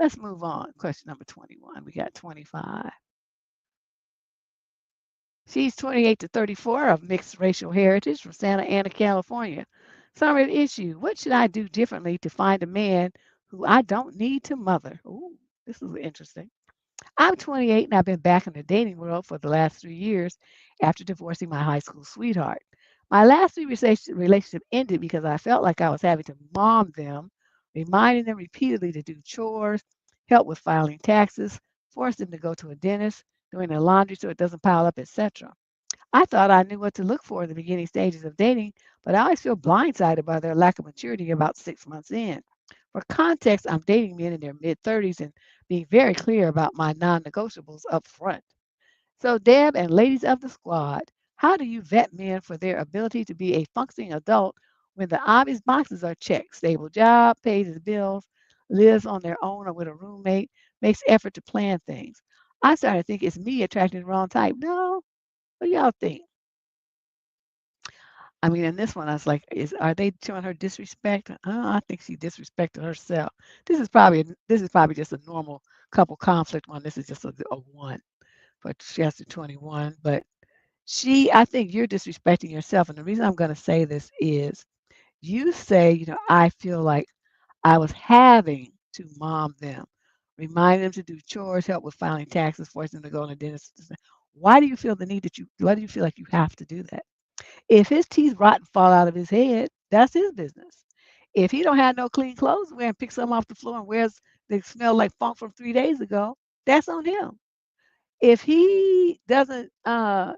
Let's move on. Question number 21. We got 25. She's 28 to 34 of mixed racial heritage from Santa Ana, California. Summary of the issue. What should I do differently to find a man who I don't need to mother? Ooh, this is interesting. I'm 28 and I've been back in the dating world for the last 3 years after divorcing my high school sweetheart. My last three relationship ended because I felt like I was having to mom them, reminding them repeatedly to do chores, help with filing taxes, force them to go to a dentist, doing their laundry so it doesn't pile up, etc. I thought I knew what to look for in the beginning stages of dating, but I always feel blindsided by their lack of maturity about 6 months in. For context, I'm dating men in their mid 30s and being very clear about my non negotiables up front. So, Deb and ladies of the squad, how do you vet men for their ability to be a functioning adult when the obvious boxes are checked? Stable job, pays his bills, lives on their own or with a roommate, makes effort to plan things. I started to think it's me attracting the wrong type. No, what do y'all think? I mean, in this one, I was like, are they showing her disrespect? I think she disrespected herself. This is probably just a normal couple conflict one. This is just a one, but she has to 21. But I think you're disrespecting yourself. And the reason I'm going to say this is you say, I feel like I was having to mom them, remind them to do chores, help with filing taxes, force them to go on a dentist. Why do you feel the need why do you feel like you have to do that? If his teeth rot and fall out of his head, that's his business. If he don't have no clean clothes to wear and picks some off the floor and wears they smell like funk from 3 days ago, that's on him. If he doesn't file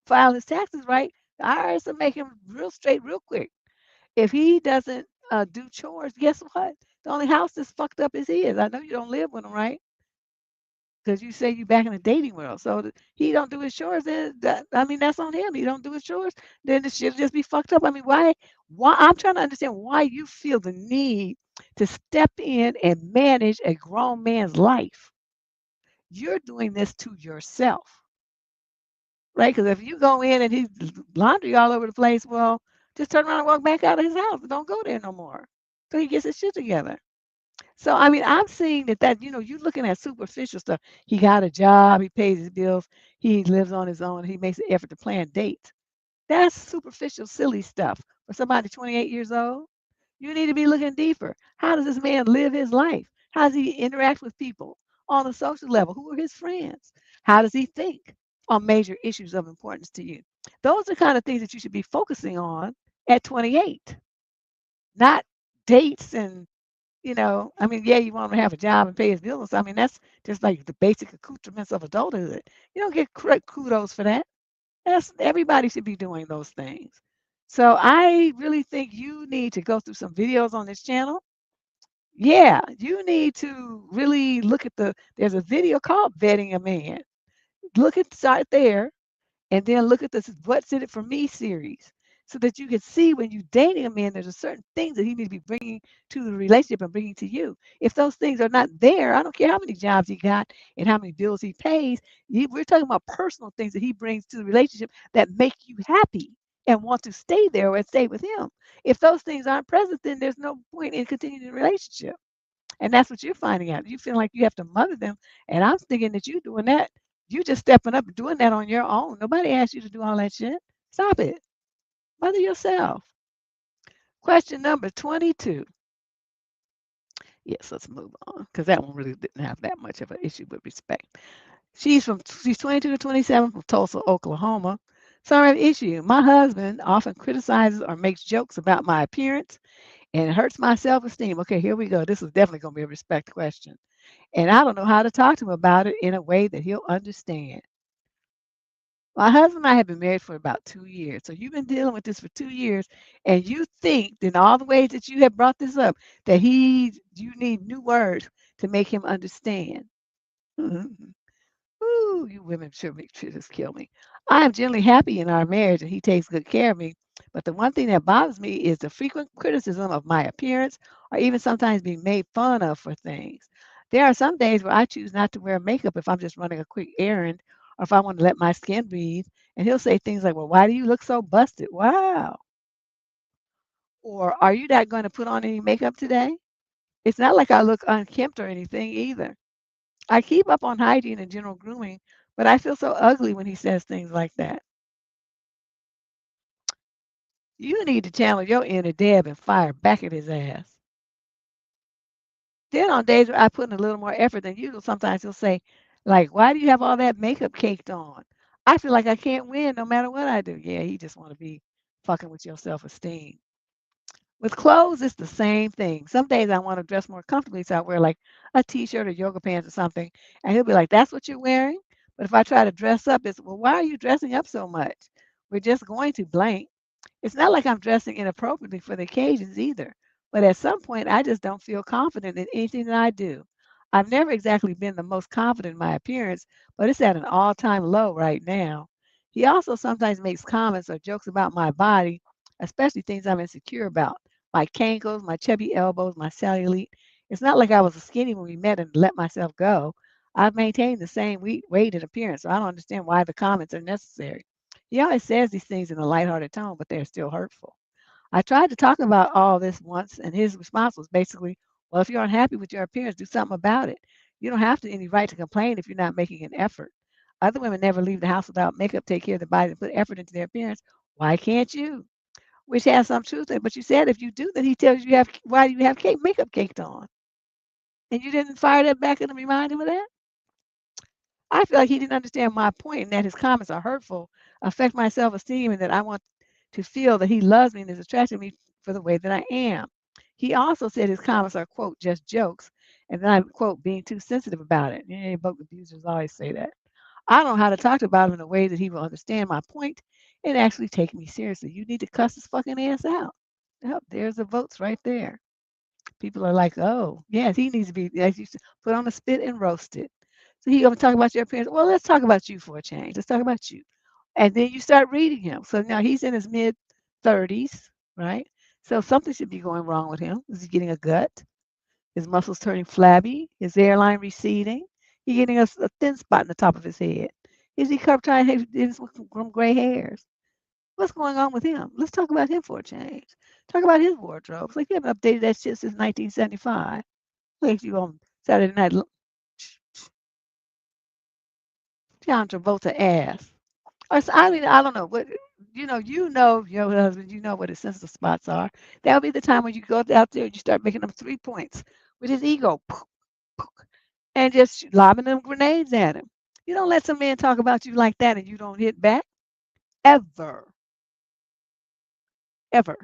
his taxes right, the IRS will make him real straight real quick. If he doesn't do chores, guess what? The only house that's fucked up is his. I know you don't live with him, right? Because you say you back in the dating world. So he don't do his chores, then that's on him. He don't do his chores, then the shit just be fucked up. I mean, why I'm trying to understand why you feel the need to step in and manage a grown man's life. You're doing this to yourself, right? Because if you go in and he's laundry all over the place, well, just turn around and walk back out of his house. Don't go there no more. So he gets his shit together. So I mean, I'm seeing that you're looking at superficial stuff. He got a job, he pays his bills, he lives on his own, he makes an effort to plan dates. That's superficial, silly stuff for somebody 28 years old. You need to be looking deeper. How does this man live his life? How does he interact with people on a social level? Who are his friends? How does he think on major issues of importance to you? Those are the kind of things that you should be focusing on at 28, not dates and I mean, yeah, you want him to have a job and pay his bills. I mean, that's just like the basic accoutrements of adulthood. You don't get kudos for that. That's everybody should be doing those things. So I really think you need to go through some videos on this channel, Yeah, you need to really look at there's a video called Vetting a Man. Look at start there and then look at this What's in it for me series so that you can see when you're dating a man, there's a certain things that he needs to be bringing to the relationship and bringing to you. If those things are not there, I don't care how many jobs he got and how many bills he pays. We're talking about personal things that he brings to the relationship that make you happy and want to stay there or stay with him. If those things aren't present, then there's no point in continuing the relationship. And that's what you're finding out. You feel like you have to mother them. And I'm thinking that you're doing that. You just stepping up and doing that on your own. Nobody asked you to do all that shit. Stop it. Mother yourself. Question number 22. Yes, let's move on because that one really didn't have that much of an issue with respect. She's 22 to 27 from Tulsa, Oklahoma. Sorry of issue. My husband often criticizes or makes jokes about my appearance and it hurts my self-esteem. Okay, here we go. This is definitely going to be a respect question. And I don't know how to talk to him about it in a way that he'll understand. My husband and I have been married for about 2 years. So you've been dealing with this for 2 years, and you think in all the ways that you have brought this up that you need new words to make him understand. Ooh, you women should just kill me. I am generally happy in our marriage and he takes good care of me. But the one thing that bothers me is the frequent criticism of my appearance or even sometimes being made fun of for things. There are some days where I choose not to wear makeup if I'm just running a quick errand or if I want to let my skin breathe. And he'll say things like, well, why do you look so busted? Wow. Or are you not going to put on any makeup today? It's not like I look unkempt or anything either. I keep up on hygiene and general grooming, but I feel so ugly when he says things like that. You need to channel your inner Deb and fire back at his ass. Then on days where I put in a little more effort than usual, sometimes he'll say, like, why do you have all that makeup caked on? I feel like I can't win no matter what I do. Yeah, he just want to be fucking with your self-esteem. With clothes, it's the same thing. Some days I want to dress more comfortably, so I wear like a t-shirt or yoga pants or something. And he'll be like, that's what you're wearing? But if I try to dress up, it's, well, why are you dressing up so much? We're just going to blank. It's not like I'm dressing inappropriately for the occasions either. But at some point, I just don't feel confident in anything that I do. I've never exactly been the most confident in my appearance, but it's at an all-time low right now. He also sometimes makes comments or jokes about my body, especially things I'm insecure about. My cankles, my chubby elbows, my cellulite. It's not like I was skinny when we met and let myself go. I've maintained the same weight and appearance, so I don't understand why the comments are necessary. He always says these things in a lighthearted tone, but they're still hurtful. I tried to talk about all this once, and his response was basically, well, if you're unhappy with your appearance, do something about it. You don't have to any right to complain if you're not making an effort. Other women never leave the house without makeup, take care of their body, and put effort into their appearance. Why can't you? Which has some truth in it. But you said if you do, then he tells you have why do you have makeup caked on? And you didn't fire that back and remind him of that? I feel like he didn't understand my point and that his comments are hurtful, affect my self-esteem, and that I want to feel that he loves me and is attracted to me for the way that I am. He also said his comments are, quote, just jokes, and that I'm, quote, being too sensitive about it. Yeah, both abusers always say that. I don't know how to talk about him in a way that he will understand my point and actually take me seriously. You need to cuss his fucking ass out. Yep, there's the votes right there. People are like, oh, yes, he needs to be, as you said, put on a spit and roasted. So he gonna talk about your appearance. Well, let's talk about you for a change. Let's talk about you. And then you start reading him. So now he's in his mid 30s, right? So something should be going wrong with him. Is he getting a gut? His muscles turning flabby? His hairline receding? He getting a thin spot in the top of his head? Is he trying to have some gray hairs? What's going on with him? Let's talk about him for a change. Talk about his wardrobe. It's like you haven't updated that shit since 1975. Like you on Saturday night, John Travolta ass. Or I mean, I don't know what you know your husband. You know what his sensitive spots are. That'll be the time when you go out there and you start making them 3 points with his ego, and just lobbing them grenades at him. You don't let some man talk about you like that and you don't hit back ever, ever.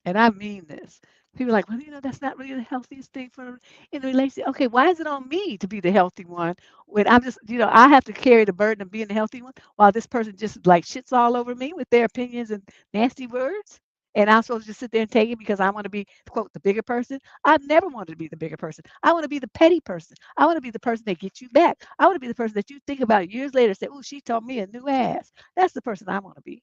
And I mean this. People are like, well, that's not really the healthiest thing for in a relationship. Okay, why is it on me to be the healthy one when I'm just, I have to carry the burden of being the healthy one while this person just like shits all over me with their opinions and nasty words? And I'm supposed to just sit there and take it because I want to be, quote, the bigger person. I've never wanted to be the bigger person. I want to be the petty person. I want to be the person that gets you back. I want to be the person that you think about years later and say, oh, she told me a new ass. That's the person I want to be.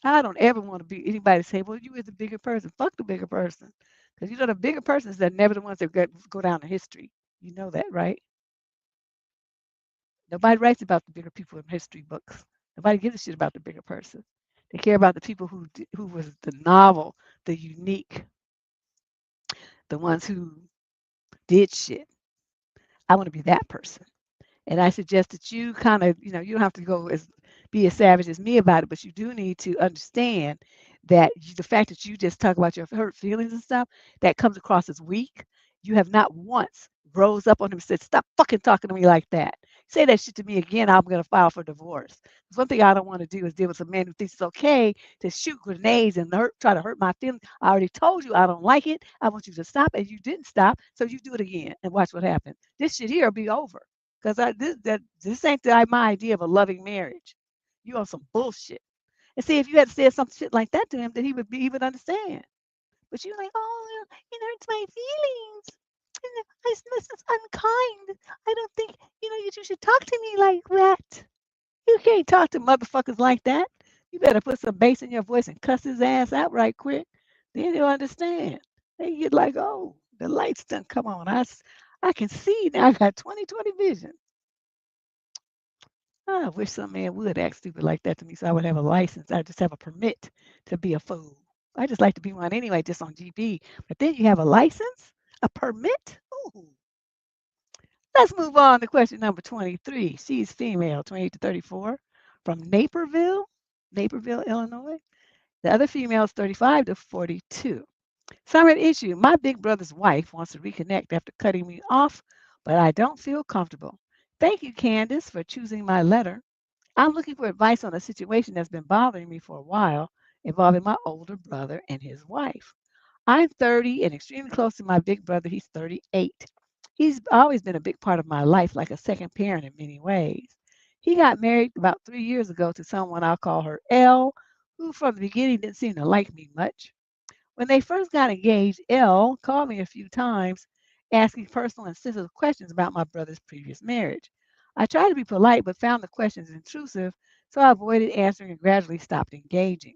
I don't ever want to be anybody to say, well, you is the bigger person. Fuck the bigger person. Because you know the bigger persons are never the ones that go down in history. You know that, right? Nobody writes about the bigger people in history books. Nobody gives a shit about the bigger person. They care about the people who was the novel, the unique, the ones who did shit. I want to be that person. And I suggest that you kind of, you don't have to be as savage as me about it, but you do need to understand that the fact that you just talk about your hurt feelings and stuff, that comes across as weak. You have not once rose up on him and said, stop fucking talking to me like that. Say that shit to me again, I'm going to file for divorce. Because one thing I don't want to do is deal with a man who thinks it's okay to shoot grenades and try to hurt my feelings. I already told you I don't like it. I want you to stop, and you didn't stop, so you do it again and watch what happens. This shit here will be over. Because this ain't my idea of a loving marriage. You on some bullshit. And see, if you had said some shit like that to him, then he would understand. But you're like, oh, it hurts my feelings. This is unkind. I don't think you should talk to me like that. You can't talk to motherfuckers like that. You better put some bass in your voice and cuss his ass out right quick. Then he'll understand. They get like, oh, the lights done come on. I can see now. I got 20/20 vision. I wish some man would act stupid like that to me so I would have a license. I just have a permit to be a fool. I just like to be one anyway, just on GB. But then you have a license, a permit. Ooh. Let's move on to question number 23. She's female, 28 to 34, from Naperville, Illinois. The other female is 35 to 42. Summary issue. My big brother's wife wants to reconnect after cutting me off, but I don't feel comfortable. Thank you, Candace, for choosing my letter. I'm looking for advice on a situation that's been bothering me for a while, involving my older brother and his wife. I'm 30 and extremely close to my big brother. He's 38. He's always been a big part of my life, like a second parent in many ways. He got married about 3 years ago to someone I'll call her L, who from the beginning didn't seem to like me much. When they first got engaged, L called me a few times asking personal and sensitive questions about my brother's previous marriage. I tried to be polite but found the questions intrusive, so I avoided answering and gradually stopped engaging.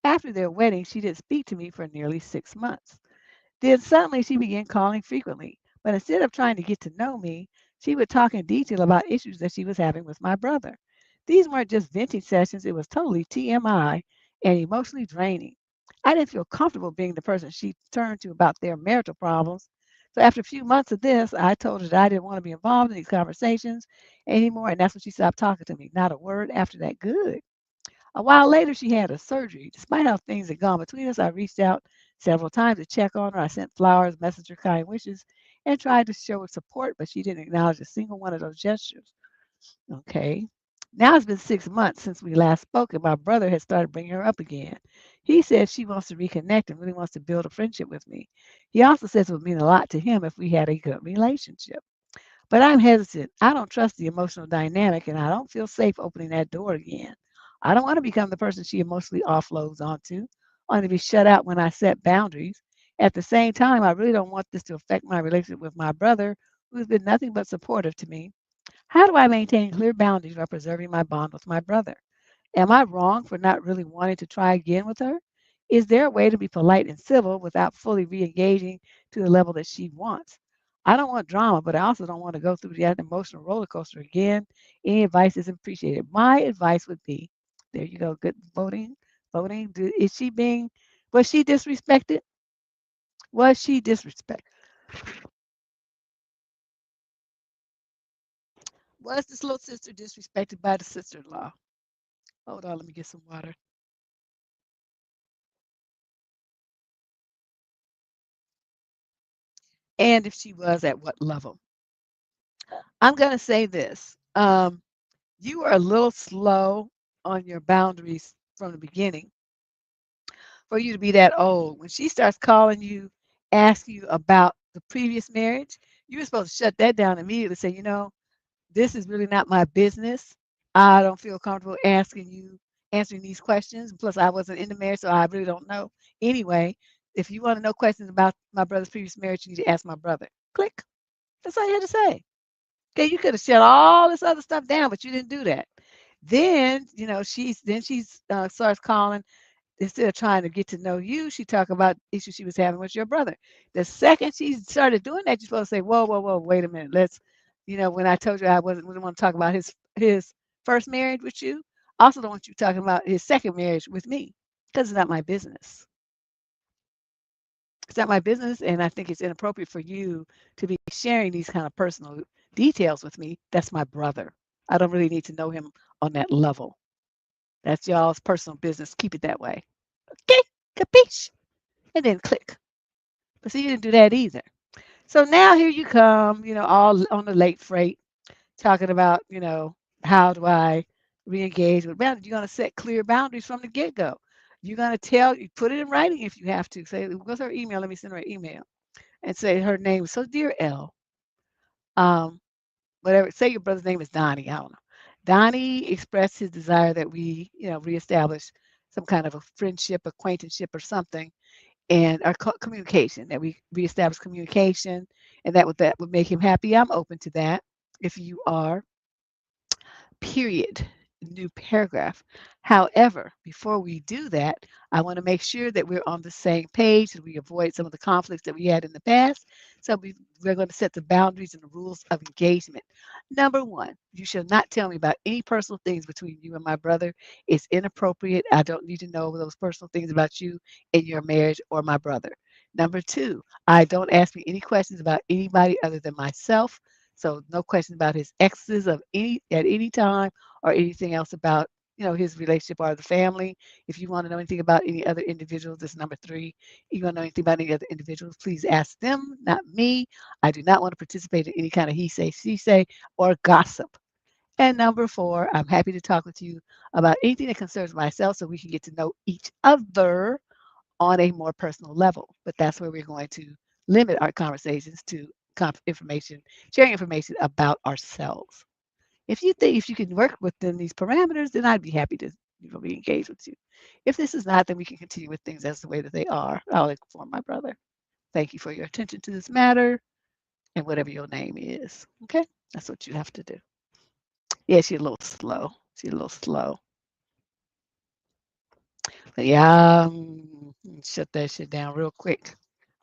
After their wedding, she didn't speak to me for nearly 6 months. Then suddenly she began calling frequently, but instead of trying to get to know me, she would talk in detail about issues that she was having with my brother. These weren't just venting sessions, it was totally TMI and emotionally draining. I didn't feel comfortable being the person she turned to about their marital problems. So after a few months of this, I told her that I didn't want to be involved in these conversations anymore, and that's when she stopped talking to me. Not a word after that. Good. A while later, she had a surgery. Despite how things had gone between us, I reached out several times to check on her. I sent flowers, messaged her kind wishes, and tried to show her support, but she didn't acknowledge a single one of those gestures. Okay. Now it's been 6 months since we last spoke, and my brother has started bringing her up again. He says she wants to reconnect and really wants to build a friendship with me. He also says it would mean a lot to him if we had a good relationship. But I'm hesitant. I don't trust the emotional dynamic, and I don't feel safe opening that door again. I don't want to become the person she emotionally offloads onto, only to be shut out when I set boundaries. At the same time, I really don't want this to affect my relationship with my brother, who's been nothing but supportive to me. How do I maintain clear boundaries while preserving my bond with my brother? Am I wrong for not really wanting to try again with her? Is there a way to be polite and civil without fully re engaging to the level that she wants? I don't want drama, but I also don't want to go through that emotional roller coaster again. Any advice is appreciated. My advice would be there you go, good voting. Voting. Is she being, was she disrespected? Was she disrespected? Was this little sister disrespected by the sister in law? Hold on, let me get some water. And if she was, at what level? I'm going to say this. You are a little slow on your boundaries from the beginning for you to be that old. When she starts calling you, asking you about the previous marriage, you were supposed to shut that down immediately. Say, this is really not my business. I don't feel comfortable asking you answering these questions. Plus, I wasn't in the marriage, so I really don't know. Anyway, if you want to know questions about my brother's previous marriage, you need to ask my brother. Click. That's all you had to say. Okay, you could have shut all this other stuff down, but you didn't do that. Then, she's starts calling. Instead of trying to get to know you, she talked about issues she was having with your brother. The second she started doing that, you're supposed to say, whoa, whoa, whoa, wait a minute. When I told you I wouldn't want to talk about his first marriage with you, I also don't want you talking about his second marriage with me because it's not my business. It's not my business, and I think it's inappropriate for you to be sharing these kind of personal details with me. That's my brother. I don't really need to know him on that level. That's y'all's personal business. Keep it that way. Okay? Capiche? And then click. But see, you didn't do that either. So now here you come, all on the late freight, talking about, how do I re-engage with boundaries? You're going to set clear boundaries from the get-go. You're going to you put it in writing if you have to. Say, what's her email? Let me send her an email. And say her name. So, dear L, um, whatever. Say your brother's name is Donnie. I don't know. Donnie expressed his desire that we, reestablish some kind of a friendship, acquaintanceship, or something, and our communication. That we reestablish communication, and that would make him happy. I'm open to that. If you are, period, new paragraph. However, before we do that, I want to make sure that we're on the same page and we avoid some of the conflicts that we had in the past. So we're going to set the boundaries and the rules of engagement. Number one, you shall not tell me about any personal things between you and my brother. It's inappropriate. I don't need to know those personal things about you and your marriage or my brother. Number two, I don't ask me any questions about anybody other than myself. So no questions about his exes at any time or anything else about his relationship or the family. If you want to know anything about any other individuals, this is number three. If you want to know anything about any other individuals, please ask them, not me. I do not want to participate in any kind of he say, she say, or gossip. And number four, I'm happy to talk with you about anything that concerns myself so we can get to know each other on a more personal level. But that's where we're going to limit our conversations to sharing information about ourselves. If you think if you can work within these parameters, then I'd be happy to be engaged with you. If this is not, then we can continue with things as the way that they are. I'll inform my brother. Thank you for your attention to this matter and whatever your name is. Okay? That's what you have to do. Yeah, she's a little slow. She's a little slow. But yeah, shut that shit down real quick.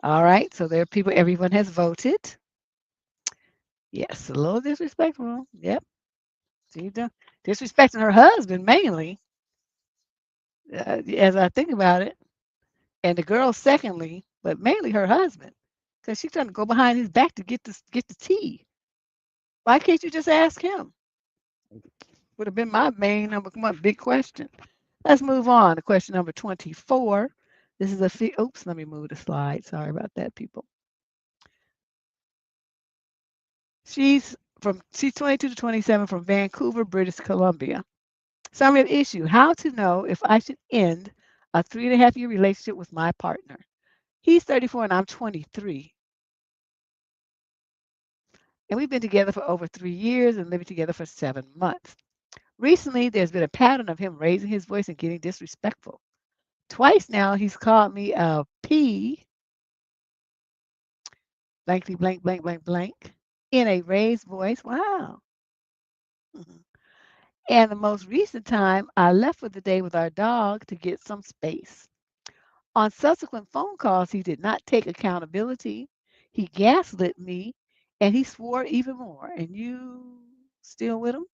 All right, so there are people, everyone has voted. Yes, a little disrespectful. Yep. She's disrespecting her husband mainly, as I think about it. And the girl secondly, but mainly her husband. Because she's trying to go behind his back to get the tea. Why can't you just ask him? Would have been my main number one big question. Let's move on to question number 24. This is oops, let me move the slide. Sorry about that, people. She's 22 to 27 from Vancouver, British Columbia. Summary of issue: how to know if I should end a 3.5-year relationship with my partner. He's 34 and I'm 23. And we've been together for over 3 years and living together for 7 months. Recently, there's been a pattern of him raising his voice and getting disrespectful. Twice now, he's called me a P, blankly blank, blank, blank, blank, in a raised voice. Wow. Mhm. And the most recent time, I left for the day with our dog to get some space. On subsequent phone calls, he did not take accountability. He gaslit me and he swore even more. And you still with him?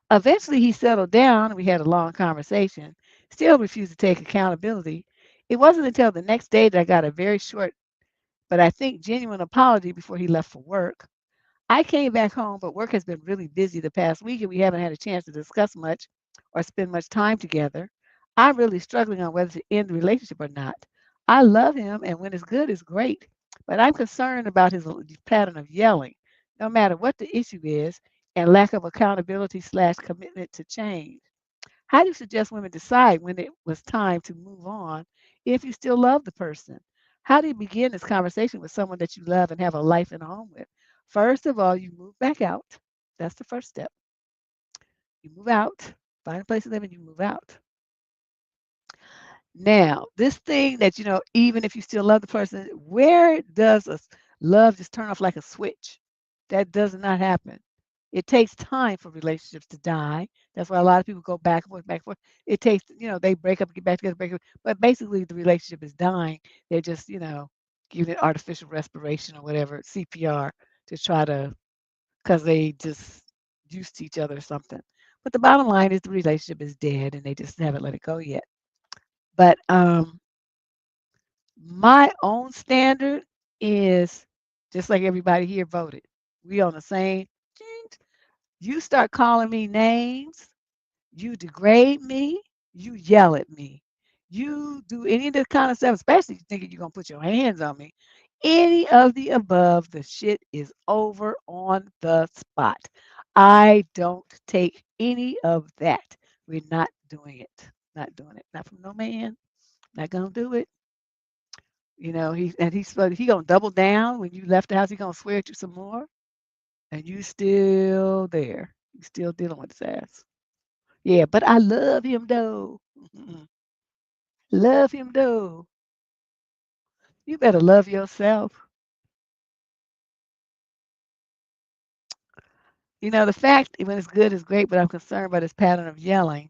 Eventually, he settled down and we had a long conversation, still refused to take accountability. It wasn't until the next day that I got a very short, but I think genuine apology before he left for work. I came back home, but work has been really busy the past week and we haven't had a chance to discuss much or spend much time together. I'm really struggling on whether to end the relationship or not. I love him, and when it's good, it's great. But I'm concerned about his pattern of yelling, no matter what the issue is, and lack of accountability/commitment to change. How do you suggest women decide when it was time to move on if you still love the person? How do you begin this conversation with someone that you love and have a life and a home with? First of all, you move back out. That's the first step. You move out. Find a place to live and you move out. Now, this thing that, even if you still love the person, where does love just turn off like a switch? That does not happen. It takes time for relationships to die. That's why a lot of people go back and forth, back and forth. It takes, they break up, get back together, break up. But basically, the relationship is dying. They're just, giving it artificial respiration or whatever, CPR, to try to, because they just used to each other or something. But the bottom line is the relationship is dead and they just haven't let it go yet. But my own standard is just like everybody here voted. We on the same. You start calling me names, you degrade me, you yell at me, you do any of this kind of stuff, especially thinking you're gonna put your hands on me. Any of the above, the shit is over on the spot. I don't take any of that. We're not doing it. Not doing it. Not from no man. Not gonna do it. He gonna double down when you left the house. He gonna swear at you some more, and you still there. You still dealing with his ass. Yeah, but I love him though. Love him though. You better love yourself. The fact when it's good is great, but I'm concerned about his pattern of yelling.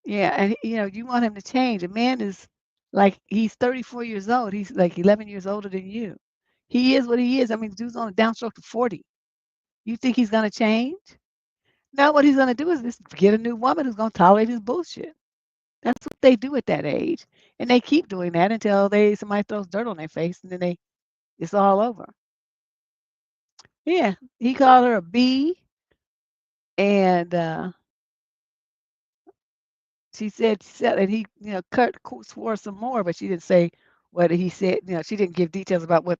Yeah, and you want him to change. A man is like he's 34 years old. He's like 11 years older than you. He is what he is. I mean, dude's on a downstroke to 40. You think he's gonna change? No, what he's gonna do is just get a new woman who's gonna tolerate his bullshit. That's what they do at that age, and they keep doing that until somebody throws dirt on their face, and then it's all over. Yeah, he called her a B, and she said, and he, Kurt swore some more, but she didn't say what he said. She didn't give details about what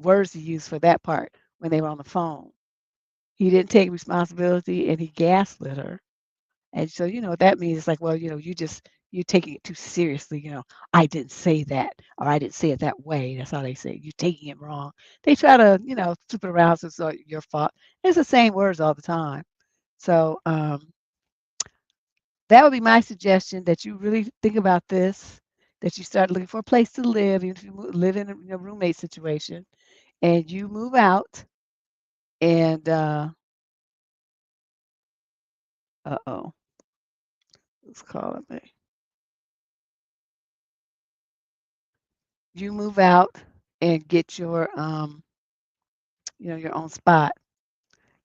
words he used for that part when they were on the phone. He didn't take responsibility, and he gaslit her. And so, what that means is like, well, you're taking it too seriously. I didn't say that, or I didn't say it that way. That's how they say it. You're taking it wrong. They try to, flip it around so it's your fault. It's the same words all the time. So that would be my suggestion, that you really think about this, that you start looking for a place to live, even if you live in a roommate situation, and you move out, and uh-oh, who's calling me? You move out and get your your own spot.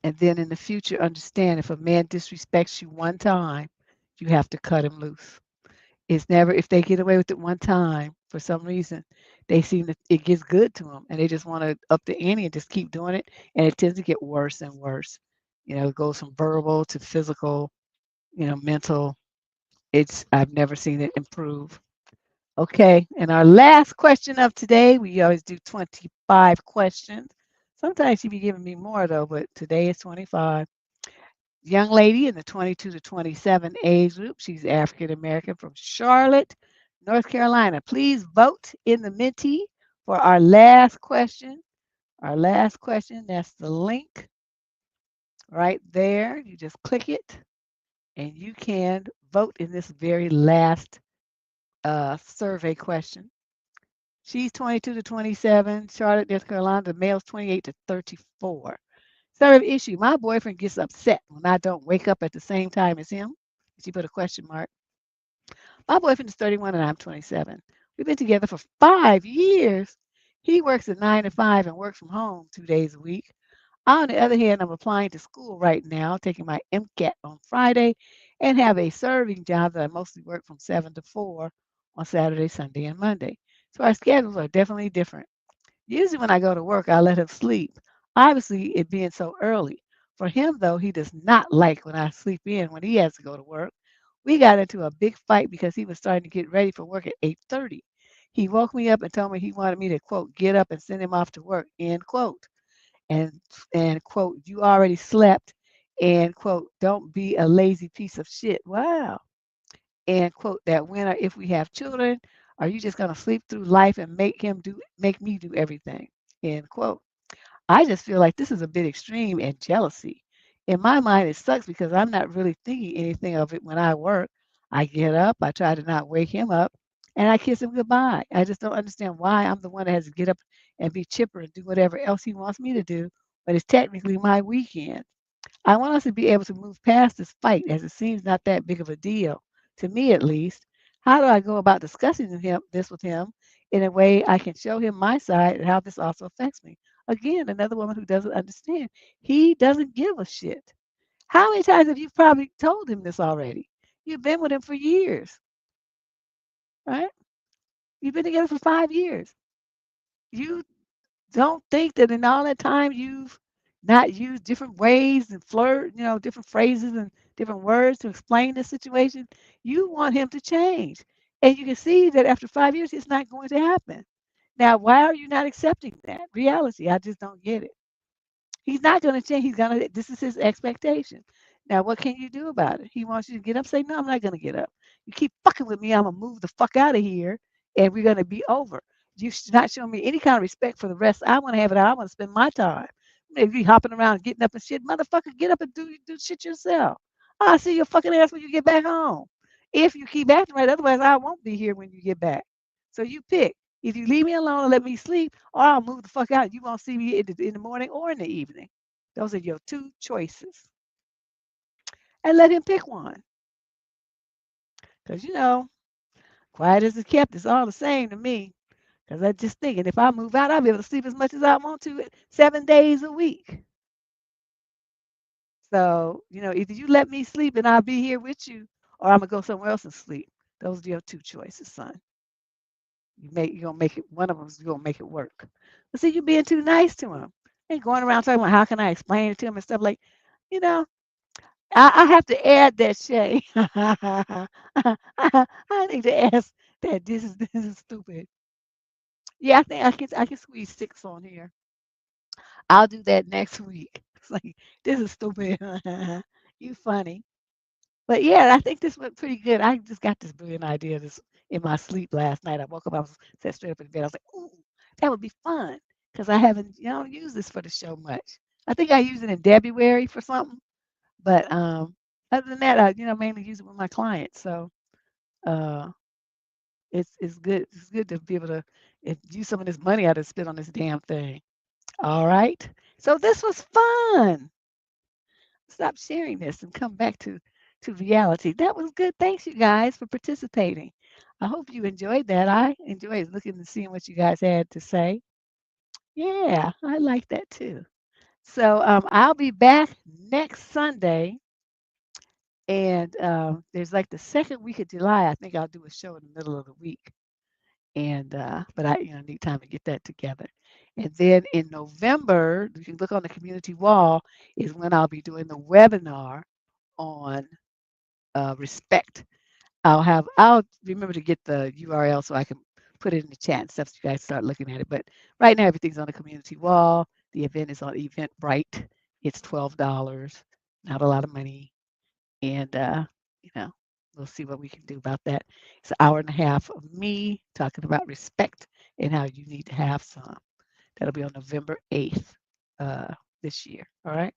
And then in the future, understand if a man disrespects you one time, you have to cut him loose. It's never, if they get away with it one time for some reason, they seem that it gets good to them and they just want to up the ante and just keep doing it. And it tends to get worse and worse. It goes from verbal to physical, mental. I've never seen it improve. Okay, and our last question of today, we always do 25 questions. Sometimes you be giving me more though, but today is 25. Young lady in the 22 to 27 age group. She's African American from Charlotte, North Carolina. Please vote in the Menti for our last question. Our last question, that's the link right there. You just click it and you can vote in this very last survey question. She's 22 to 27, Charlotte, North Carolina. The male's 28 to 34. Survey issue. My boyfriend gets upset when I don't wake up at the same time as him. She put a question mark. My boyfriend is 31 and I'm 27. We've been together for 5 years. He works at 9 to 5 and works from home 2 days a week. On the other hand, I'm applying to school right now, taking my MCAT on Friday, and have a serving job that I mostly work from 7 to 4 on Saturday, Sunday, and Monday. So our schedules are definitely different. Usually when I go to work, I let him sleep. Obviously, it being so early. For him, though, he does not like when I sleep in when he has to go to work. We got into a big fight because he was starting to get ready for work at 8:30. He woke me up and told me he wanted me to, quote, get up and send him off to work, end quote. And quote, you already slept, and quote, don't be a lazy piece of shit. Wow. And quote, that when or if we have children, are you just gonna sleep through life and make me do everything? End quote. I just feel like this is a bit extreme and jealousy. In my mind, it sucks because I'm not really thinking anything of it when I work. I get up, I try to not wake him up, and I kiss him goodbye. I just don't understand why I'm the one that has to get up and be chipper and do whatever else he wants me to do, but it's technically my weekend. I want us to be able to move past this fight as it seems not that big of a deal, to me at least. How do I go about discussing this with him in a way I can show him my side and how this also affects me? Again, another woman who doesn't understand. He doesn't give a shit. How many times have you probably told him this already? You've been with him for years, right? You've been together for 5 years. You don't think that in all that time you've not used different ways and flirt, different phrases and different words to explain the situation. You want him to change. And you can see that after 5 years, it's not going to happen. Now, why are you not accepting that reality? I just don't get it. He's not going to change. This is his expectation. Now, what can you do about it? He wants you to get up. Say, no, I'm not going to get up. You keep fucking with me. I'm going to move the fuck out of here and we're going to be over. You're not showing me any kind of respect for the rest. I want to have it out. I want to spend my time. If you hopping around, getting up and shit, motherfucker, get up and do shit yourself. I'll see your fucking ass when you get back home. If you keep acting right, otherwise I won't be here when you get back. So you pick. If you leave me alone and let me sleep, or I'll move the fuck out. You won't see me in the morning or in the evening. Those are your two choices. And let him pick one. Because, quiet as it's kept, it's all the same to me. Because I just thinking if I move out, I'll be able to sleep as much as I want to 7 days a week. So, either you let me sleep and I'll be here with you, or I'm going to go somewhere else and sleep. Those are your two choices, son. You're gonna make it one of them's gonna make it work. But see, you being too nice to him and going around talking about how can I explain it to him and stuff like, you know, I have to add that Shay. I need to ask that this is stupid. Yeah, I think I can squeeze 6 on here. I'll do that next week. It's like this is stupid. You funny. But yeah, I think this went pretty good. I just got this brilliant idea this in my sleep last night. I woke up, I was sat straight up in bed. I was like, ooh, that would be fun. Because I haven't, used this for the show much. I think I used it in February for something. But other than that, I, mainly use it with my clients. So uh it's good. It's good to be able to use some of this money I just spent on this damn thing. All right. So this was fun. Stop sharing this and come back to reality. That was good. Thanks you guys for participating. I hope you enjoyed that. I enjoyed looking and seeing what you guys had to say. Yeah, I like that too. So I'll be back next Sunday, and there's like the second week of July. I think I'll do a show in the middle of the week, and but I need time to get that together. And then in November, you can look on the community wall is when I'll be doing the webinar on respect. I'll remember to get the URL so I can put it in the chat and stuff so you guys start looking at it. But right now everything's on the community wall. The event is on Eventbrite. It's $12, not a lot of money. And you know, we'll see what we can do about that. It's an hour and a half of me talking about respect and how you need to have some. That'll be on November 8th this year. All right.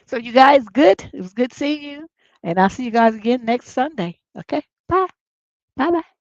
So you guys good? It was good seeing you. And I'll see you guys again next Sunday. Okay. Bye. Bye bye.